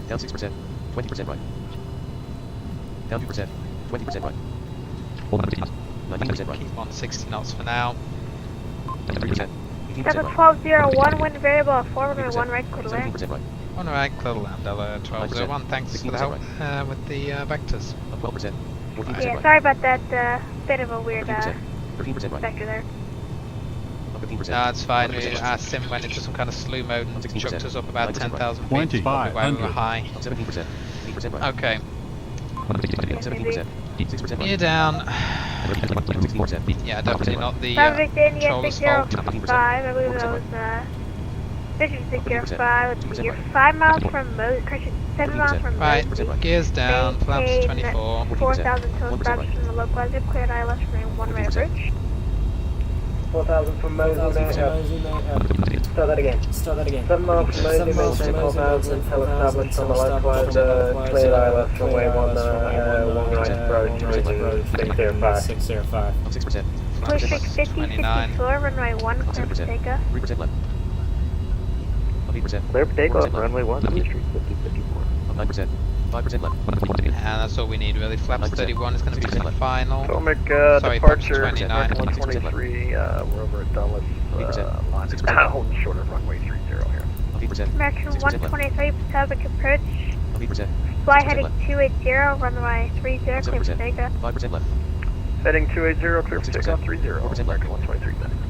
Down 6%. 20% right. Down 2%. 20% right. 19% right. Keep on 60 knots for now. 3%. 18% Level right. 1201, wind variable, forward and 1 right, clear land. 17% right. 1 right, clear land, 1201. Thanks for the help with the vectors. Up 12%. 14% Yeah, right. sorry about that, bit of a weird 13% right. vector there. Up 15%. No, it's fine. We 11%. asked him when into some kind of slew mode and 16%. chucked us up about 11% 10,000 feet. 25, Probably why we were high. Up 17%. 8% right. Okay. 17%. 6% right. You're down. 16%. Yeah, definitely not the Traffic in, yes, controller's fault. 605, I believe that was, Vision 605, let's see, you're 5 miles from correction, 7 miles from Right, Mosby. gears down, flaps Maintain 24. 4,000 total established from the localizer, cleared ILS for 1 right approach. 4,000 from Mosby, start that again. 7 miles from Mosby, maintain 4,000, tell established from the localizer, cleared ILS for way 1 right approach, 605. 605. Up 6%. Push 650, 29. 64, runway 1, clear for 7%. takeoff. 3% left. Up 8%. Clear for takeoff, 4% left. runway 1, Street 5054. Up 9%. 5% left. And that's all we need really. Flaps 9%. 31 is going to be 60% the left. final. Atomic Sorry, departure, flaps 29. 123, we're over at Dulles, 8%. line 6%. holding short of runway 30 here. Up 8%. American 6% left. 123, Pacific approach. Up 8%. Fly 6% heading left. 280, runway 30, clear for 7%. takeoff. 5% left. Heading 280, clear for 6%. takeoff 30, 4% left. American 123 landing.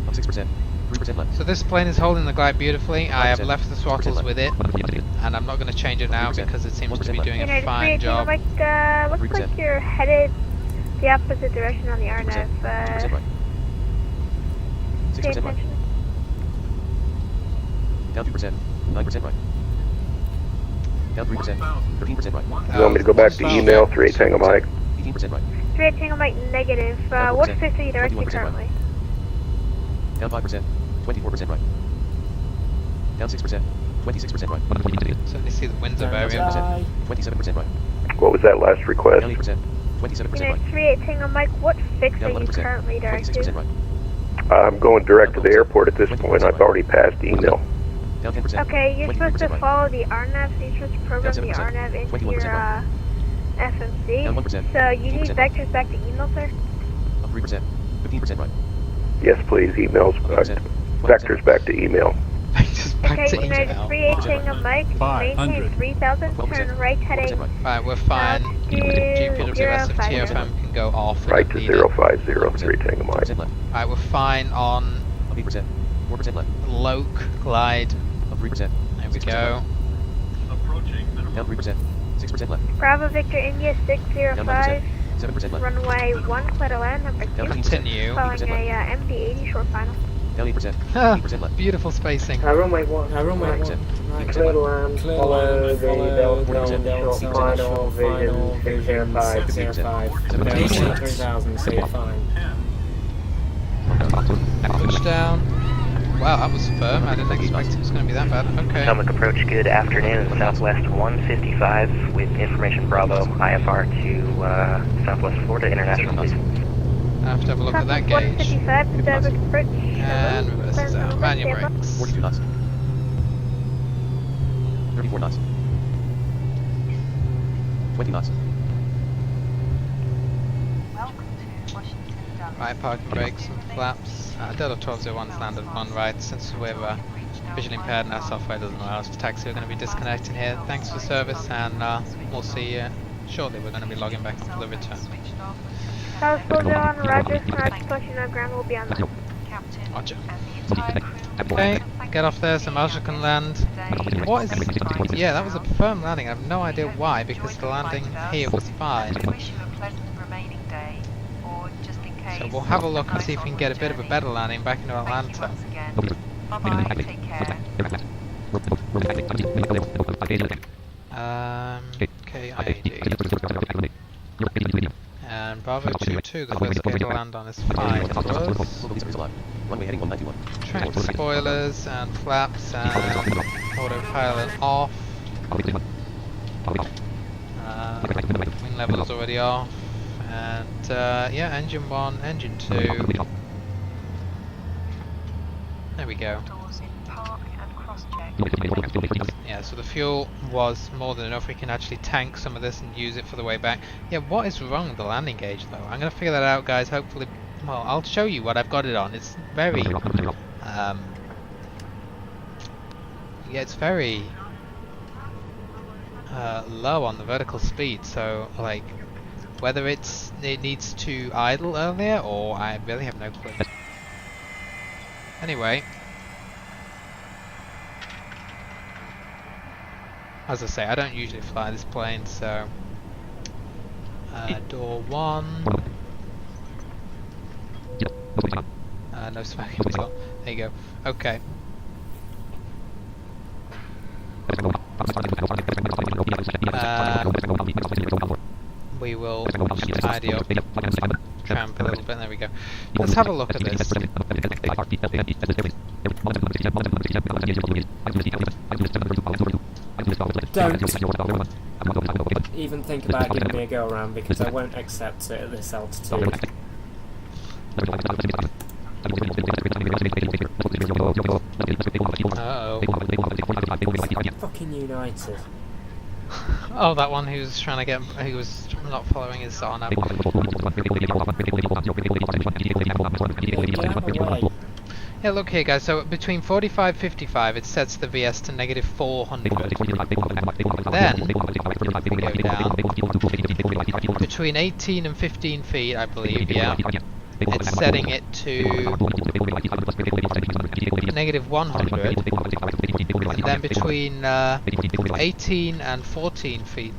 Up 6%. 3% left. So this plane is holding the glide beautifully. I have 5%. left the throttles with it, and I'm not going to change it now 3%. because it seems to be 1% doing a United fine 318, job. looks 3%. like you're headed the opposite direction on the 2% RNAV. 2% right. Pay 6% right. attention. Down 2%. 9% right. Down 3%. 13% right. You want me to go back to email, 38 Tango Mike? 18% right. 3 Tango Mike negative. What 4%. 50 direction 21% currently? Down 5%. 24% right. Down 6%. 26% right. Certainly see the winds are Down varying. 7%. 27% right. What was that last request? Down 8%. 27% Unit right. 3 Tango Mike, what fix Down are you 11%. currently 26% directed? right. I'm going direct to the airport at this point. I've already passed email. Down 10%. Okay, you're supposed to 23% right. follow the RNAV, so you're supposed to program Down the 7%. RNAV into 21% your right. FMC. Down 1%. So you need 18% right. vectors back to email, sir? Up 3%. 15% right. Yes, please, emails, 20% vectors back to email. Just back Okay, to United email. 3 Tango Mike, 500. maintain 3000, 12% turn right heading. 4% right. Right, we're fine. GPWS and TFM can go off. We Right don't to need it. 050, 3 Tango Mike. 2% left. Right, we're fine on Up 8%. 4% left. Loc glide. Up 3%. There we 6% go. Down 3%. 6% left. Bravo Victor India Down 605, 9%. 7% left. runway 1, clear to land, number 2. Down 15%. Continue. Following 8% a MD80 short final. Down 8%. Ah, 8% left. beautiful spacing. Runway 1. Runway 9%. 1. Clear to land, follow the Delta short final, vision 605. 605. 7%. 3000, so you're fine. Touchdown. Wow, that was firm. I didn't expect it was going to be that bad. Okay. Potomac approach, good afternoon. Southwest 155 with information Bravo IFR to Southwest Florida International, please. I have to have a look at that gauge. 155, Pacific approach. And reverses out. Manual brakes. 42 knots. 34 knots. 20 knots. Right, parking brakes and flaps. Delta 1201's landed one right. Since we're visually impaired and our software doesn't allow us to taxi, we're going to be disconnecting here. Thanks for service, and we'll see you shortly. We're going to be logging back after the return. South 401, Roger. Roger, plus you know ground will be on that. Roger. Okay, get off there so Marshall can land. What is... Yeah, that was a firm landing. I have no idea why, because the landing here was fine. So we'll have a look and see if we can get a bit of a better landing back into Atlanta. Bye-bye, take care. KID. And Bravo 22, the first gate to land on is fine for us. Track spoilers and flaps and autopilot off. Wing level is already off. And yeah, engine 1, engine 2. There we go. Yeah, so the fuel was more than enough. We can actually tank some of this and use it for the way back. Yeah, what is wrong with the landing gauge though? I'm going to figure that out, guys. Hopefully, well, I'll show you what I've got it on. It's very, yeah, it's very low on the vertical speed. So, like, whether it needs to idle earlier or I really have no clue. Anyway. As I say, I don't usually fly this plane, so door 1. No smoking as well. There you go. Okay. We will tidy up, tramp a little bit. There we go. Let's have a look at this. Don't even think about giving me a go around because I won't accept it at this altitude. Uh-oh. Fucking United. Oh, that one who's trying to get, who was not following his on up. Yeah, look here guys, so between 45-55 it sets the VS to negative 400. Then, we go down, between 18 and 15 feet I believe, yeah, it's setting it to negative 100. And then between 18 and 14 feet,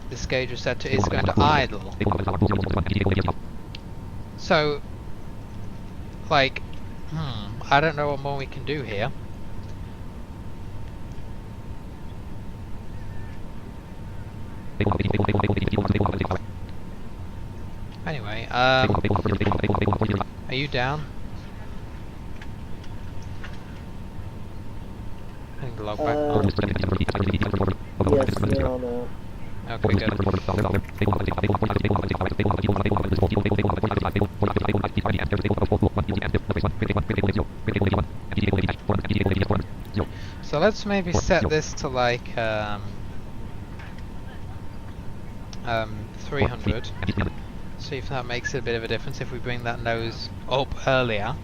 this gauge is set to, is going to idle. So, like, I don't know what more we can do here. Anyway, are you down? I think the log back on. Yes, we're on now. Okay, good. So let's maybe set this to like 300. See if that makes a bit of a difference if we bring that nose up earlier.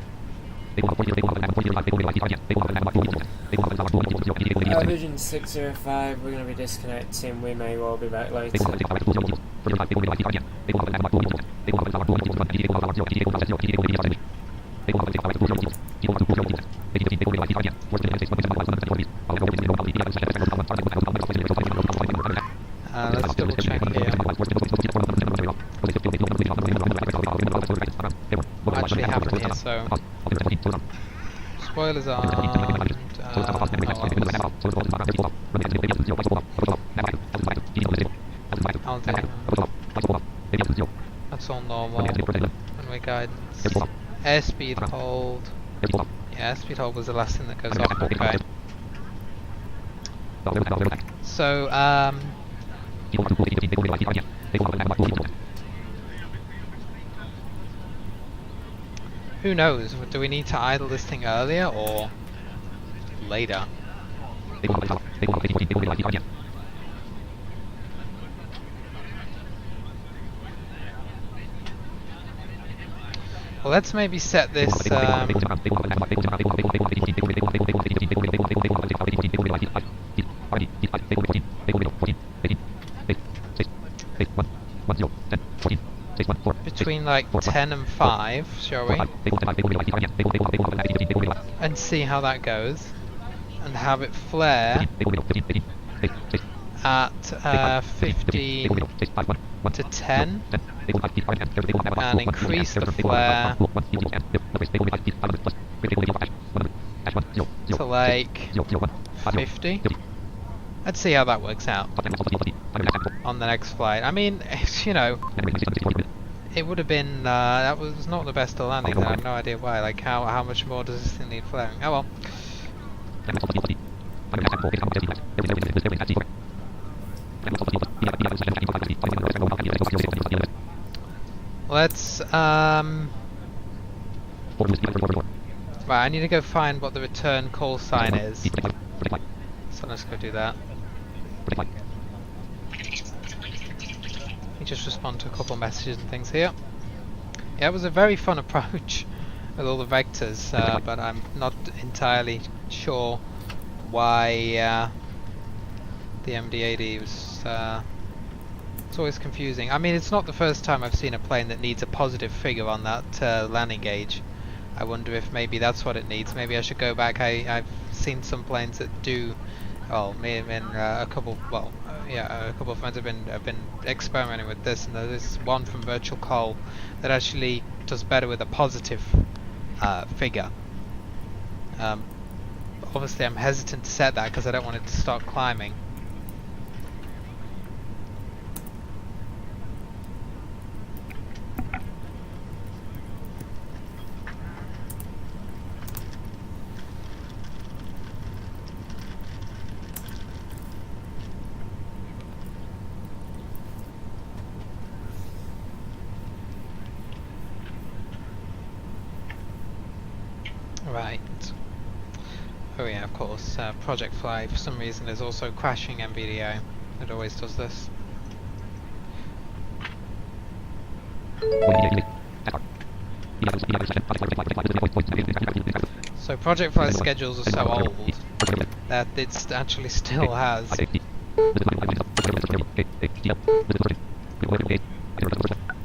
Vision 605, we're going to be disconnecting, we may well be back later. Let's double check here. What actually happened here, so spoilers on, that's all normal, runway guidance, Airspeed hold. Yeah, airspeed hold was the last thing that goes off. Okay. So, who knows? Do we need to idle this thing earlier or later? Well, let's maybe set this. Between like 10 and 5, shall we? And see how that goes. And have it flare at 15 to 10. And increase the flare to like 50. Let's see how that works out on the next flight. I mean, you know, it would have been, that was not the best of landings. I have no idea why. Like, how much more does this thing need flaring? Oh well. Let's, right, I need to go find what the return call sign is. So let's go do that. Let me just respond to a couple messages and things here. Yeah, it was a very fun approach with all the vectors, but I'm not entirely sure why the MD80 was... it's always confusing. I mean, it's not the first time I've seen a plane that needs a positive figure on that landing gauge. I wonder if maybe that's what it needs. Maybe I should go back. I've seen some planes that do. Well, me and a couple. Well, yeah, a couple of friends have been experimenting with this, and there's one from Virtual Col that actually does better with a positive figure. Obviously, I'm hesitant to set that because I don't want it to start climbing. Right. Oh yeah, of course. Project Fly, for some reason, is also crashing MBDA. It always does this. So Project Fly's schedules are so old that it actually still has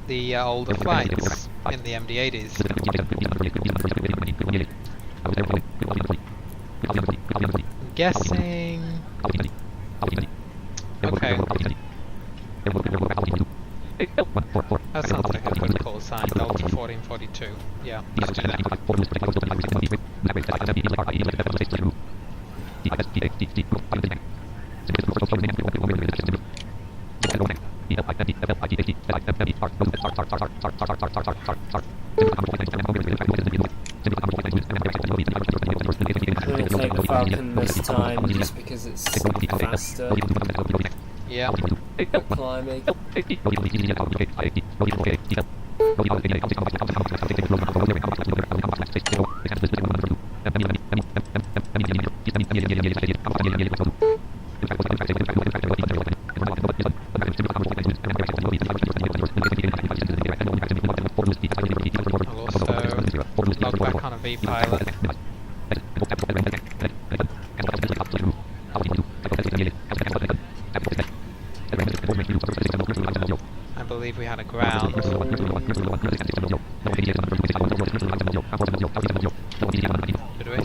the older flights in the MD80s. I'm guessing... Okay. That sounds like a good call sign. Delta 1442. Yeah, let's do that. I'm going to take the Falcon this time just because it's faster. Yeah. Climbing. I'll also log back on a V-pilot. I believe we had a ground. Did we?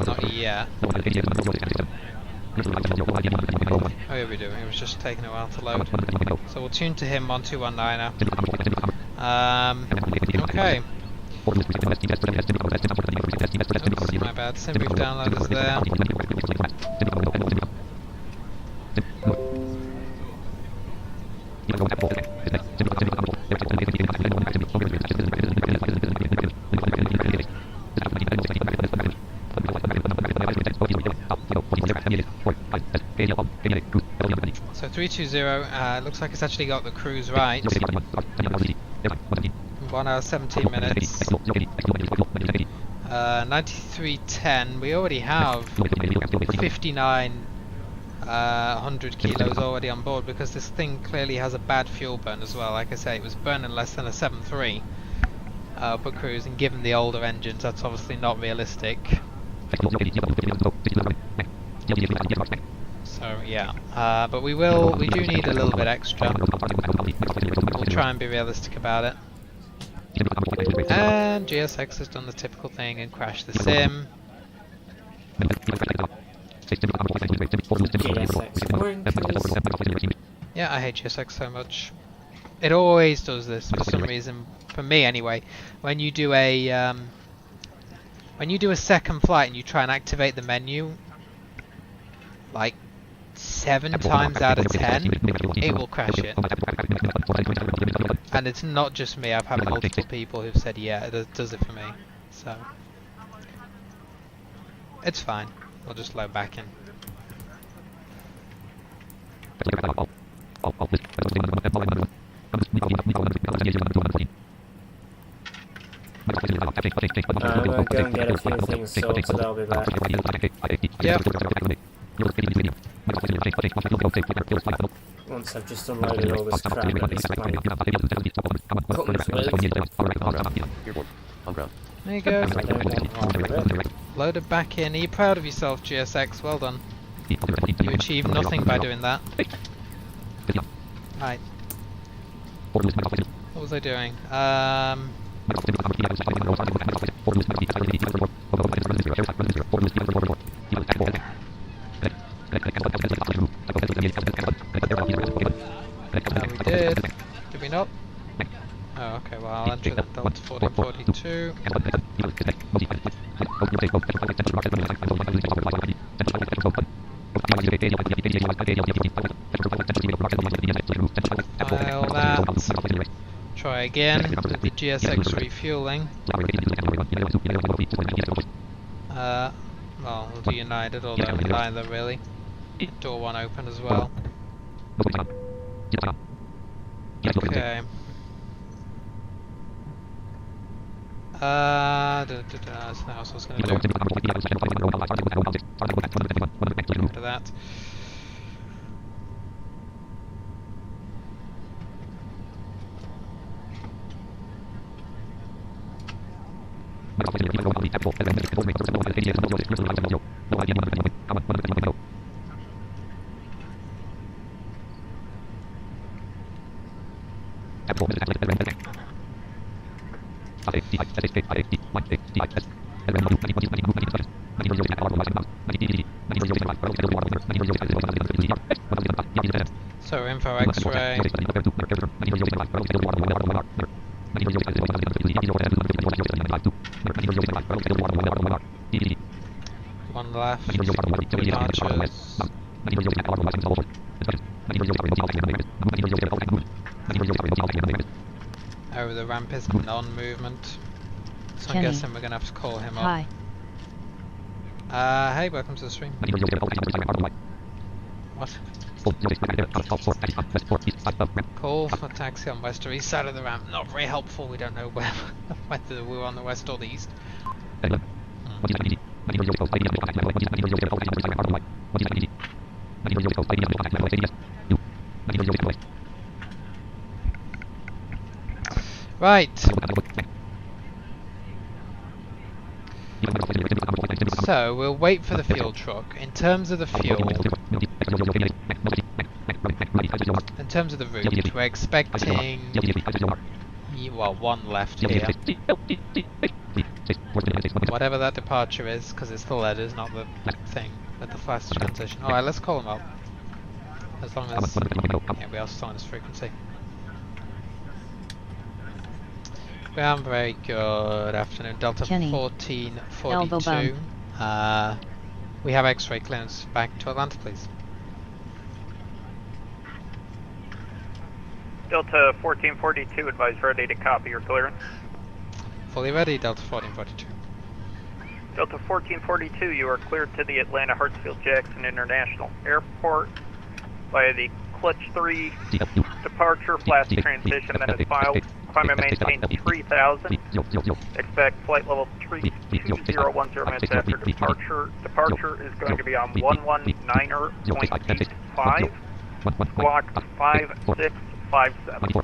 Not yet. Oh yeah, we do. It was just taking a while to load. So we'll tune to him 1219er. Okay. Oops, my bad. SimBrief downloader's there. 320, looks like it's actually got the cruise right. 1 hour 17 minutes. 9310, we already have 5,900 kilos already on board, because this thing clearly has a bad fuel burn as well. Like I say, it was burning less than a 7.3 per cruise, and given the older engines, that's obviously not realistic. So yeah, but we do need a little bit extra. We'll try and be realistic about it. And GSX has done the typical thing and crashed the sim. Yeah, I hate GSX so much. It always does this for some reason. For me, anyway. When you do a second flight and you try and activate the menu, like 7 times out of 10, it will crash it. And it's not just me. I've had multiple people who've said, yeah, it does it for me. So it's fine. I'll just load back in. I'm gonna go and get a few things sorted, I'll be back. Yep. Once I've just unloaded all this crap at this plane. There you go. Loaded back in. Are you proud of yourself, GSX? Well done. You achieved nothing by doing that. Right. What was I doing? We did. Did we not? Oh, okay, well, I'll enter that Delta 1442. File that. Try again with the GSX refueling. Well, we'll do United, although neither really. Door 1 open as well. Okay. That's not what I was going to do. After that. So info X-ray. One left. Departures. Oh, the ramp is non-movement. So I'm guessing we're gonna have to call him up. Hi. Hey, welcome to the stream. What? Call for taxi on west or east side of the ramp. Not very helpful. We don't know whether we're on the west or the east. Right. So we'll wait for the fuel truck. In terms of the fuel, in terms of the route, we're expecting, well, one left here. Whatever that departure is, because it's the letters, not the thing, but the fast transition. Alright, let's call them up. As long as, yeah, we are still on this frequency. Very good afternoon, Delta 1442. We have X-ray clearance back to Atlanta, please. Delta 1442, advise ready to copy your clearance. Fully ready, Delta 1442. Delta 1442, you are cleared to the Atlanta Hartsfield-Jackson International Airport via the clutch 3, departure, flash transition, then is filed. Climb and maintain 3000. Expect flight level 32010 minutes after departure. Departure is going to be on 119.85. Block 5657.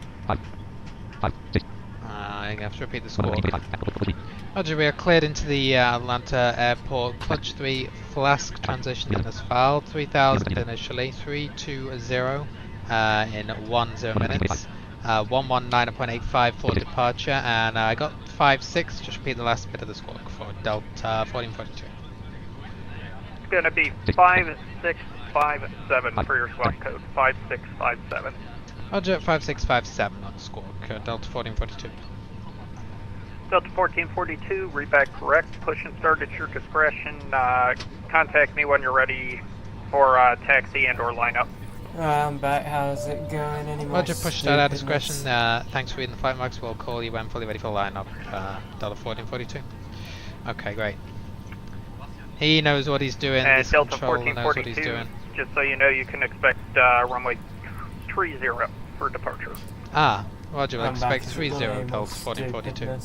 I have to repeat the score. Roger, we are cleared into the Atlanta airport. Clutch 3 flask transition in as filed. 3000 initially. 320 in 10 minutes. 119.85 for departure, and I got 56. Just repeat the last bit of the score for Delta 1442. It's going to be 5657 for your squawk code. 5657. Roger, 5657 on the squawk, Delta 1442. Delta 1442, read back correct. Push and start at your discretion. Contact me when you're ready for taxi and or lineup. I'm back. How's it going anymore? Roger, push start at discretion. Thanks for reading the flight marks. We'll call you when fully ready for lineup. Delta 1442. Okay, great. He knows what he's doing. And this Delta controller knows what he's 1442, doing. just so you know, you can expect runway 30 for departure. Ah, Roger, we'll expect 30 Delta 1442.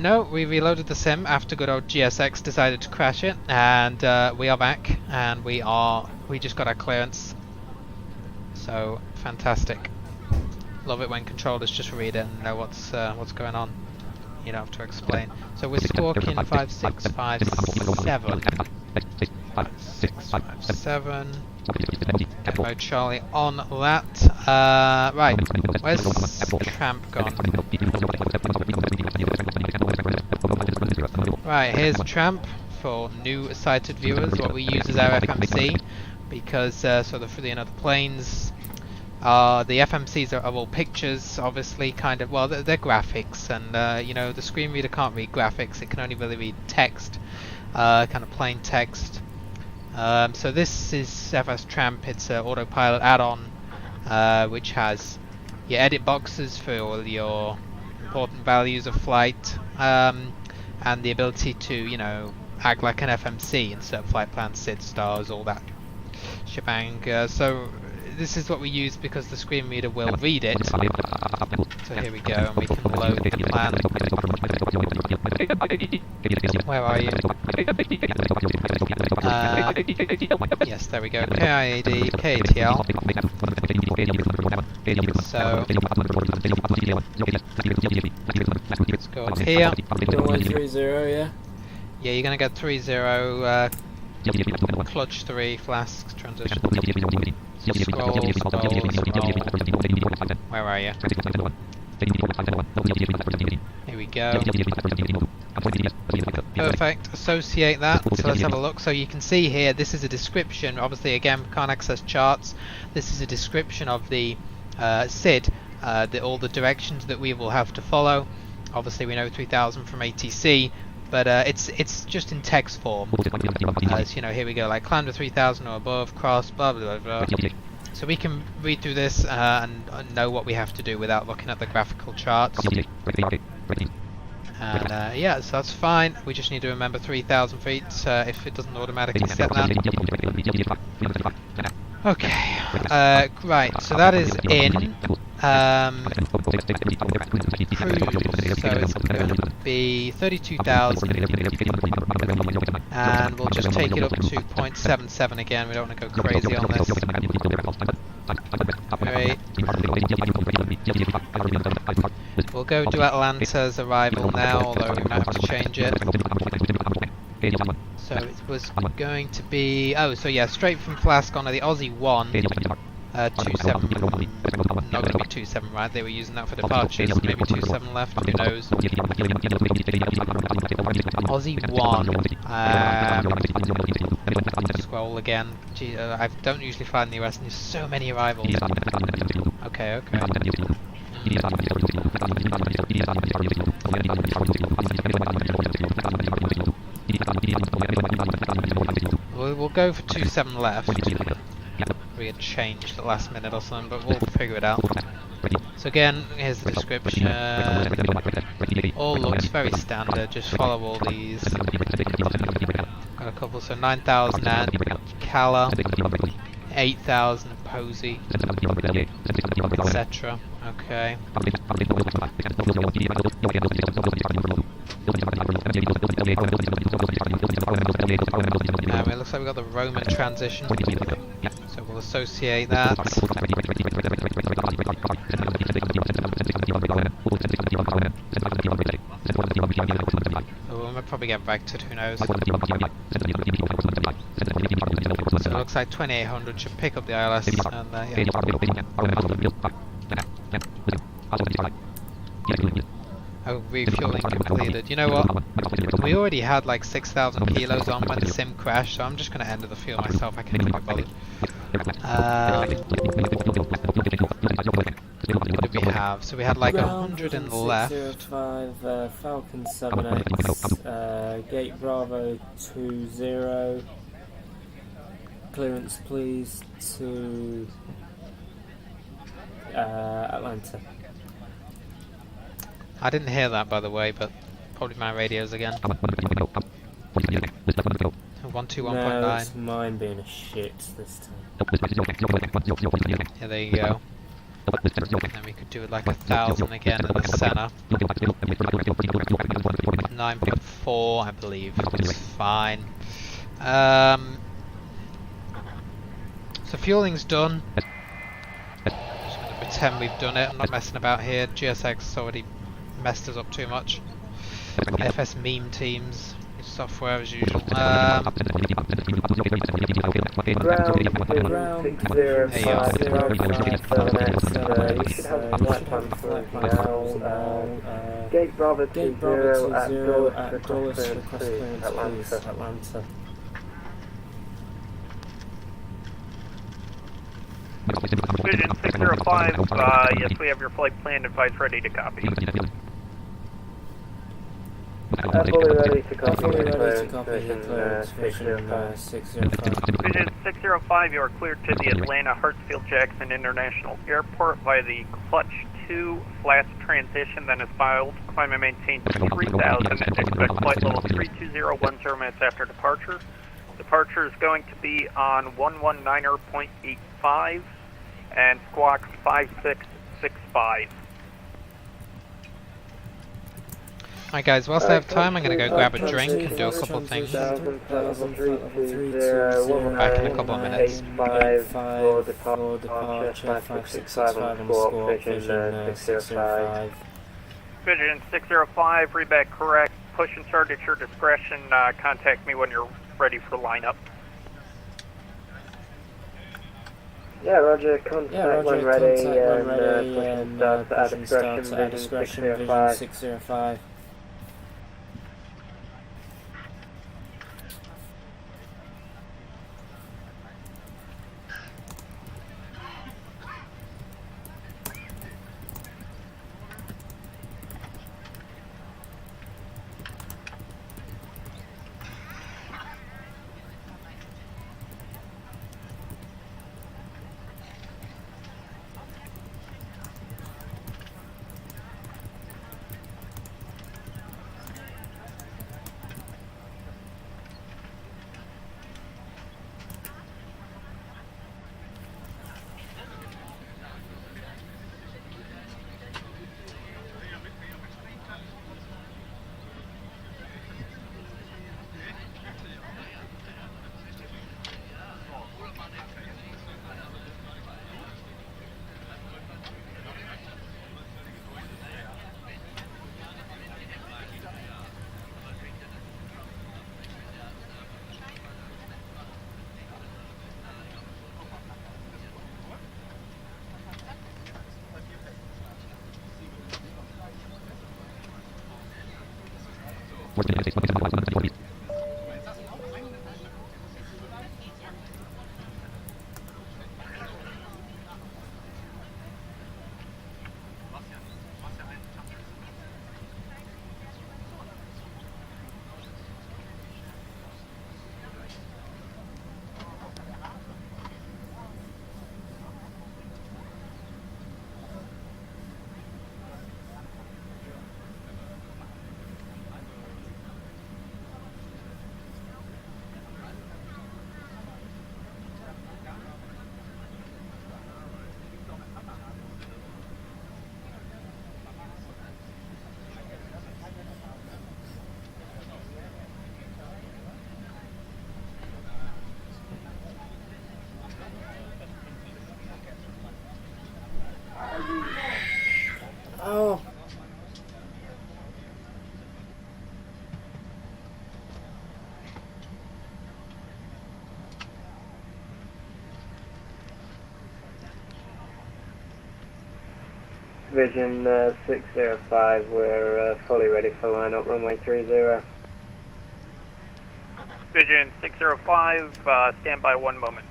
No, we reloaded the sim after good old GSX decided to crash it, and we are back, and we just got our clearance. So fantastic. Love it when controllers just read it and know what's going on. You don't have to explain. So we're squawking 5657. 5657. Get mode Charlie on that. Right, where's Tramp gone? Right, here's Tramp for new sighted viewers. What we use is our FMC because for the other planes, the FMCs are all pictures, obviously, kind of. Well, they're graphics, and the screen reader can't read graphics. It can only really read text, kind of plain text. So this is FS Tramp. It's an autopilot add-on, which has your edit boxes for all your important values of flight, and the ability to, act like an FMC, insert flight plans, SID stars, all that shebang. So this is what we use because the screen reader will read it. So here we go, and we can load the plan. Where are you? Yes, there we go. KATL. So let's go up here. 130, yeah? Yeah, you're gonna get 30 clutch 3 flask transition. Scroll. Where are you? Here we go. Perfect. Associate that. So let's have a look. So you can see here, this is a description. Obviously, again, we can't access charts. This is a description of the SID, all the directions that we will have to follow. Obviously, we know 3000 from ATC. But it's just in text form. As here we go, like climb to 3000 or above, cross, blah blah blah. So we can read through this and know what we have to do without looking at the graphical charts. And yeah, so that's fine. We just need to remember 3000 feet if it doesn't automatically set that. Okay, right. So that is in. Cruise, so it's going to be 32,000, and we'll just take it up to 0.77 again. We don't want to go crazy on this. Great. We'll go to Atlanta's arrival now, although we might have to change it. So it was going to be, so yeah, straight from Flask onto the Aussie 1. 27, not going to be 27, right? They were using that for departures, maybe 27 left, who knows. Aussie 1, scroll again. Gee, I don't usually find the US and there's so many arrivals. Okay. We'll go for 27 left. We had changed at the last minute or something, but we'll figure it out. So again, here's the description. All looks very standard, just follow all these. Got a couple, so 9,000 and Cala, 8,000 cozy, etc. Okay. It looks like we got the Roman transition, so we'll associate that. Oh, we might probably get vectored, who knows. So it looks like 2800 should pick up the ILS, and yeah. Oh, refueling completed. You know what? We already had like 6,000 kilos on when the sim crashed, so I'm just going to end the fuel myself. I can't be bothered. What did we have? So we had like 100 in the left. 605, Falcon 7X, Gate Bravo 20. Clearance please to Atlanta. I didn't hear that, by the way, but probably my radios again. 121.9. No, it's mine being a shit this time. Yeah, there you go. And then we could do it like 1,000 again in the center. 9.4, I believe. It's fine. So fueling's done. Just going to pretend we've done it. I'm not messing about here. GSX already messed us up too much. FS meme teams, software as usual. Ground 605, you should have a flight plan for now. Gate Bravo 20 at Dulles request clearance Atlanta. Vision 605, yes, we have your flight plan advice ready to copy. Fully ready to copy. Vision 605, you are cleared to the Atlanta Hartsfield-Jackson International Airport via the Clutch 2 flash transition, then is filed. Climb and maintain 3000 and expect flight level 32010 minutes after departure. Departure is going to be on 119.85 and squawk 5665. Alright guys, whilst I have time, I'm going to go grab a drink and do a couple of things. Back in a couple of minutes. 5 for departure, 5665 on squawk, Vision 605. Vision 605, read back correct. Push and start at your discretion. Contact me when you're ready for lineup. Yeah, roger, contact when ready, and push and start at discretion, Vision 605. Vision 605, we're fully ready for lineup, runway 30. Vision 605, stand by 1 moment.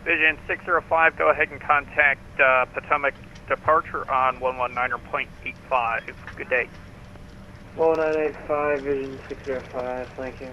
Vision 605, go ahead and contact Potomac departure on 119.85. Good day. 1985, Vision 605, thank you.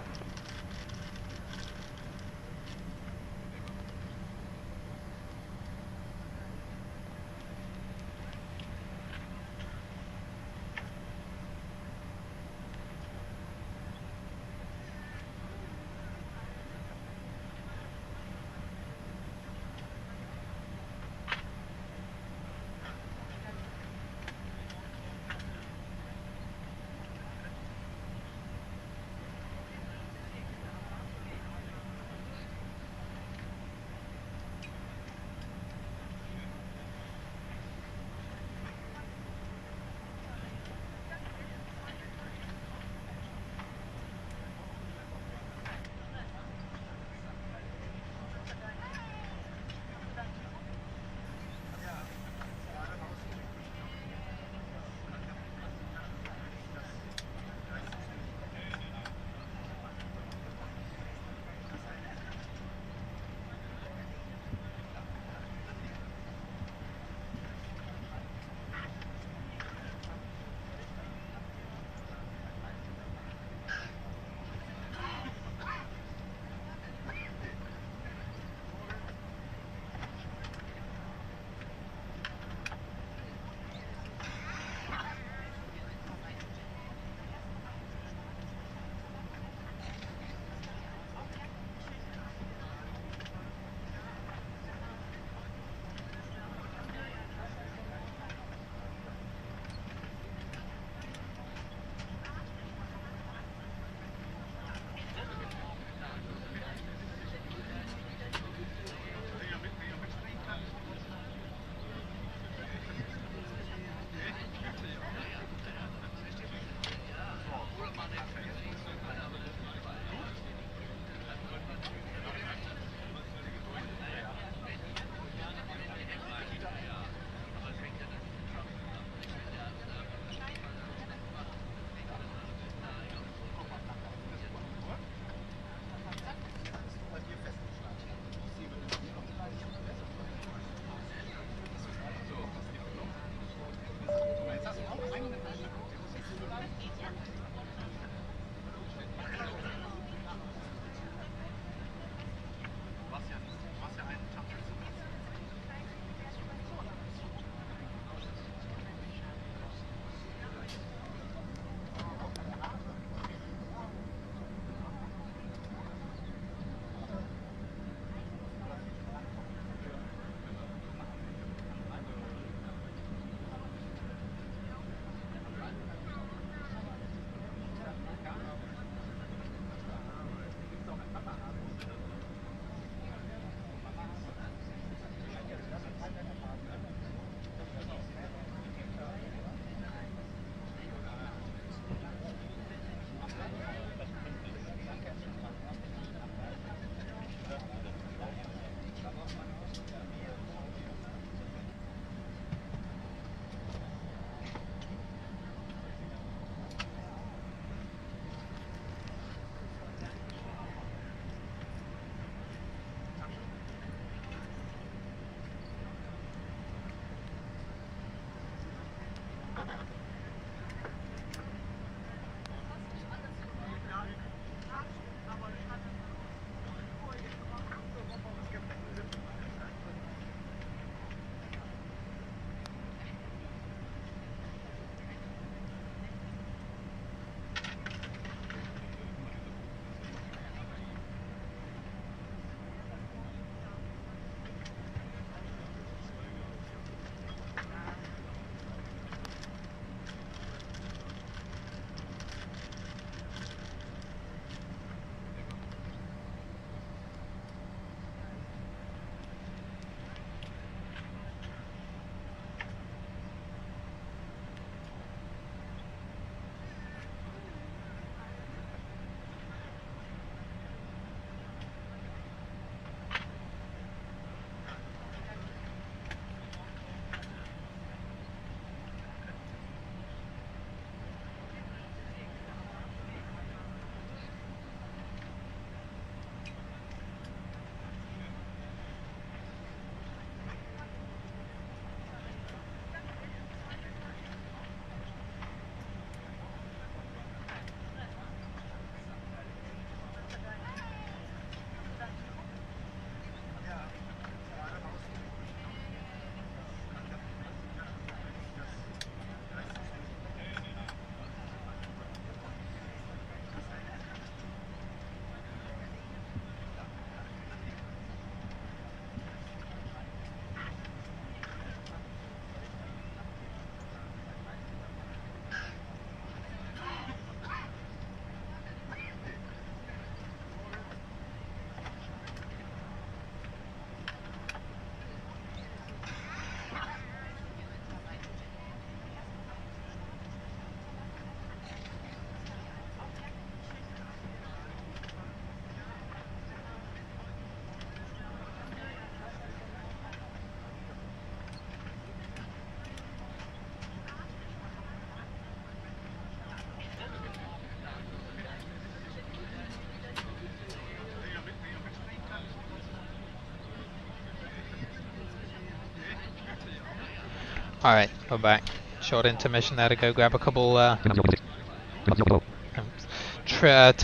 Alright, we're back. Short intermission there to go grab a couple, to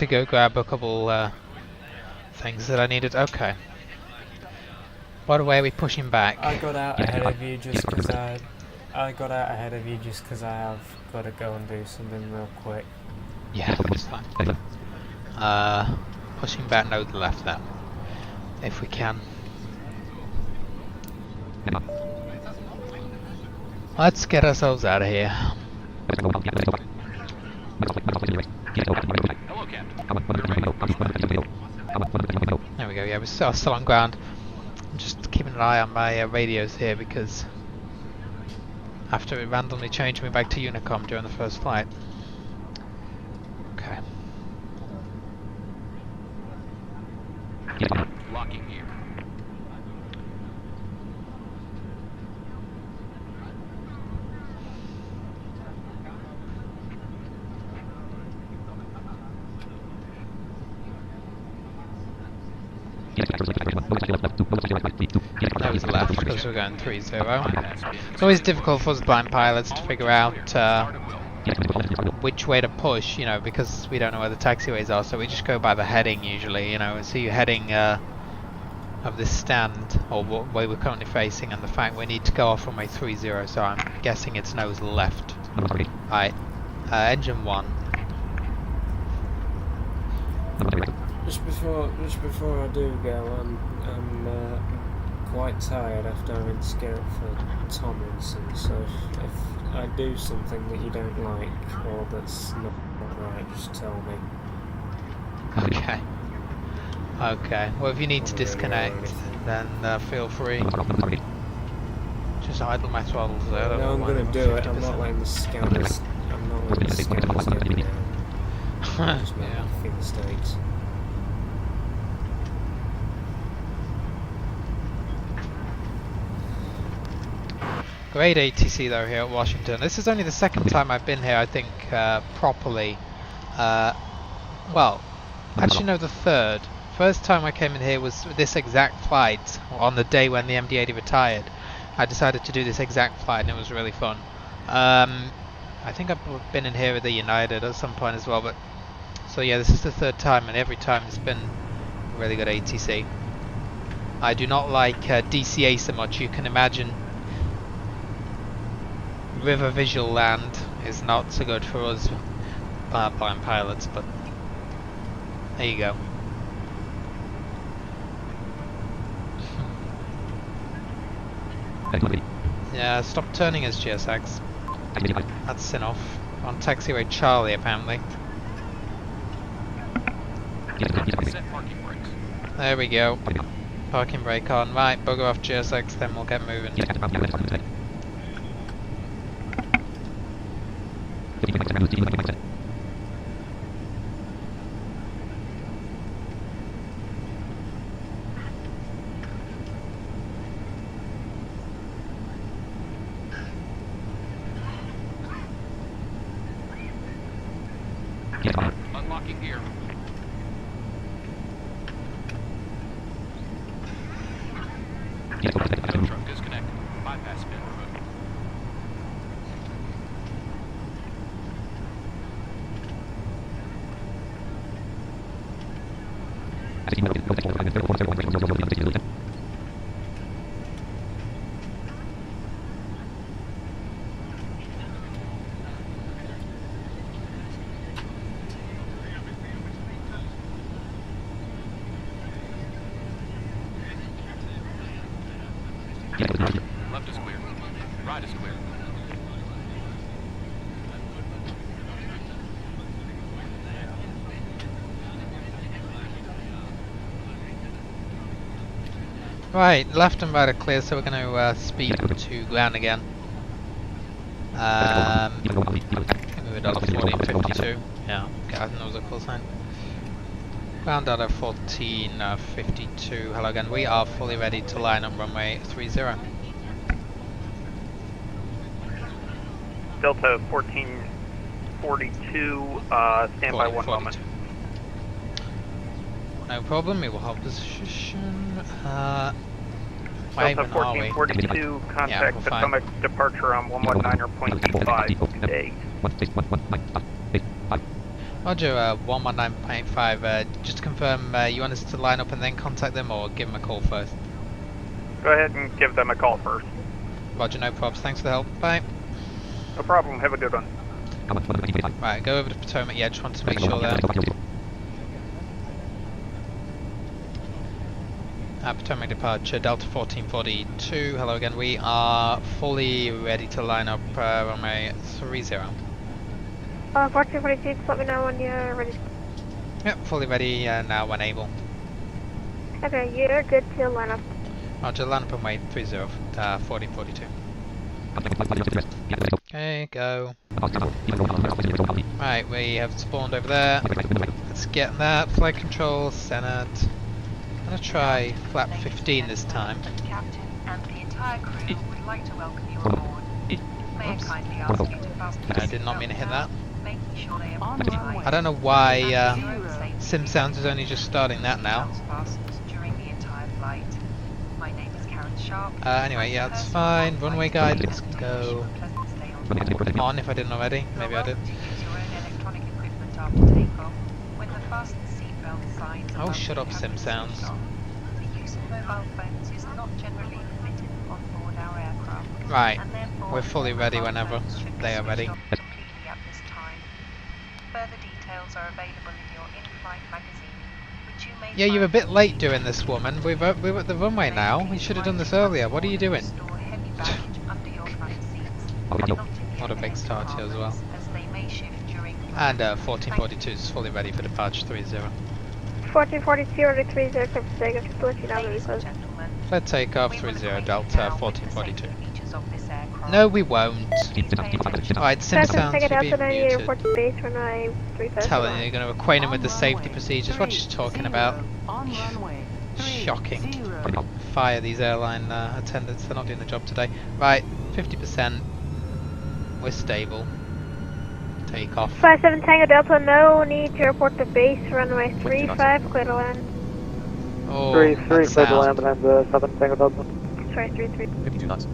go grab a couple, things that I needed. Okay. What way are we pushing back? I got out ahead of you just because I got out ahead of you just because I have got to go and do something real quick. Yeah, that's fine. Pushing back no to the left then, if we can. Let's get ourselves out of here. There we go, yeah, we're still on ground. I'm just keeping an eye on my radios here because after it randomly changed me back to Unicom during the first flight. Okay. Locking here. That was left because we're going 3-0. It's always difficult for us blind pilots to figure out which way to push, you know, because we don't know where the taxiways are, so we just go by the heading usually, you know, see heading of this stand, or what way we're currently facing, and the fact we need to go off runway 30, so I'm guessing it's nose left. Right, engine 1. Just before I do go, I'm quite tired after having to get up for Tomlinson, so if I do something that you don't like or that's not right, just tell me. Okay. Okay, well if you need to disconnect, then feel free. Just idle my throttles there. No, I'm gonna do it. I'm not letting the scanners. I'm not letting the scanners get me down. I just made a few mistakes. Great ATC though here at Washington. This is only the second time I've been here, I think, properly. Well, actually no, the third. First time I came in here was this exact flight, on the day when the MD80 retired. I decided to do this exact flight and it was really fun. I think I've been in here with the United at some point as well, but so yeah, this is the third time and every time it's been really good ATC. I do not like DCA so much, you can imagine. River visual land is not so good for us blind pilots, but there you go. Yeah, stop turning as GSX. That's enough. On taxiway Charlie apparently. There we go. Parking brake on. Right, bugger off GSX, then we'll get moving. Unlocking gear. Tow truck disconnected. Bypass pin removed. Left is clear. Right is clear. Right, left and right are clear, so we're going to speed to ground again. Move it out of 1452. Yeah, okay, I think that was a close line. Ground out of 1452. Hello again, we are fully ready to line up runway 30. Delta 1442, stand by 1 moment. No problem, we will hold position. Why Delta even are we? 1442, Yeah, contact we're fine. Potomac departure on 119.85 today. Roger, 119.5, just to confirm, you want us to line up and then contact them, or give them a call first? Go ahead and give them a call first. Roger, no probs, thanks for the help, bye. No problem, have a good one. Right, go over to Potomac, yeah, just wanted to make sure that... Potomac departure, Delta 1442, hello again, we are fully ready to line up runway 30. 1442, just let me know when you're ready. Yep, fully ready now when able. Okay, you're good to line up. Roger, line up runway 30, 1442. Okay, go. Right, we have spawned over there. Let's get that. Flight control, Senate. I'm gonna try flap 15 this time. Captain and the entire crew would like to welcome you on board. May I kindly ask you to fasten your I did not mean to hit that. making sure they are I don't know why Sim Sounds is only just starting that now. during the entire flight. My name is Karen Sharp. Anyway, yeah, that's fine. Runway guide, let's go. On if I didn't already. Maybe I did. Oh, shut up, Sim Sounds. The use of mobile phones is not generally permitted on board our aircraft. Right, we're fully ready whenever they are ready. Completely at this time. Further details are available in your in-flight magazine, which you may Yeah, you're a bit late doing this, woman. We're at the runway now. We should have done this earlier. What are you doing? What a big start here as well. And 1442 is fully ready for departure 30. 1442 or 30, clear for takeoff, just to let you know that we close. Clear takeoff 30 Delta 1442. No, we won't. Alright, Sim Sounds should be muted. Telling you, you're going to acquaint him with the safety procedures. What she's talking about. Shocking. Fire these airline attendants, they're not doing the job today. Right, 50%. We're stable. Take off. 57 Tango Delta, no need to report to base, runway 35, clear to land. Oh, 33, clear to land, and 7 Tango Delta. Sorry, 33. 52 knots.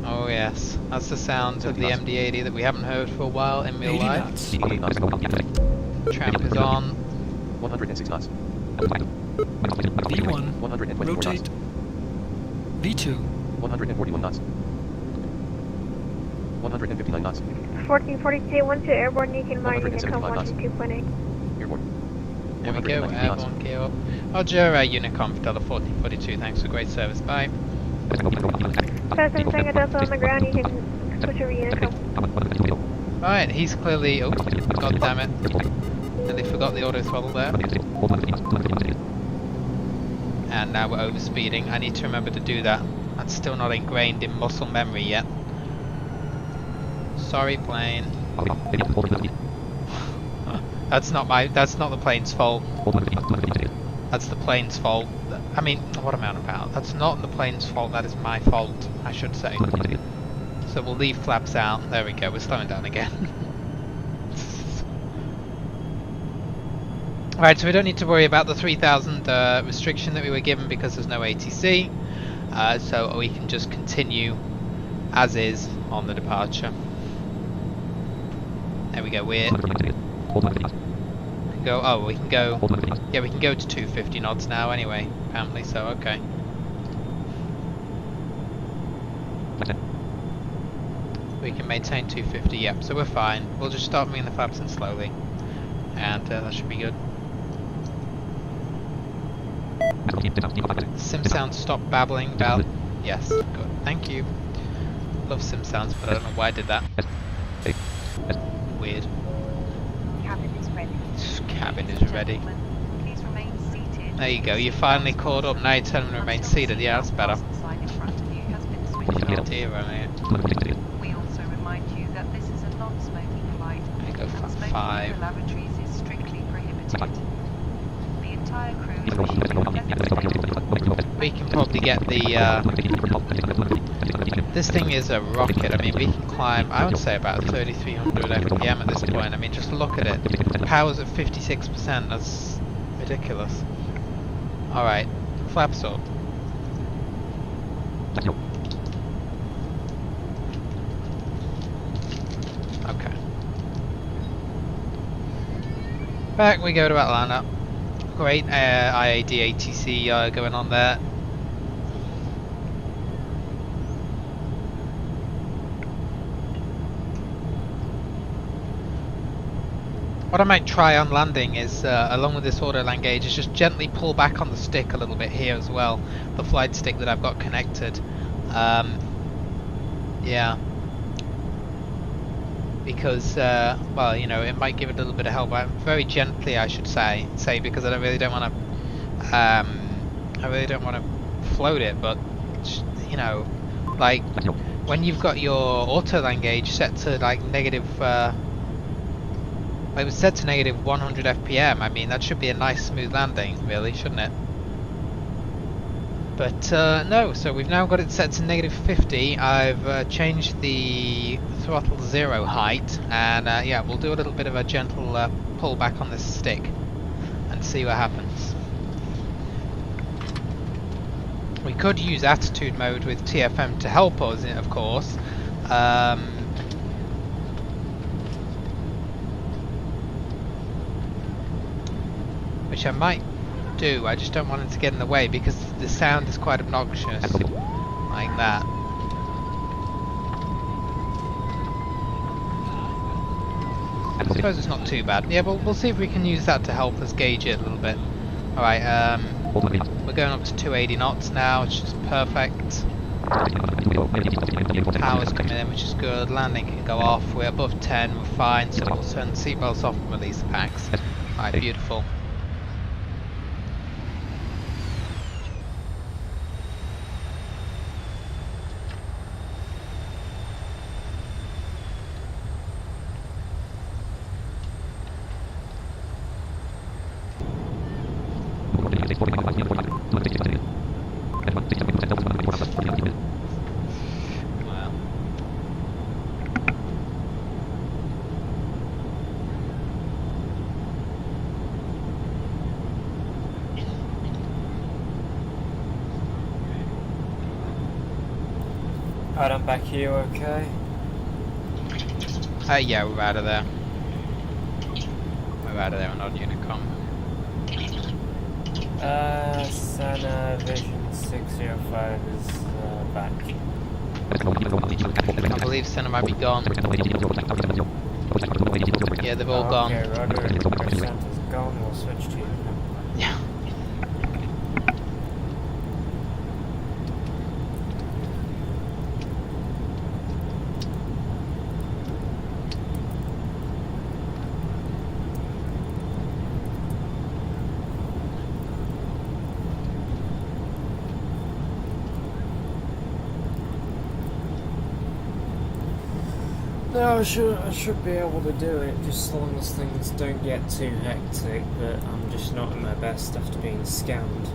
Oh yes, that's the sound of the MD80 that we haven't heard for a while in real life. Tramp is on. 106 knots. V1, 124 rotate. knots. V2, 141 knots. 159 knots. 1442, 12 airborne, you can mind Unicom 122.8. Airborne. There we go, airborne gear up. Roger, Unicom for Delta 1442, thanks for great service, bye. 57 Tango Delta on the ground, you can switch over Unicom. Right, he's clearly, oh, god damn it. Nearly forgot the auto throttle there. And now we're overspeeding, I need to remember to do that. That's still not ingrained in muscle memory yet. Sorry, plane. That's not the plane's fault. That's the plane's fault. I mean, what am I on about? That's not the plane's fault, that is my fault, I should say. So we'll leave flaps out. There we go, we're slowing down again. Alright, so we don't need to worry about the 3000 restriction that we were given because there's no ATC. So we can just continue as is on the departure. There we go, we can go, yeah, we can go to 250 knots now anyway, apparently, so okay. We can maintain 250, yep, so we're fine. We'll just start moving the flaps in slowly, and that should be good. Sim Sounds, stop babbling about, yes, good, thank you. Love Sim Sounds, but I don't know why I did that. Weird. Cabin is ready. Cabin is ready. Please remain seated. There you go, you finally caught up, now you tell them to remain seated, yeah, that's better. Sign in front of you has been switched Oh off. dear, right. We also remind you that this is a non-smoking flight. There you go, and smoking 5. in the lavatories is strictly prohibited. The entire crew is wishing you a pleasant stay. We can probably get the, this thing is a rocket, I mean we can climb, I would say about 3300 FPM at this point, I mean just look at it. Power's at 56%, that's ridiculous. Alright, flaps up. Okay. Back we go to Atlanta. Great IAD ATC going on there. What I might try on landing is, along with this auto land gauge, is just gently pull back on the stick a little bit here as well, the flight stick that I've got connected. Yeah. Because, well, you know, it might give it a little bit of help. Very gently, I should say, because I really don't want to, float it. But you know, like when you've got your auto land gauge set to like negative. It was set to negative 100 FPM. I mean, that should be a nice smooth landing, really, shouldn't it? But no, so we've now got it set to negative 50. I've changed the throttle 0 height, and yeah, we'll do a little bit of a gentle pull back on this stick and see what happens. We could use attitude mode with TFM to help us, of course. Which I might do, I just don't want it to get in the way because the sound is quite obnoxious, like that. I suppose it's not too bad. Yeah, but we'll see if we can use that to help us gauge it a little bit. Alright, we're going up to 280 knots now, which is perfect. Power's coming in, which is good. Landing can go off. We're above 10, we're fine, so we'll turn the seatbelts off and release the packs. Alright, beautiful. Alright, I'm back here, okay? Yeah, we're out of there. We're out of there, we're not Unicom. Sana Vision 605 is back. I believe Senna might be gone. Yeah, they've all gone. Okay, Roger. If Santa's gone, we'll switch to you. Yeah. No, I should be able to do it, just as long as things don't get too hectic, but I'm just not at my best after being scammed.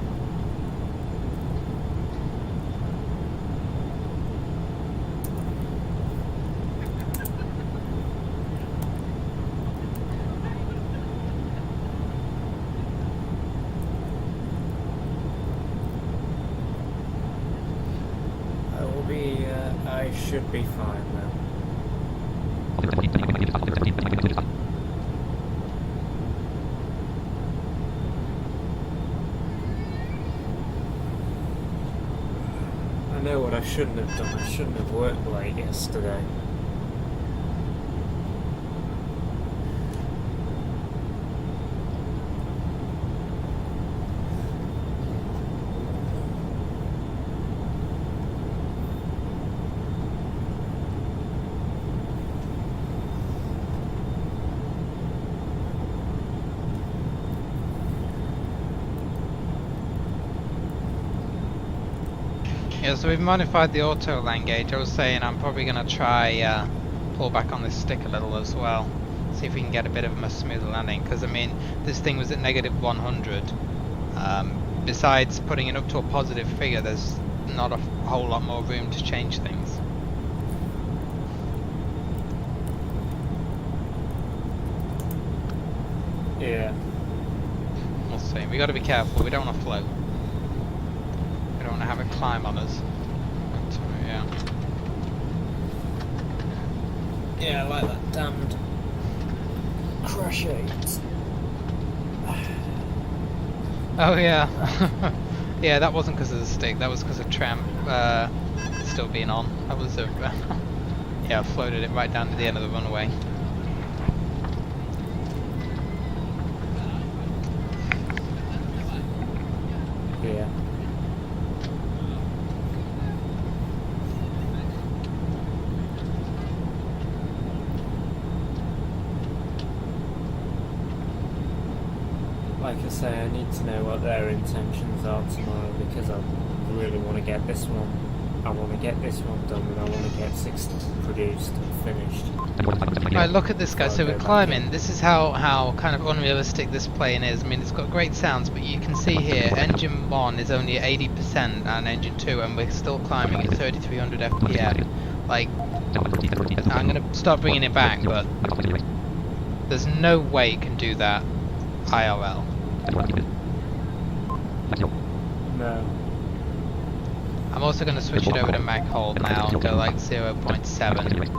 I should be fine now. I know what I shouldn't have done. I shouldn't have worked late yesterday. Yeah, so we've modified the auto land gauge. I was saying I'm probably going to try pull back on this stick a little as well. See if we can get a bit of a smoother landing. Because, I mean, this thing was at negative 100. Besides putting it up to a positive figure, there's not a whole lot more room to change things. Yeah. We'll see. We got to be careful. We don't want to float. We don't want to have it climb on us. yeah. Yeah, I like that damned crash 8. Oh yeah. Yeah, that wasn't because of the stick, that was because of tramp still being on. That was a yeah, floated it right down to the end of the runway. Yeah. Like I say, I need to know what their intentions are tomorrow because I really want to get this one. I want to get this one done and I want to get 6 produced and finished. Right, look at this guy. So we're climbing. This is how kind of unrealistic this plane is. I mean, it's got great sounds, but you can see here, engine 1 is only at 80% and engine 2, and we're still climbing at 3,300 FPM. Like, I'm going to start bringing it back, but there's no way it can do that IRL. No. I'm also going to switch it over to mag hold now and go like 0.7.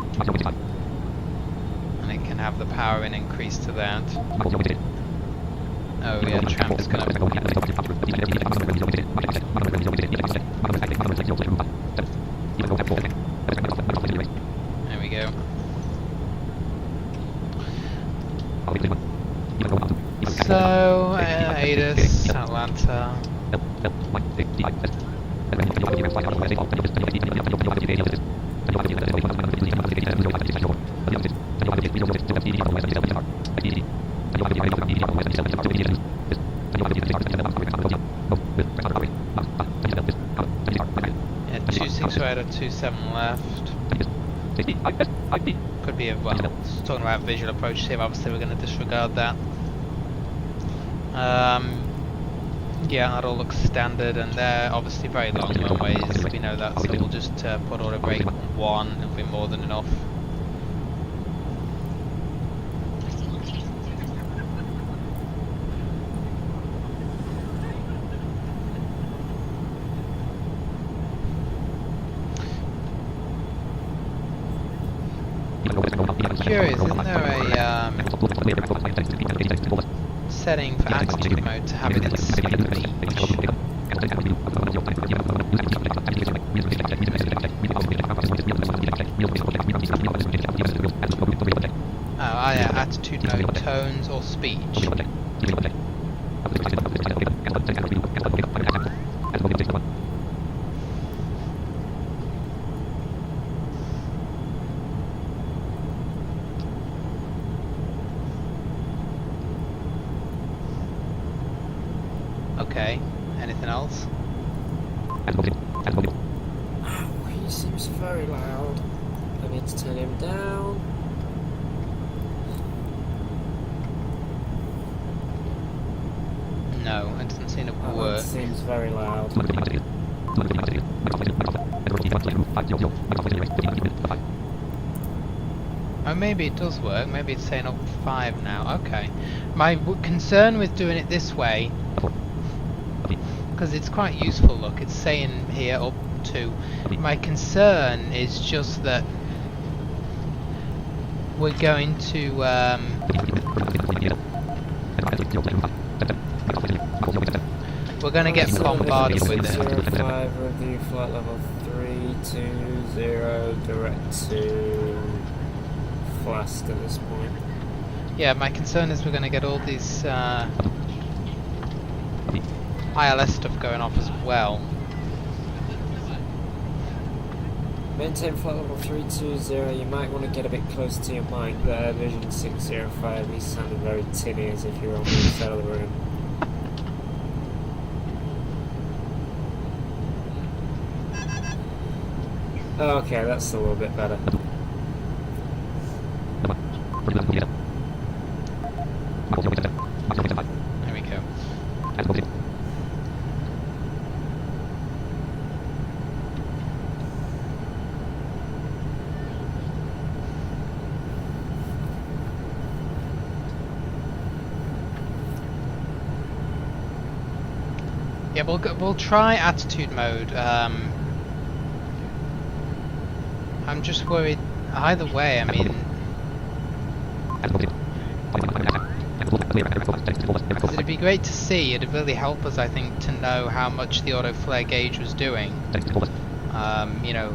And it can have the power in increase to that. Oh yeah, tramp is going to... There we go. So, ADIS, Atlanta. Yeah, 26 right or 27 left. Could be a, well, talking about visual approach here, obviously we're going to disregard that. Yeah, that all looks standard, and they're obviously very long runways, we know that, so we'll just put auto brake on 1, it'll be more than enough. I'm curious, isn't there a setting for attitude mode to have it in speech? Oh, yeah, attitude mode, tones or speech. Okay, anything else? Oh, he seems very loud. I need to turn him down. No, it doesn't seem to work. That seems very loud. Oh, maybe it does work. Maybe it's saying up 5 now. Okay. My concern with doing it this way, because it's quite useful, look, it's saying here up to. My concern is just that we're going to get bombarded with it. 05, review flight level 320, direct to Flast at this point. Yeah, my concern is we're going to get all these ILS stuff going off as well. Maintain flight level 320, you might want to get a bit close to your mic there, Vision 605, you sounded very tinny as if you were on the other side of the room. Okay, that's a little bit better. There we go. Yeah, we'll try attitude mode. I'm just worried either way. I mean, because it'd be great to see. It'd really help us, I think, to know how much the auto flare gauge was doing. You know,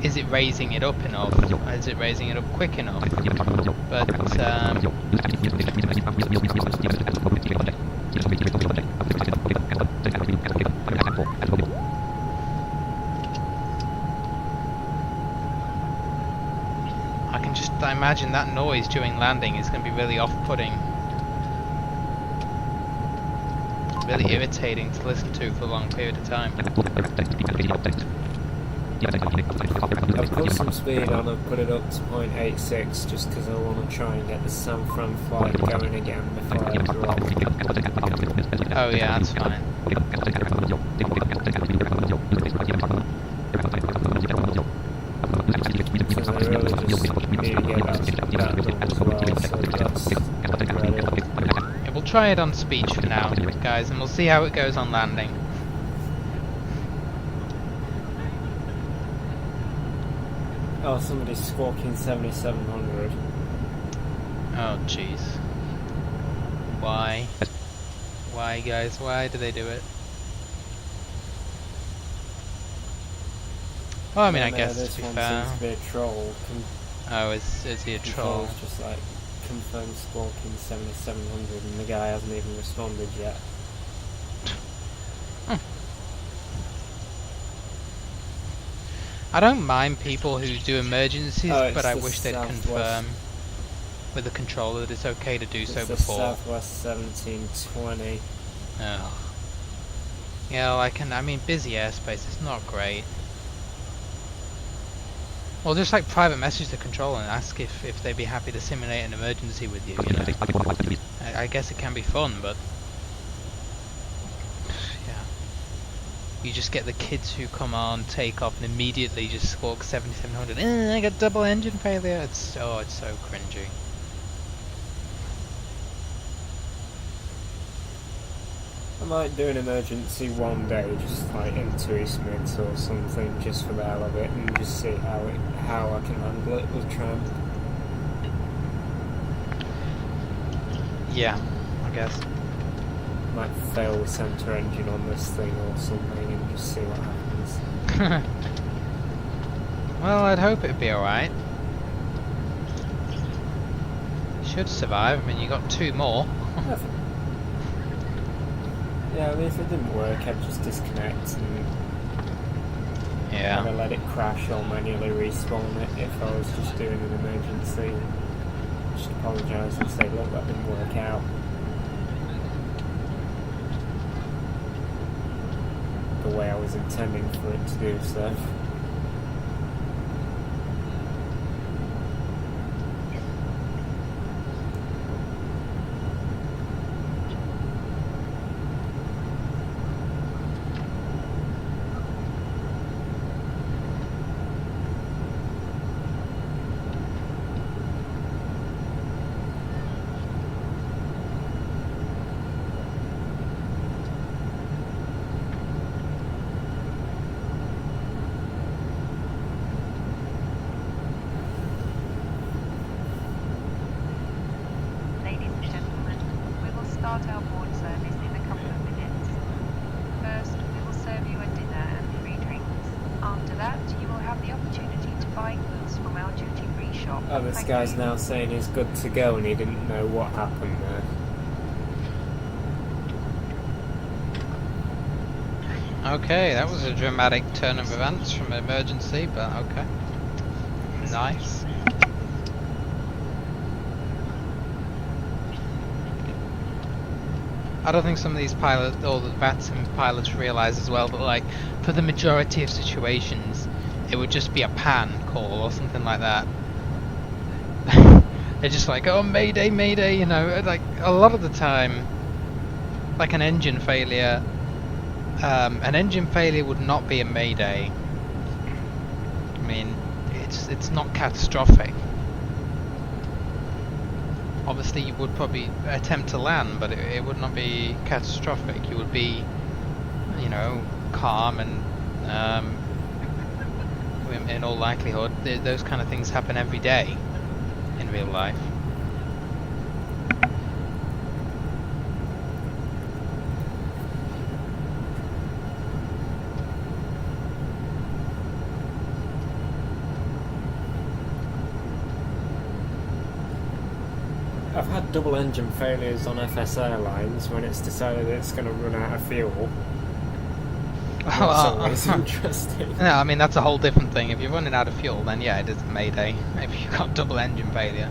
is it raising it up enough? Is it raising it up quick enough? But I imagine that noise during landing is going to be really off-putting. Really irritating to listen to for a long period of time. I've put some speed on, I've put it up to 0.86 just because I want to try and get the San Fran flight going again before I drop. Oh yeah, that's fine. Because I really just need to get that done as well, so that's ready. Yeah, we'll try it on speech for now, guys, and we'll see how it goes on landing. Oh, somebody's squawking 7700. Oh jeez. Why? Why, guys? Why do they do it? Well, I mean, I guess this to be one fair. seems to be a troll. Oh, is he a troll? It's just like confirmed squawking 7700, and the guy hasn't even responded yet. I don't mind people who do emergencies, but I wish they'd Southwest. confirm with the controller that it's okay to do so It's before. Southwest 1720. Oh. Yeah, well, I mean, busy airspace, it's not great. Well, just like private message the controller and ask if they'd be happy to simulate an emergency with you, you know. I guess it can be fun, but yeah. You just get the kids who come on, take off, and immediately just squawk 7700. I got double engine failure. It's so cringy. I might do an emergency one day, just like into Eastmids or something, just for the hell of it, and just see how I can handle it with tram. Yeah, I guess. Might fail the centre engine on this thing or something, and just see what happens. Well, I'd hope it'd be alright. Should survive. I mean, you got 2 more. Yeah, I mean, if it didn't work, I'd just disconnect and either let it crash or manually respawn it if I was just doing an emergency. Just apologise and say, look, that didn't work out. The way I was intending for it to do so. Start our board service in a couple of minutes. First, we will serve you a dinner and free drinks. After that, you will have the opportunity to buy goods from our duty-free shop. Oh, this guy's now saying he's good to go and he didn't know what happened there. Okay, that was a dramatic turn of events from emergency, but okay. Nice. I don't think some of these pilots, or the VATSIM pilots, realise as well that, like, for the majority of situations, it would just be a pan call or something like that. They're just like, oh, mayday, mayday, you know, like, a lot of the time, like an engine failure would not be a mayday. I mean, it's not catastrophic. Obviously you would probably attempt to land, but it would not be catastrophic. You would be, you know, calm and in all likelihood. Those kind of things happen every day in real life. I've had double engine failures on FS Airlines when it's decided it's going to run out of fuel. That's always interesting. No, I mean that's a whole different thing. If you're running out of fuel, then yeah, it is Mayday. If you've got double engine failure,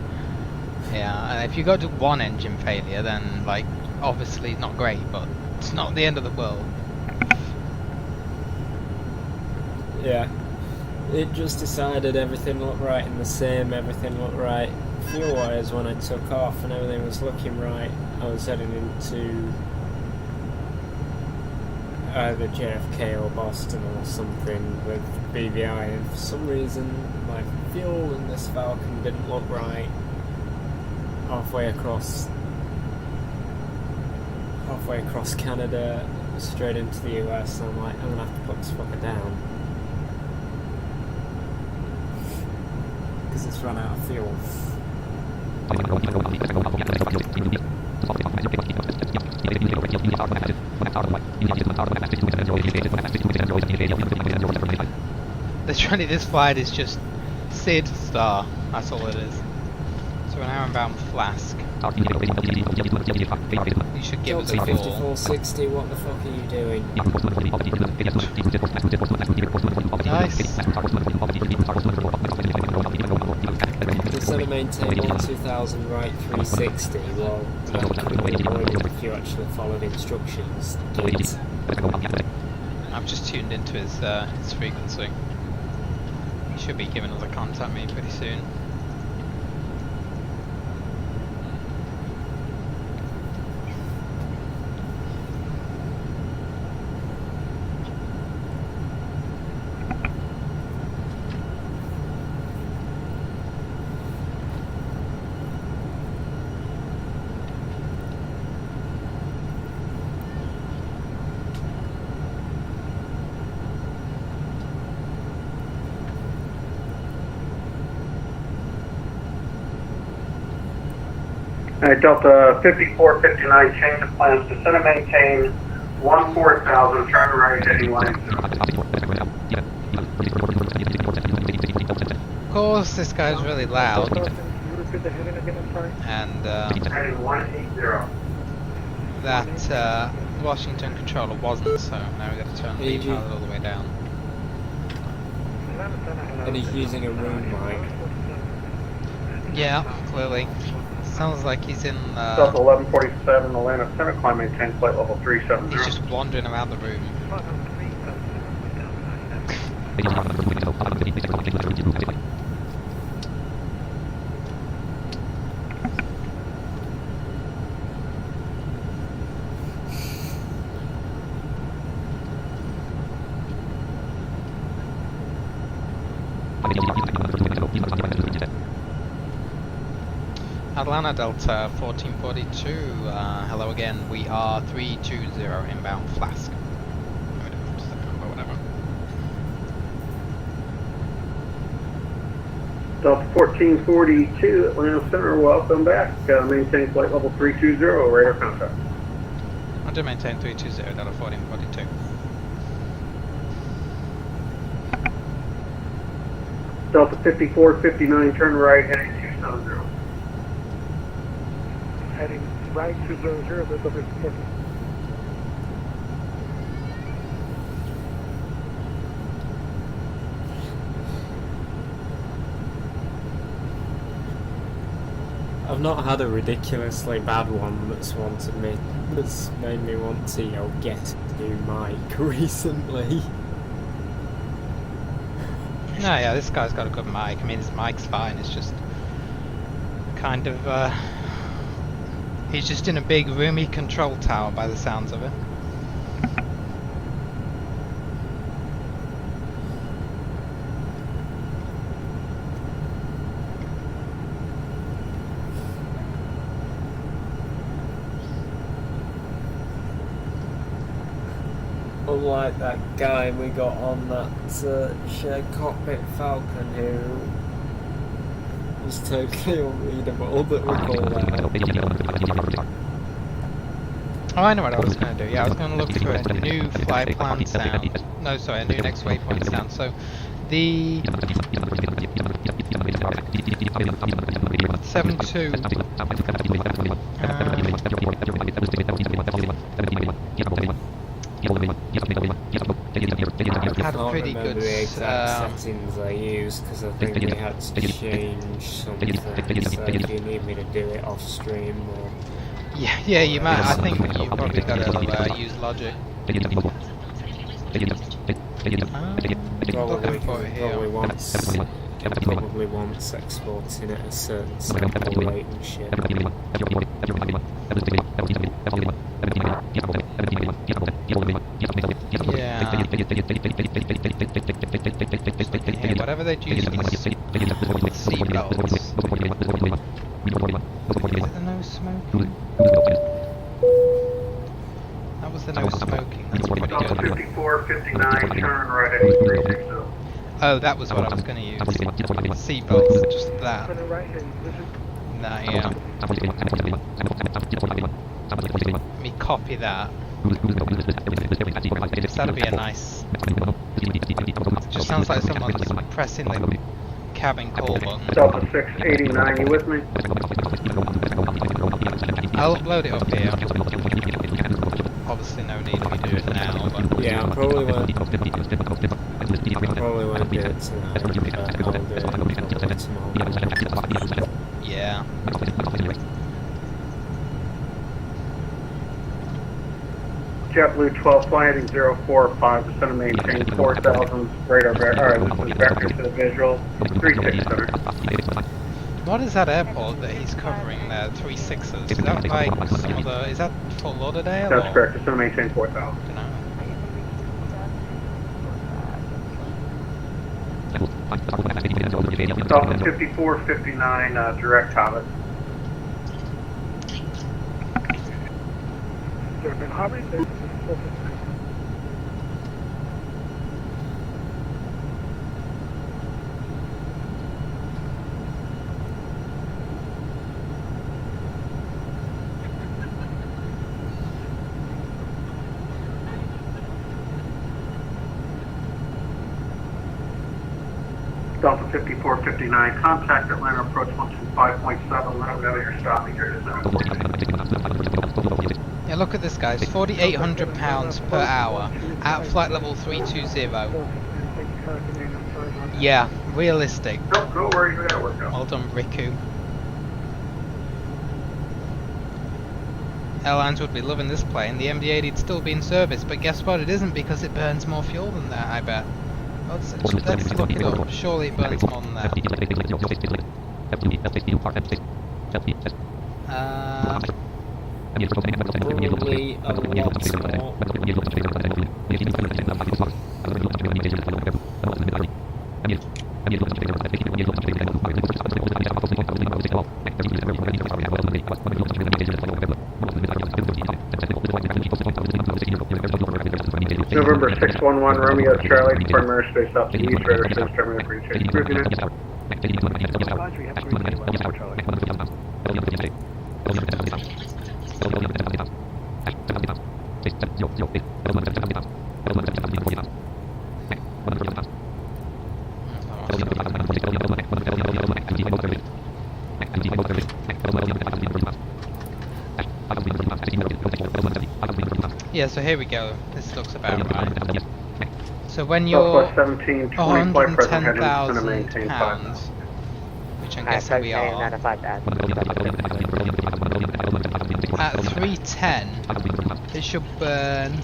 yeah, and if you got to one engine failure, then like obviously not great, but it's not the end of the world. Yeah, it just decided everything looked right in the sim, everything looked right fuel-wise when I took off, and everything was looking right. I was heading into either JFK or Boston or something with BVI, and for some reason my fuel in this Falcon didn't look right halfway across Canada straight into the US, and I'm like, I'm gonna have to put this fucker down because it's run out of fuel. Literally, this flight is just Sid Star. That's all it is. So an hour inbound Flask. You should give us a call. 5460, what the fuck are you doing? Nice. Instead of maintain 2000 right 360, well, that could be avoided if you actually followed instructions. I've just tuned into his frequency. He should be giving us a contact me pretty soon. Delta 5459, change of plans to center maintain 14,000, turn right heading 180. Of course, this guy's really loud. And heading 180. That Washington controller wasn't, so now we've got to turn the pilot all the way down. And he's using a room mic. Yeah, clearly. Sounds like he's in Delta 1147, Atlanta Center, climb maintain flight level 370. He's just wandering around the room. Atlanta Delta 1442, hello again, we are 320 inbound Flask. Whatever. Delta 1442, Atlanta Center, welcome back. Maintain flight level 320, radar contact. I do maintain 320, Delta 1442. Delta 5459, turn right heading 270. Heading right 200, that's over 40. I've not had a ridiculously bad one that's made me want to, get a new mic recently. No, yeah, this guy's got a good mic. I mean, his mic's fine, it's just kind of, he's just in a big roomy control tower by the sounds of it. Unlike that guy we got on that shared cockpit Falcon who was totally unreadable that we called out. Oh, I know what I was going to do. Yeah, I was going to look for a new fly plan sound. No, sorry, a new next waypoint sound. So, the 7.2 had pretty good the exact settings I used because I think we had to change something. So do you need me to do it off stream or? Yeah, you might. I think you probably got to use Logic. Probably once exporting at a certain sample rate and shit. Yeah. Okay, whatever they'd use for the seatbelts. Is it the no smoking? That was the no smoking. That's pretty good. 5459, turn right at 360. Oh, that was what I was going to use. Seatbelts, just that. Nah, yeah. Let me copy that. That'll be a nice... It just sounds like someone's pressing the cabin call button. Delta 689, you with me? I'll upload it up here. Obviously no need to do it now, but... Yeah, I probably won't do it tonight, but I'll do it tomorrow. Yeah. JetBlue 12 flying 045, descend and maintain 4,000 radar, alright, this is vector to the visual, 36 center. What is that airport that he's covering there, 36s? Is that like some of the, is that Fort Lauderdale? That's or? correct, descend and maintain 4,000. Delta 5459, direct Hobbit. Delta 5459, contact Atlanta approach 125.7, let them know you're stopping here. Yeah, look at this guys, 4,800 pounds per hour at flight level 320. Yeah, realistic. No worries, we gotta work out. Well done, Riku. Airlines would be loving this plane. The MD80 would still be in service, but guess what? It isn't because it burns more fuel than that, I bet. Let's look it up. Surely it burns more than that. Probably a lot November 611, Romeo Charlie, primary space out to east, radar service terminal for your change. Yeah, so here we go. This looks about right. So when you're £110,000, which I'm guessing we are, at 310, it should burn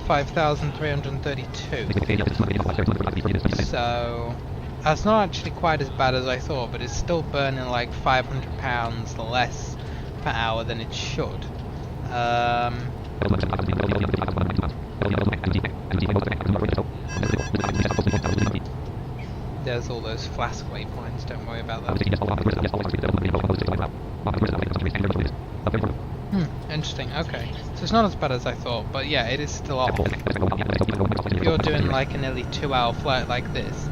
5,332. So that's not actually quite as bad as I thought, but it's still burning like £500 less per hour than it should. There's all those flask waypoints, don't worry about that. A interesting. Okay. So it's not as bad as I thought, but yeah, it is still off. If you're doing like a nearly 2-hour flight like this,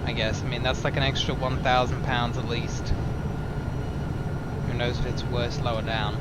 I guess, I mean, that's like an extra £1,000 at least. Who knows if it's worse lower down.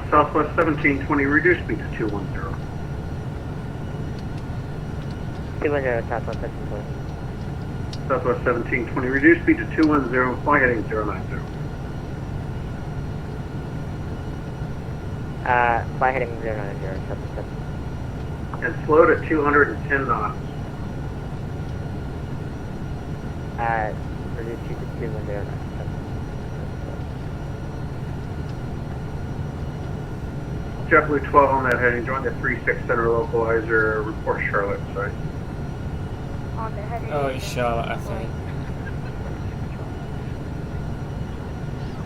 Southwest 1720, reduce speed to 210. 210, Southwest 1720. Southwest 1720, reduce speed to 210, fly heading 090. Fly heading 090, Southwest 1720. And slowed at 210 knots. Reduce speed to 210. JetBlue 12 on that heading, join the 36 center localizer, report Charlotte site. On the heading. Oh, it's Charlotte, I think.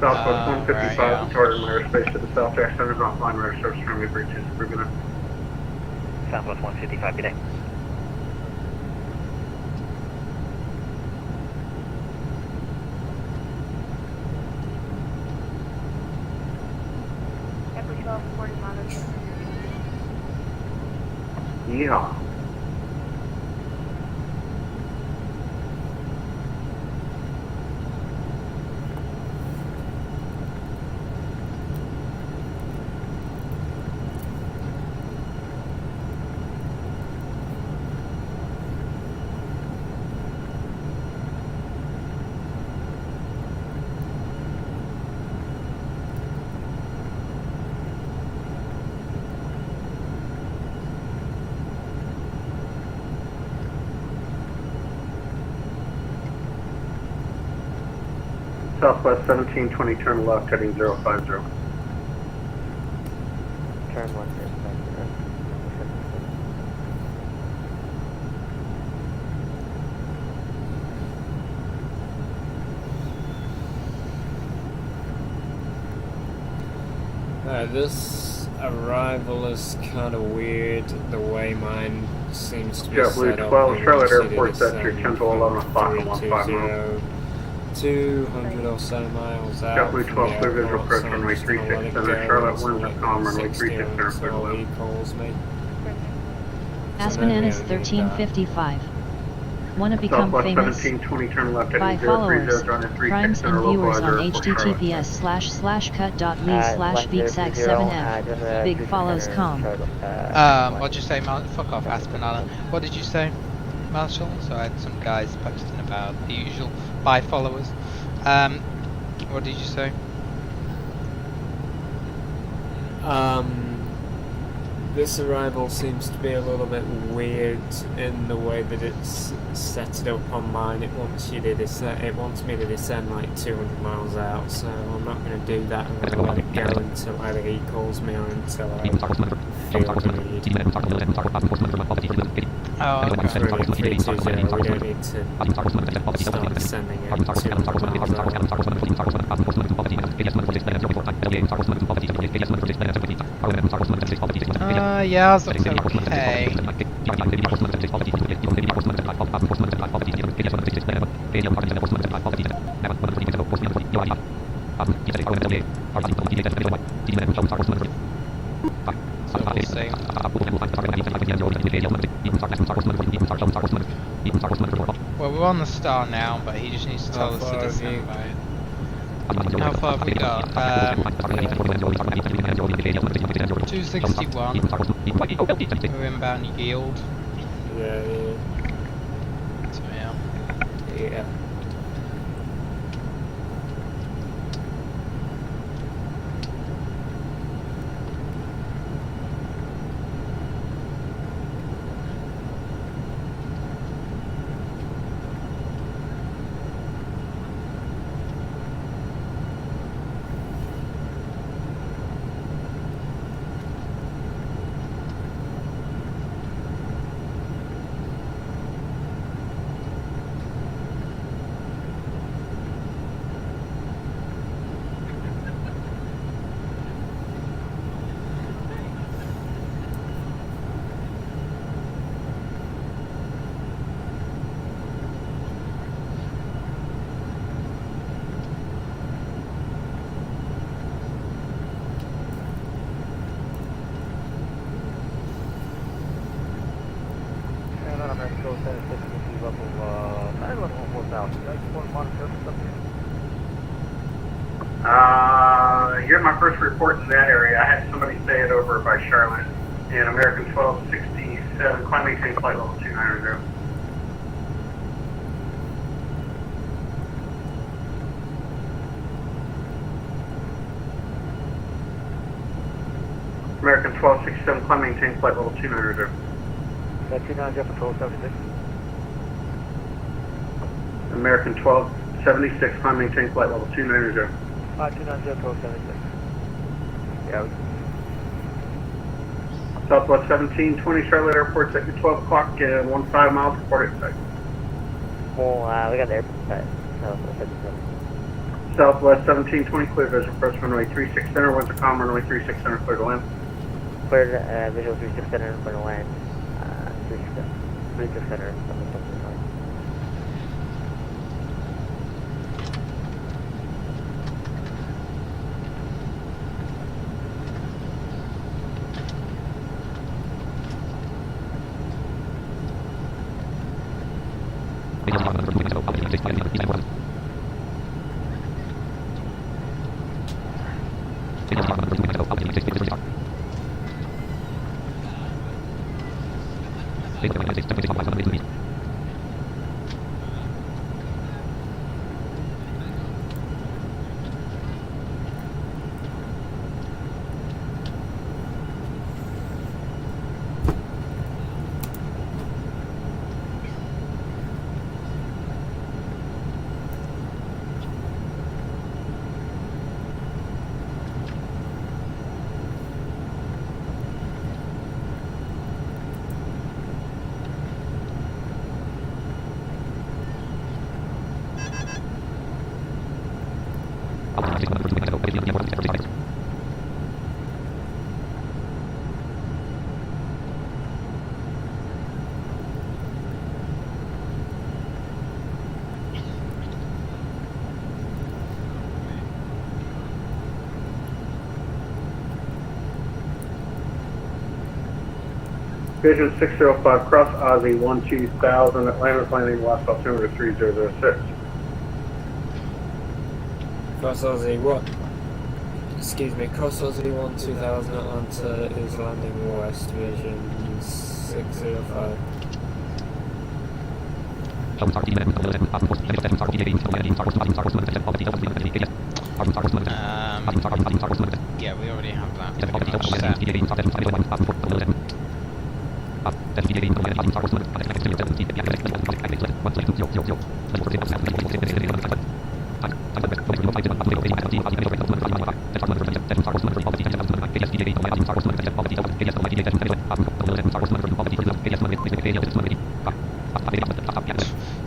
Southwest 155, right, target my airspace to the South Jack Center, ground flying radar service runway bridges, improving it. Southwest 155, good day. Yeehaw. Southwest 1720, turn left, heading 050. Turn 150. This arrival is kind of weird, the way mine seems to be JetBlue set up. 12, Charlotte Airport, that's your 10 to 11 o'clock and 15 miles. 200 or so miles out. JetBlue 12, clear visual approach runway 36 center, Charlotte winds of calm, runway 36 center, clear to He calls me. Aspinanis 1355. Wanna become Southwest famous? 1720, turn left, By heading 030, followers, join the 36 crimes center, and viewers on localizer, report Charlotte. https://kat.ly/beaksag7f. Big follows com. What'd you say, fuck off, Aspinalla. What did you say, Marshall? So I had some guys posting about the usual buy followers. What did you say? This arrival seems to be a little bit weird in the way that it's set it up on mine. It wants me to descend like 200 miles out, so I'm not going to do that. I'm going to let it go until either he calls me or until I feel the need. Oh, okay. It's really 320, we don't need to start descending at 200 miles out. Yeah, ours looks okay. So we'll see. Well, we're on the star now, but he just needs to tell us to descend by it. How far have we got? 261. We're inbound yield. Yeah. So yeah. Yeah. you have my first report in that area. I had somebody say it over by Charlotte in American 1267, climb maintain flight level 290. American 1267, climb maintain flight level 290. 290 for 1276. American 1276, climb maintain flight level 290. 290 for 1276. Yeah. Southwest 1720 Charlotte Airport, sector 12 o'clock, 15 miles, report at site. Well, we got there. Southwest 1720, clear vision, approach runway 36 center, winds are calm, runway 36 center, clear to land. Cleared visual 36 center, clear to land. 36 center, Vision 605, cross Aussie 12000, Atlanta's landing, last altimeter 3006. Cross Aussie, what? Excuse me, Cross Aussie 2000, Atlanta is landing west, Vision 605. Yeah, we already have that pretty much set.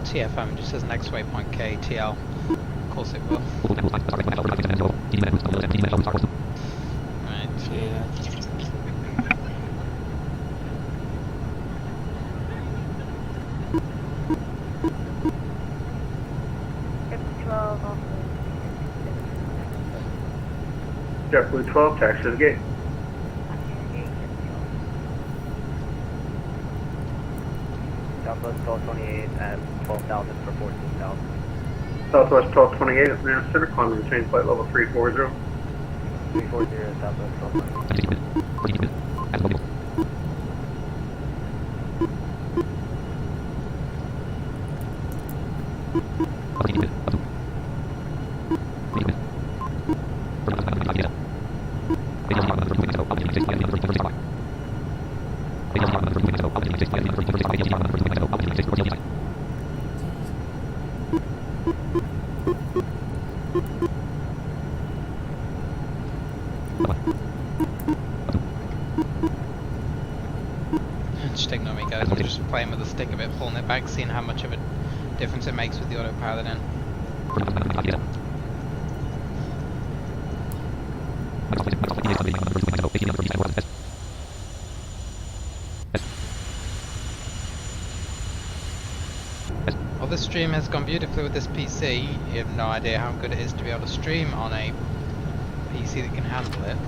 TFM just says next waypoint KATL. Of course it will. Right. Yeah. JetBlue 12, taxi to the gate. Southwest 1228 at 12,000 for 14,000. Southwest 1228 is now center, climb and maintain flight level 340. 340, Southwest 1228. Just ignore me, guys. I'm just playing with the stick a bit, pulling it back, seeing how much of a difference it makes with the autopilot in. Well, this stream has gone beautifully with this PC. You have no idea how good it is to be able to stream on a PC that can handle it.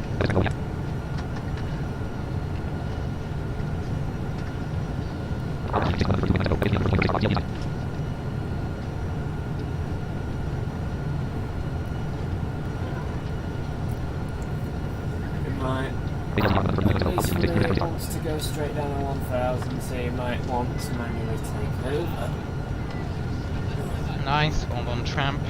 Right. At least for me it wants to go straight down to 1000, so you might want to manually take over. Nice, well done, Tramp.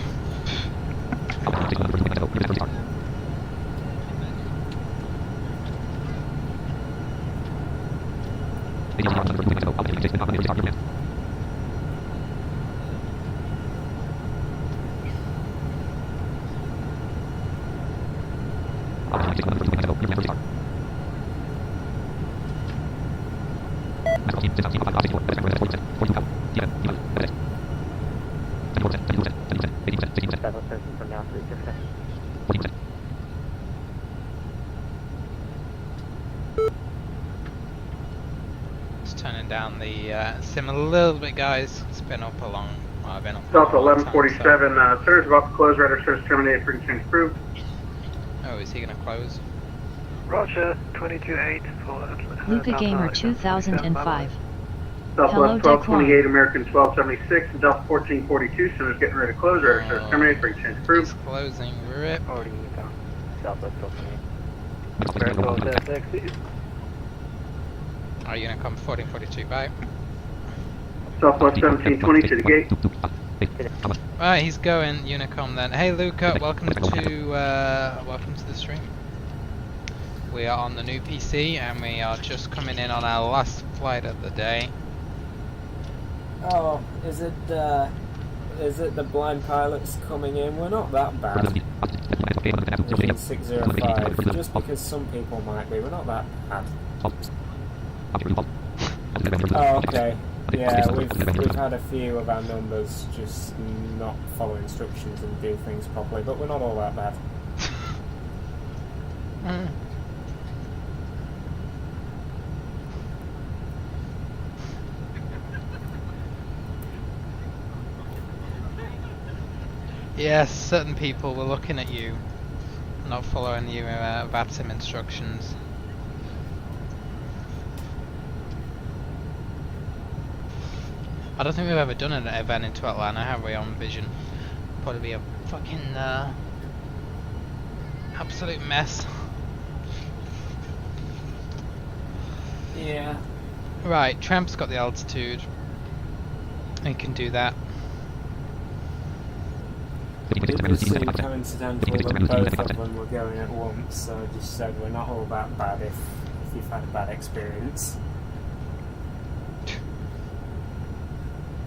Just turning down the sim a little bit, guys. It's been up a long. Well, I've been up. Delta 1147. Center's about to close. Radar service terminated. Frequency change approved. Oh, is he gonna close? Roger, 22-8 for Luca Gamer 2005. Southwest 1228, American 1276, and Delta 1442. Center's getting ready to close. Radar service terminated. Frequency change approved. It's closing. Rip. Already down. Southwest 1228. Are you gonna come 1442? Bye. Southwest 1720 to the gate. Right, he's going. Unicom then. Hey Luca, welcome to the stream. We are on the new PC and we are just coming in on our last flight of the day. Oh, is it the blind pilots coming in? We're not that bad. Mission 605. Just because some people might be, we're not that bad. Oh, okay. Yeah, we've had a few of our numbers just not follow instructions and do things properly, but we're not all that bad. Yes, certain people were looking at you, not following your VATSIM instructions. I don't think we've ever done an event into Atlanta, have we, on Vision? Probably be a fucking absolute mess. Yeah. Right, Tramp's got the altitude. He can do that. It did seem coincidental that both of them were going at once, so I just said we're not all that bad if you've had a bad experience.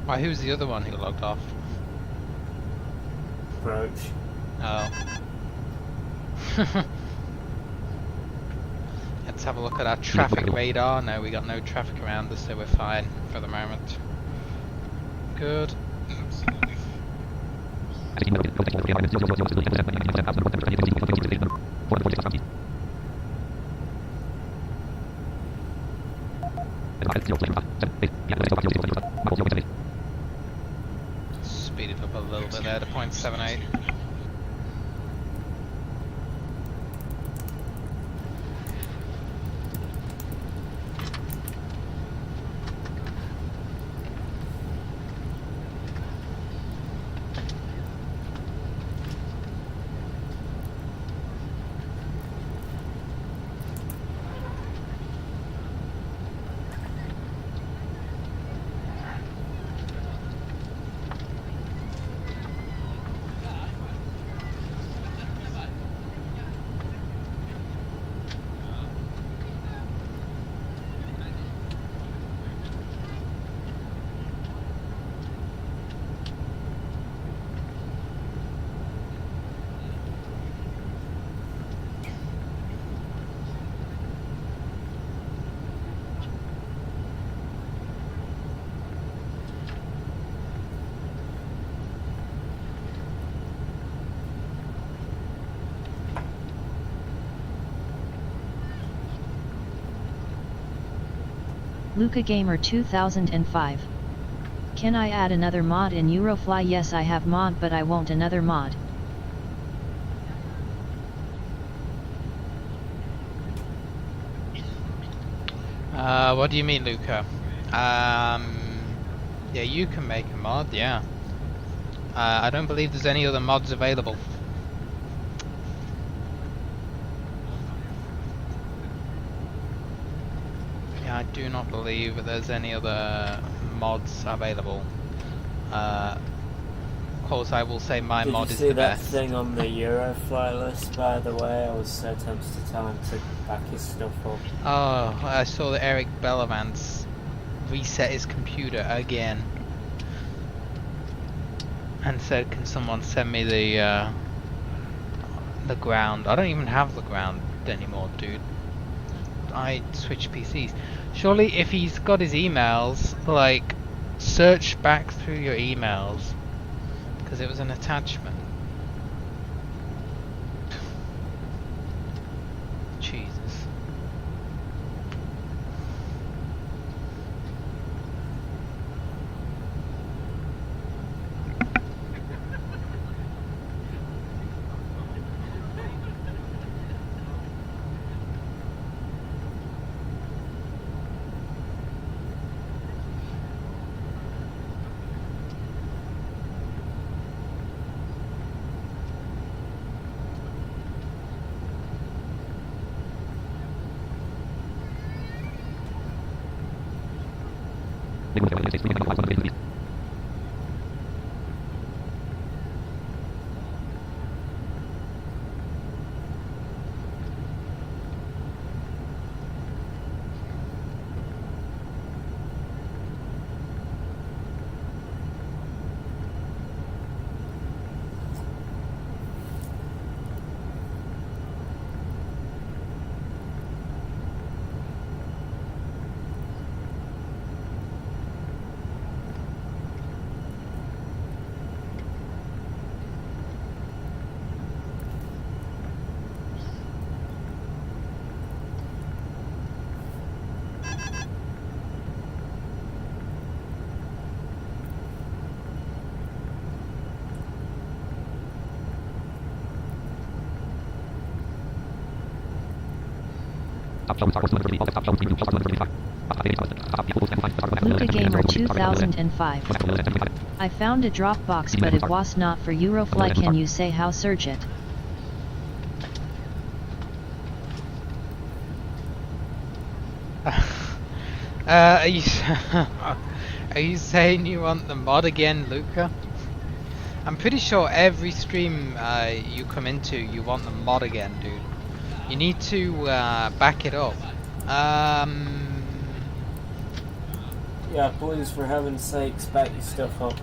Why, who's the other one who logged off? Roach. Oh. Let's have a look at our traffic radar. No, we got no traffic around us, so we're fine for the moment. Good. Oops. Speed it up a little bit there to 0.78. Luca Gamer 2005. Can I add another mod in Eurofly? Yes, I have mod, but I won't another mod. What do you mean, Luca? Yeah, you can make a mod, yeah. I don't believe there's any other mods available. I do not believe that there's any other mods available. Of course, I will say my mod is the best. Did you see that thing on the Eurofly list, by the way? I was so tempted to tell him to back his stuff up. Oh, I saw that Eric Bellavance reset his computer again. And said, can someone send me the ground? I don't even have the ground anymore, dude. I switched PCs. Surely if he's got his emails, like, search back through your emails. Because it was an attachment. Jesus. Luca Gamer 2005. I found a Dropbox but it was not for Eurofly. Can you say how search it? Are you are you saying you want the mod again, Luca? I'm pretty sure every stream you come into, you want the mod again, dude. You need to back it up. Yeah, please, for heaven's sakes, back your stuff up.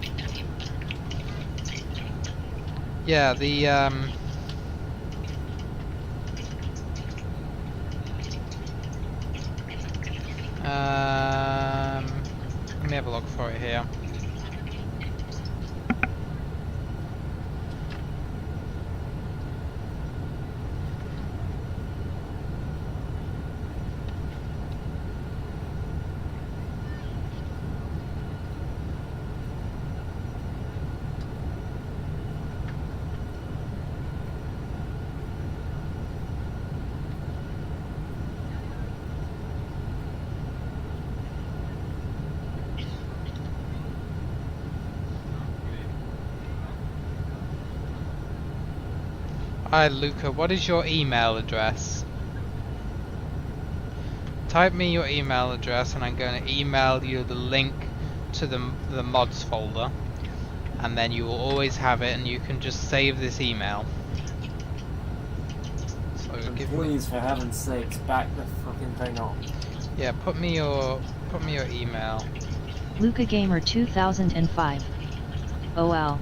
Yeah, the let me have a look for it here. Hi Luca, what is your email address? Type me your email address and I'm going to email you the link to the mods folder, and then you will always have it and you can just save this email. So please, for heaven's sakes, back the fucking thing up. Yeah, put me your email. Luca Gamer 2005. OL.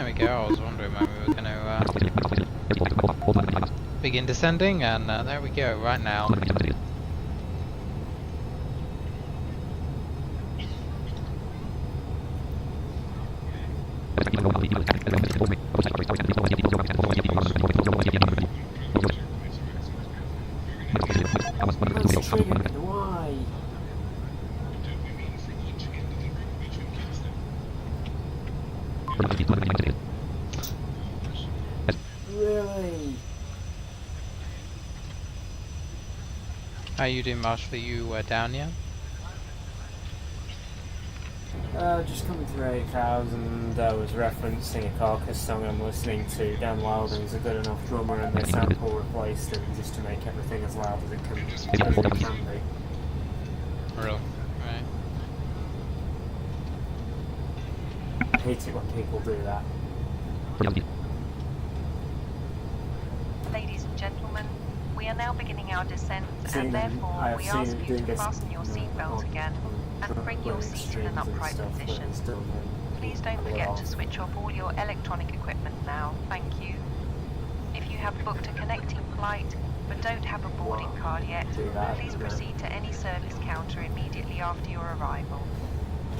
There we go. I was wondering when we were going to begin descending, and there we go, right now. Why? Really? How you doing, Marshall? Are you down yet? Just coming through 8,000. I was referencing a Carcass song I'm listening to. Dan Wilding's a good enough drummer, and they sample replaced him just to make everything as loud as it can be. Real. Right. I hate it when people do that. Ladies and gentlemen, we are now beginning our descent, and therefore we ask you to fasten your seatbelt again and bring your seat in an upright position. Please don't forget to switch off all your electronic equipment now, thank you. If you have booked a connecting flight but don't have a boarding card yet, please proceed to any service counter immediately after your arrival.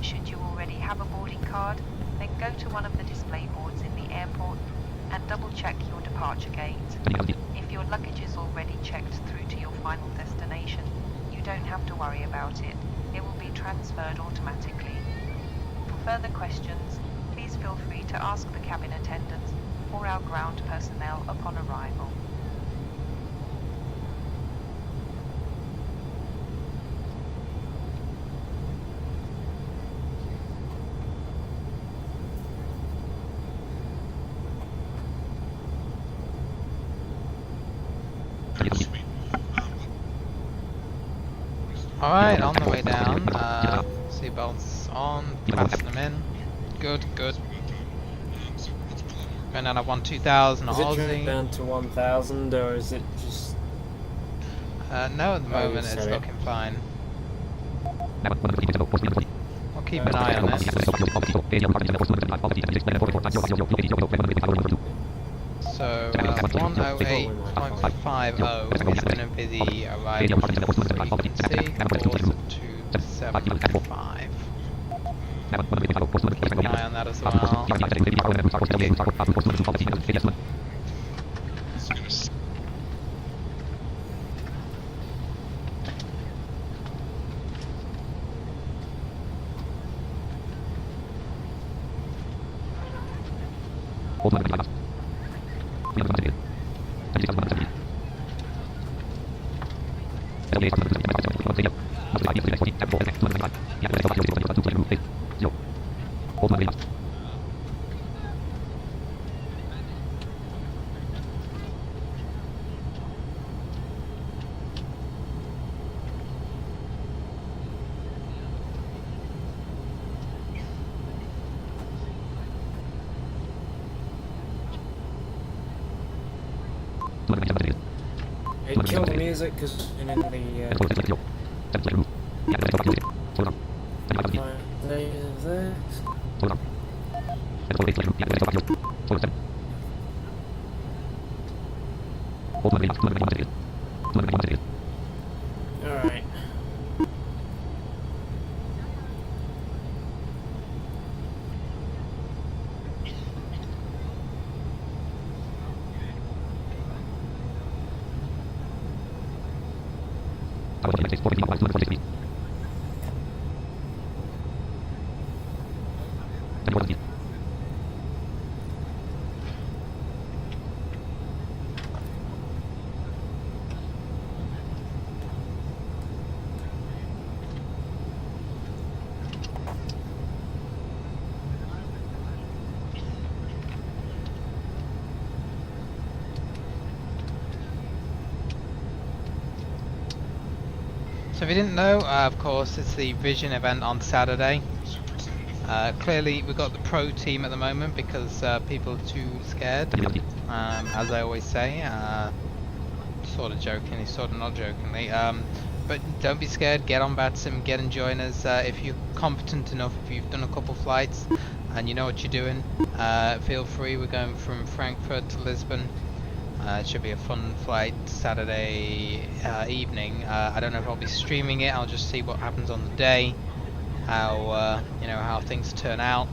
Should you already have a boarding card, then go to one of the display boards in the airport and double check your departure gate. If your luggage is already checked through to your final destination, you don't have to worry about it. It will be transferred automatically. For further questions, please feel free to ask the cabin attendants or our ground personnel upon arrival. Alright, on the way down. Seatbelts on, fasten them in. Good, good. Going down at 12,000 Is it Aussie. turned down to 1,000, or is it just... No, at the moment it's looking fine. We'll keep an eye on it. So, 108.50 is going to be the arrival frequency, course 275. Keep an eye on that as well. Hey, kill the music, because in the... Alright. So if you didn't know, of course, it's the Vision event on Saturday. Clearly, we've got the pro team at the moment because people are too scared, as I always say. Sort of jokingly, sort of not jokingly. But don't be scared, get on BATSIM, get and join us if you're competent enough, if you've done a couple flights. and you know what you're doing, feel free. We're going from Frankfurt to Lisbon. It should be a fun flight Saturday evening. I don't know if I'll be streaming it. I'll just see what happens on the day, how you know, how things turn out,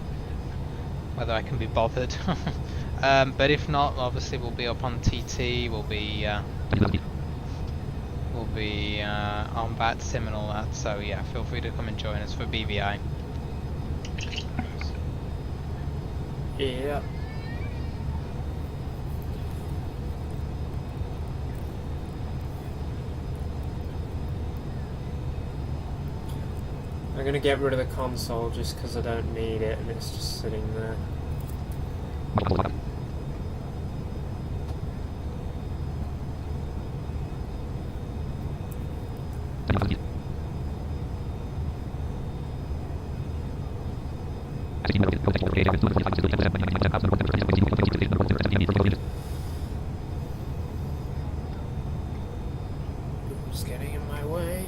whether I can be bothered. But if not, obviously we'll be up on TT. We'll be on BAT Sim and all that. So yeah, feel free to come and join us for BVI. Yeah. I'm gonna get rid of the console just because I don't need it and it's just sitting there. It's getting in my way.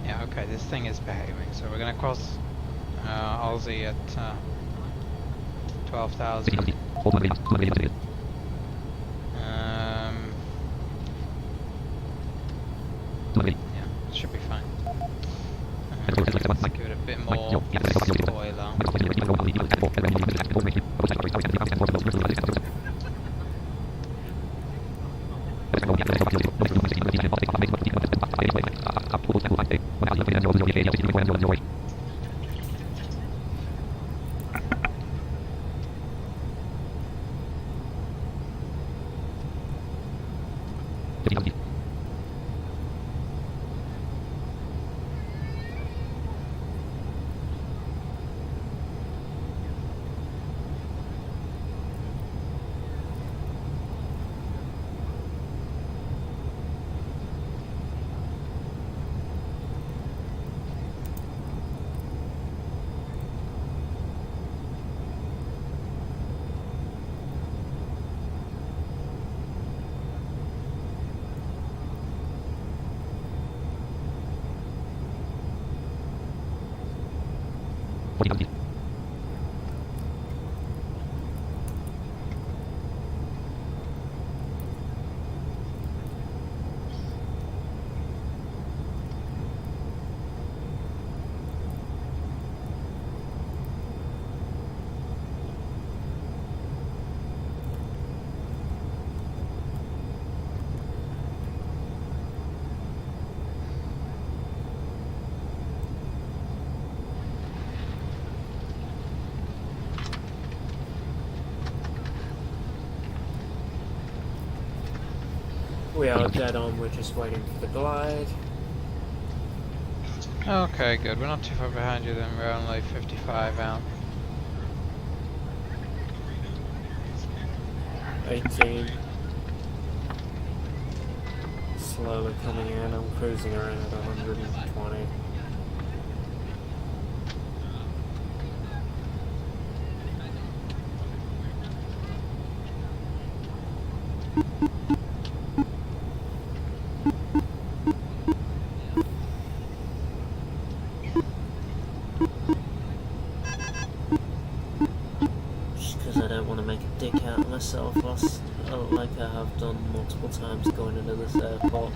Yeah, okay, this thing is behaving, so we're gonna cross Aussie at 12,000. Yeah, should be fine. Let's give it a bit more spoiler. We are dead on, we're just waiting for the glide. Okay, good. We're not too far behind you then, we're only 55 out. 18. Slowly coming in, I'm cruising around at 120. Just because I don't want to make a dick out of myself, like I have done multiple times going into this airport.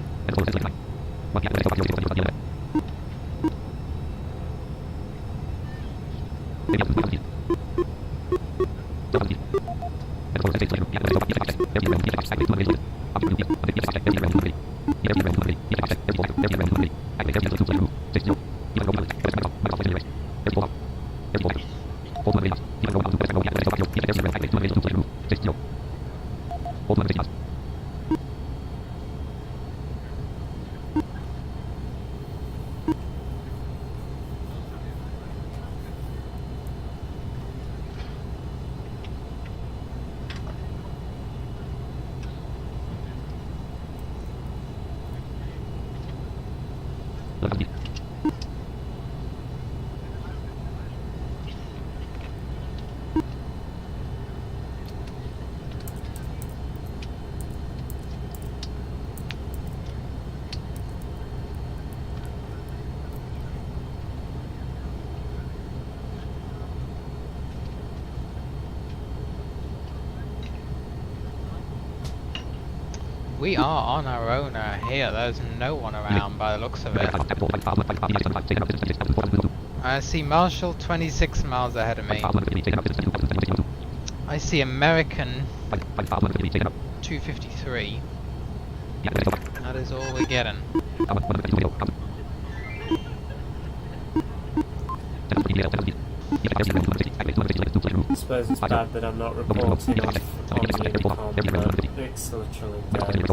We are on our own here, there's no one around by the looks of it. I see Marshall 26 miles ahead of me. I see American 253. That is all we're getting. I suppose it's bad that I'm not reporting on the intercom, but it's literally dead.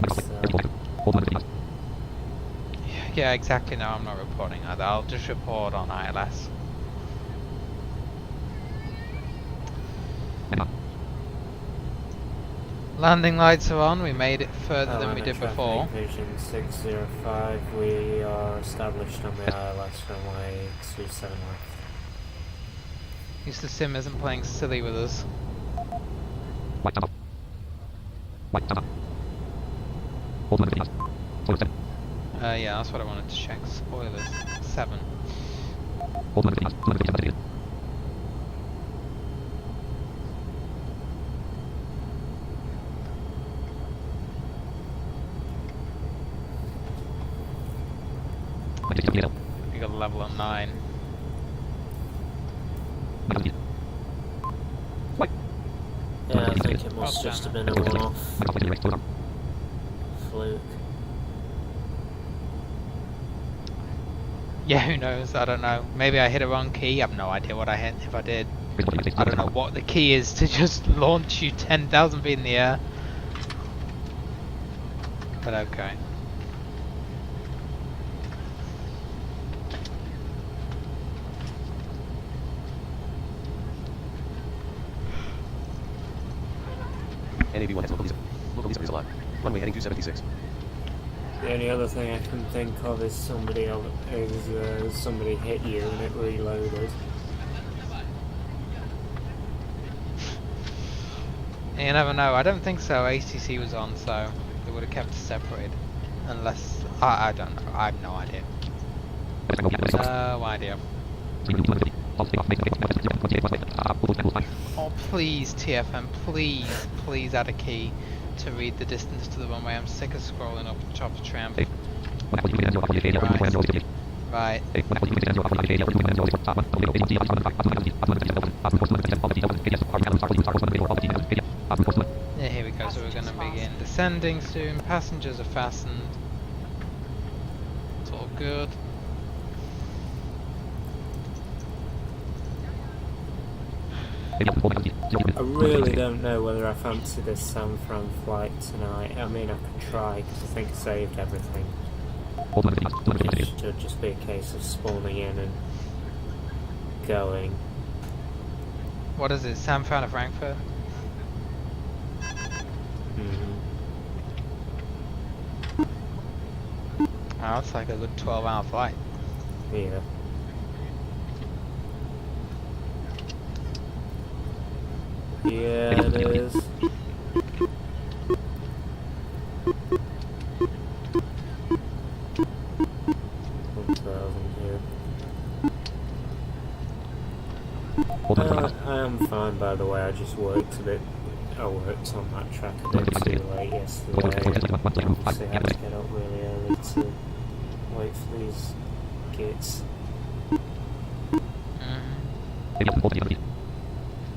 Yeah, exactly. No, I'm not reporting either. I'll just report on ILS. Landing lights are on. We made it further than we did before. Vision 605. We are established on the ILS runway 27 left. Mr. Sim isn't playing silly with us. Yeah, that's what I wanted to check. Spoilers. 7. We got a level at 9. Yeah, I think it must just have been a one-off fluke. Yeah, who knows? I don't know. Maybe I hit a wrong key. I have no idea what I hit. If I did, I don't know what the key is to just launch you 10,000 feet in the air. But okay. NAV1 has local visa alive. Runway heading 276. The only other thing I can think of is somebody hit you and it reloaded. You never know. I don't think so. ACC was on, so they would have kept us separated. Unless I don't know. I have no idea. No idea. Oh please, TFM, please add a key to read the distance to the runway. I'm sick of scrolling up the top of tramp. Right. Yeah, here we go. So we're going to begin descending soon. Passengers are fastened. It's all good. I really don't know whether I fancy this San Fran flight tonight. I mean, I could try, because I think I saved everything. It should just be a case of spawning in and going. What is it, San Fran to Frankfurt? Oh, it's like a good 12-hour flight. Yeah. Yeah, it is. I am fine, by the way. I just worked a bit. I worked on that track a bit too late yesterday. Obviously, I had to get up really early to wait for these gates.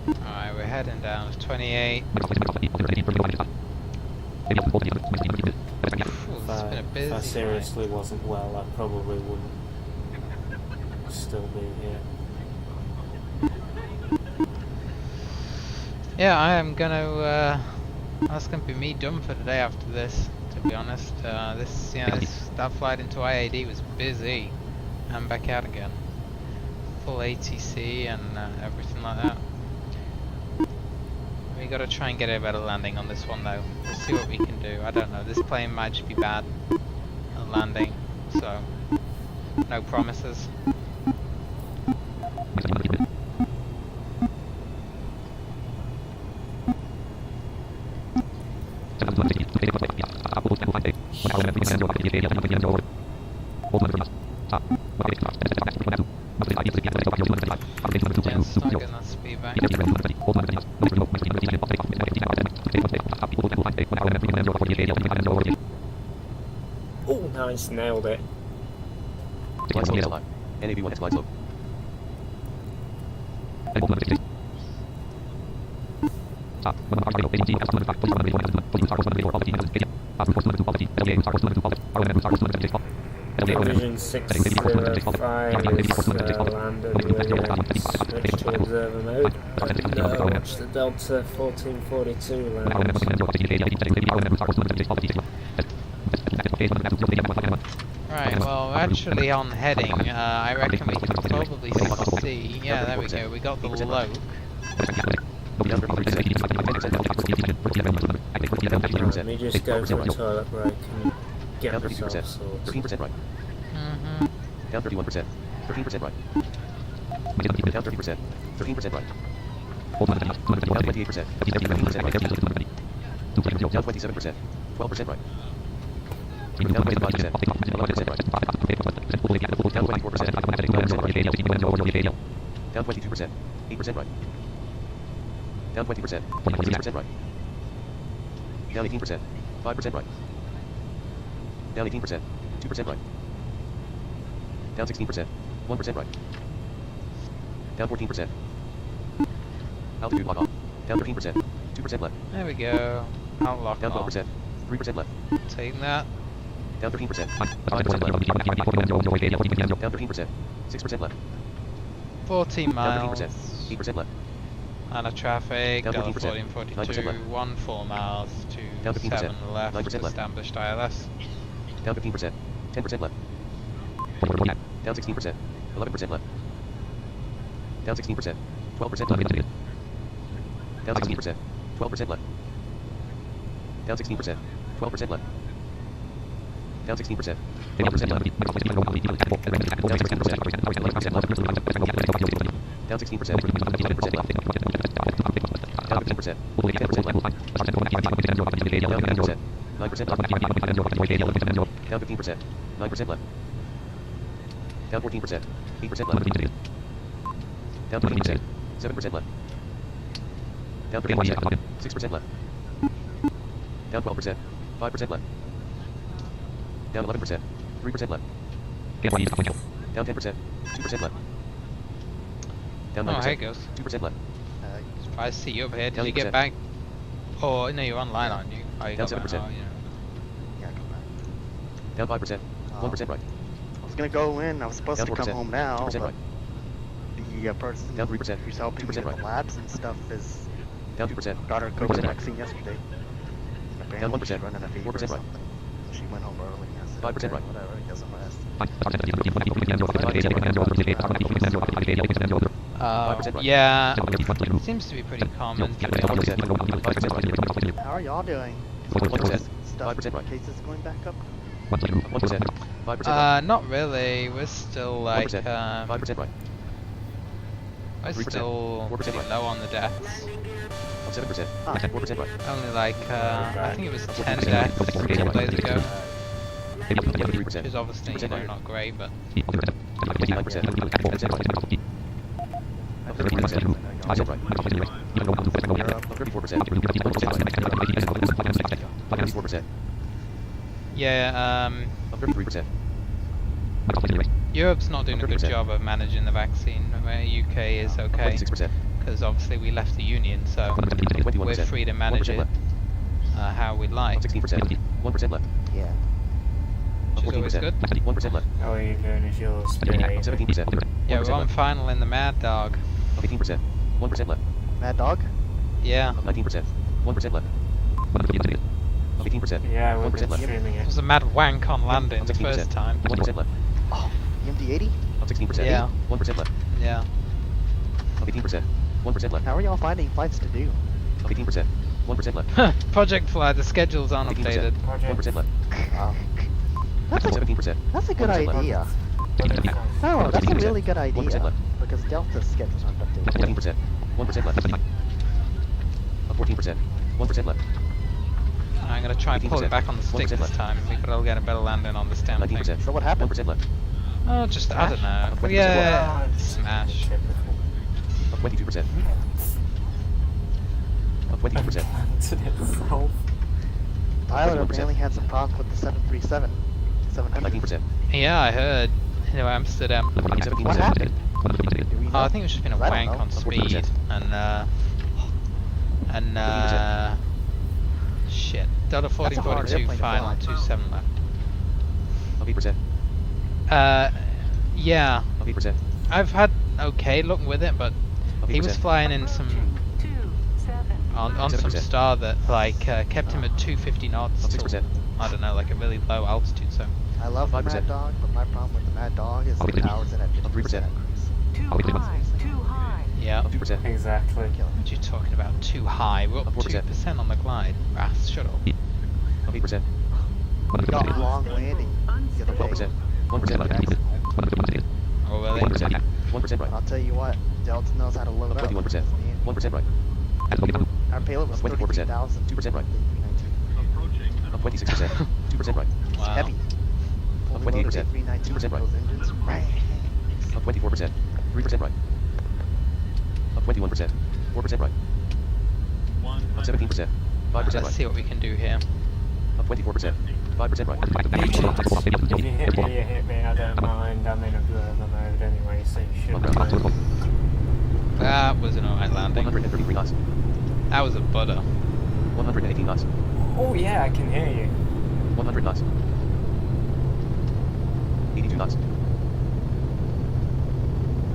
Alright, we're heading down to 28. If I seriously wasn't well, I probably wouldn't still be here. Yeah, I am gonna. That's gonna be me done for today after this. To be honest, that flight into IAD was busy, and back out again. Full ATC and everything like that. We gotta try and get a better landing on this one though. We'll see what we can do. I don't know. This plane might just be bad at landing, so no promises. Oh, nice, nailed it. Glide slope is alive. NAV1 X glide slope. Division 605 is landed with switch to observer mode. Watch the Delta 1442 land. Right, well, actually on heading, I reckon we can probably see... Yeah, there we go, we got the low. Let me just go to the toilet break and get myself sorted. 13% right. Down 31%. 13% right. Down 30%. 13% right. Down 28%. 15% right. Down 27%. 12% right. Down 25%. 11% right. Down 24%. 9% right. Down 22%. 8% right. Down 20%. 6% right. Down 18%. 5% right. Down 18%. 2% right. Down 16%. 1% right. Down 14%. Altitude lock off. Down 13%. 2% left. There we go. Outlock down off. 12%. 3% left. Take that. Down 13%. 5% left. Down 13%. 6% left. 14 miles. Down 13%. 8% left. And a traffic, down 14, 42, 1 4 miles to 7 left, 9% established ILS. Down 15%, 10% left. Down 16%, 11% left. Down 16%, 12% left. Down 16%, 12% left. Down 16%, 12% left. Down 16%, 12% left. Down 16%, 11% left. Down 15%, 10% left. Down 15%, 9% left. Down 15%, 9% left. Down 14%, 8% left. Down 20%, 7% left. Down 30%, 6% left. Down 12%, 5% left. Down 11%, 3% left. Down 10%, 2% left. Down 9%, oh, here it goes. 2% left. I see you over here. Did Down you get 8%. back? Oh, no, you're online, aren't you? Oh, you Down got 7%. back. Oh, yeah. Yeah, I got back. Down 5%, 1% right. I was gonna go in. I was supposed Down to come 4%, home now, 2% but right. the person Down 3%, who's helping me 2% with right. the labs and stuff is Down 2%. Got her COVID vaccine yesterday. Down 1%. Running a fever 4% right. So she went home early. I said, 5% right. Whatever, get some rest. 5% right. Yeah, seems to be pretty common. How are y'all doing? 1%. Stuff, 5% right. cases going back up? 1%. 5% right. Not really. We're still like 5% right. we're 3%. still 4% pretty right. low on the deaths. 7%. 4% right. Only like I think it was 10 deaths a couple days ago. 3%. Which is obviously, you know, right. not great, but 9%. 10% right. 30%. 5% right. 34%. 94%. yeah, 33%. Europe's not doing a good job of managing the vaccine. UK is okay, 26%. because obviously we left the Union, so we're free to manage it how we like. 16%. 1% left. Yeah. Which is always good. 1% left. How are you doing as your spirit? 17%. Yeah, we're on final in the Mad Dog. 18%. 1% left. Mad Dog? Yeah. 19%. 1% left. 18%. Yeah, we're 1% left. streaming It it. was a mad wank on landing the 16%. first time. 1% left. Oh, MD80? 16%. Yeah. 1% left. Yeah. 18%. 1% left. How are y'all finding flights to do? 18%. 1% left. Project Fly, the schedules aren't 18%. updated. 1% left. That's a, 17%. that's a good 1% left. idea. Oh, that's a really good 1% idea. left. Because Delta's schedules aren't updated. 17%. 1% left. 14%. 1% left. I'm gonna try and pull it back on the stick 1% this left. time. Maybe I'll get a better landing on this damn thing. 19%. So what happened? 1% left. Oh, just, I don't know. 20% Yeah, smash. 22%. 22%. Tyler apparently had some problems with the 737. 700. 19%. Yeah, I heard. Anyway, Amsterdam. What happened? Oh, I think it's just been a I don't wank know. on speed and shit. Delta 40, That's a hard 42, airplane to final, fly. 27 left. 8%. Yeah. 8%. I've had okay luck with it, but he was 8%. flying in some on some 7%. star that like kept him at 250 knots. 6%. I don't know, like a really low altitude. So I love the 5%. Mad Dog, but my problem with the Mad Dog is the hours in at 50% 3%. Too high. yeah. 2%. Exactly. What are you talking about? Too high. We're up 4%. 2% on the glide. Ras, shut up. 8%. We got long landing the other 12%. day. 1% left. Oh really? 1%. 1% And right. I'll tell you what, Delta knows how to load up. 21%. 1% right. Our payload was 24%. 33,000. 2% right. 26%. 2% right. It's heavy. Fully loaded 28%. A319 with 2% right. those engines. Right. 24%. 3% right. 21%. 4% right. 17%. 5% Let's right. see what we can do here. 24%. 5% right. If you hit me, you hit me. I don't mind. I'm in observer mode anyway, so you shouldn't. That was an alright landing. 133 knots. That was a butter. 118 knots. Oh yeah, I can hear you. 100 knots. 82 knots.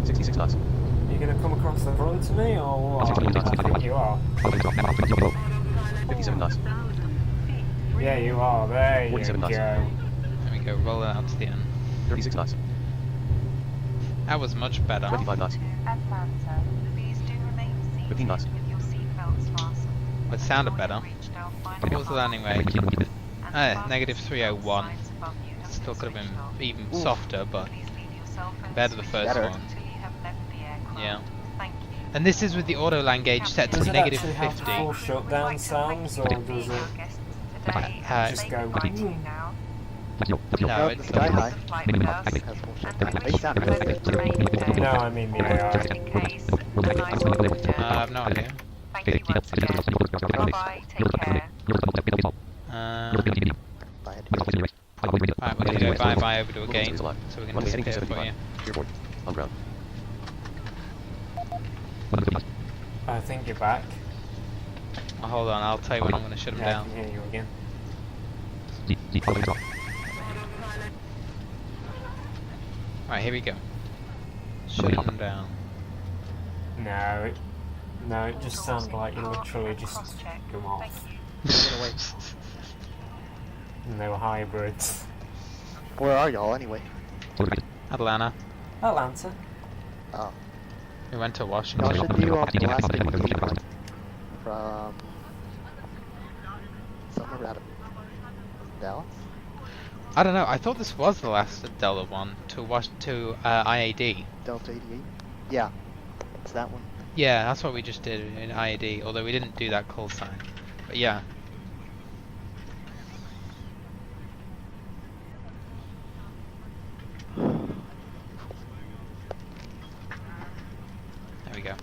66 knots. You gonna come across the front to me, or what? 61 knots. I think you are. 57 knots. Yeah, you are. There you 47 go. knots. There we go, roll it out to the end. 36 knots. That was much better. 25 knots. Atlanta, please do remain seated 15 knots. with your seatbelts fastened. It sounded better. What was the landing rate? Negative 301. Still could have been even softer, but compared to the first one. Yeah. And this is with the auto land gauge set to Does it negative actually have 50. full shutdown sounds, or does it just go? No, The Sky High has full shutdown. They sound good. No, I mean the AI. I have no idea. Thank you once again. Bye-bye, take care. Right, we're gonna go bye-bye over to a gate, so we can disappear for you. Airport. On ground. I think you're back. Oh, hold on, I'll tell you when I'm gonna shut him Yeah, I down. can hear you again. Right, here we go. Shut him down. No, No, it just sounded like you literally just took them off. And they were hybrids. Where are y'all anyway? Atlanta. Atlanta. Oh. We went to Washington. Y'all should do the last MD80 one from somewhere out of Dallas? I don't know, I thought this was the last Delta one to IAD. Delta 88? Yeah, it's that one. Yeah, that's what we just did in IAD, although we didn't do that call sign. But yeah. There we go.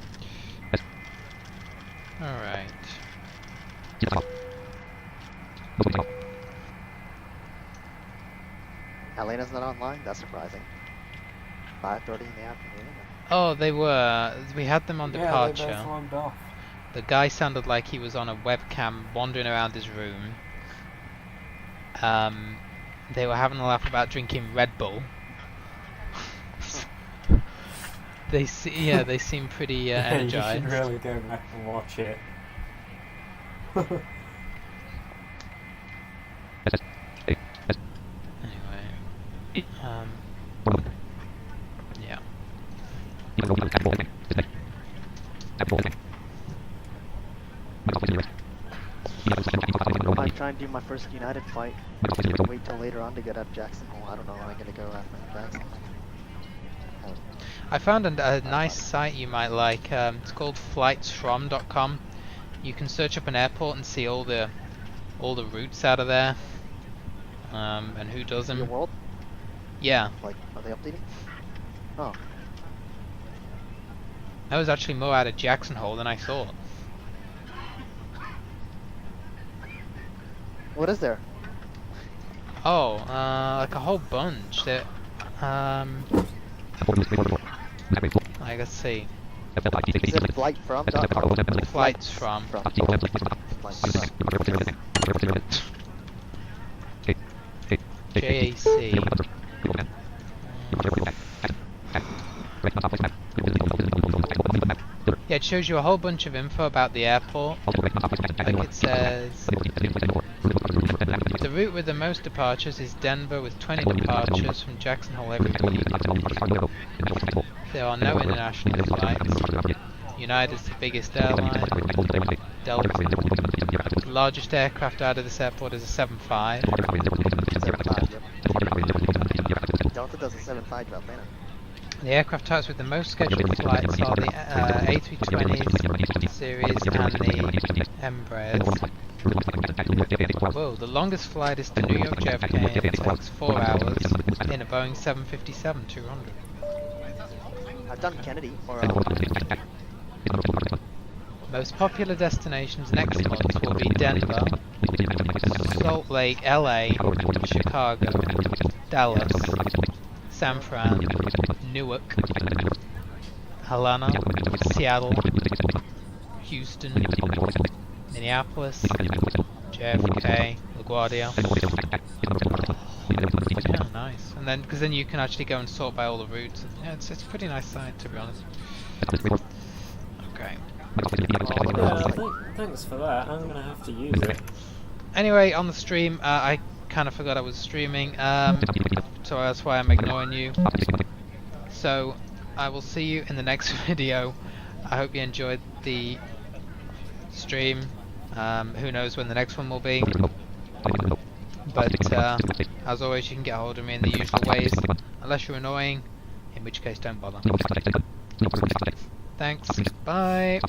Alright. Elena's not online? That's surprising. 5:30 in the afternoon? Oh, they were. We had them on departure. Yeah, they both logged off. The guy sounded like he was on a webcam wandering around his room. They were having a laugh about drinking Red Bull. They seem pretty energized. You should really go back and watch it. Anyway, yeah. I might try and do my first United flight. Wait till later on to get up Jackson Hole. I don't know when I'm gonna go after Jackson. I found a nice site you might like. It's called flightsfrom.com. You can search up an airport and see all the routes out of there, and who does them. Your world? Yeah. Like, are they updating? Oh. That was actually more out of Jackson Hole than I thought. What is there? Oh, like a whole bunch. There, like, let's see. Is it flight from? Flights from. JAC. Yeah, it shows you a whole bunch of info about the airport. Like it says, the route with the most departures is Denver with 20 departures from Jackson Hole every week. There are no international flights. United is the biggest airline. Delta. The largest aircraft out of this airport is a 7.5. 7.5, yep. Delta does a 7.5 to Atlanta. The aircraft types with the most scheduled flights are the A320 series and the Embraers. Whoa, the longest flight is to New York JFK and it takes 4 hours in a Boeing 757-200. I've done Kennedy, or most popular destinations next month will be Denver, Salt Lake, LA, Chicago, Dallas, San Fran, Newark, Atlanta, Seattle, Houston, Minneapolis, JFK, LaGuardia. Yeah, nice. And then, because then you can actually go and sort by all the routes. Yeah, it's a pretty nice site, to be honest. Okay. Thanks for that. I'm gonna have to use it. Anyway, on the stream, I kind of forgot I was streaming, so that's why I'm ignoring you. So, I will see you in the next video. I hope you enjoyed the stream. Who knows when the next one will be. But, as always, you can get hold of me in the usual ways. Unless you're annoying, in which case don't bother. Thanks, bye!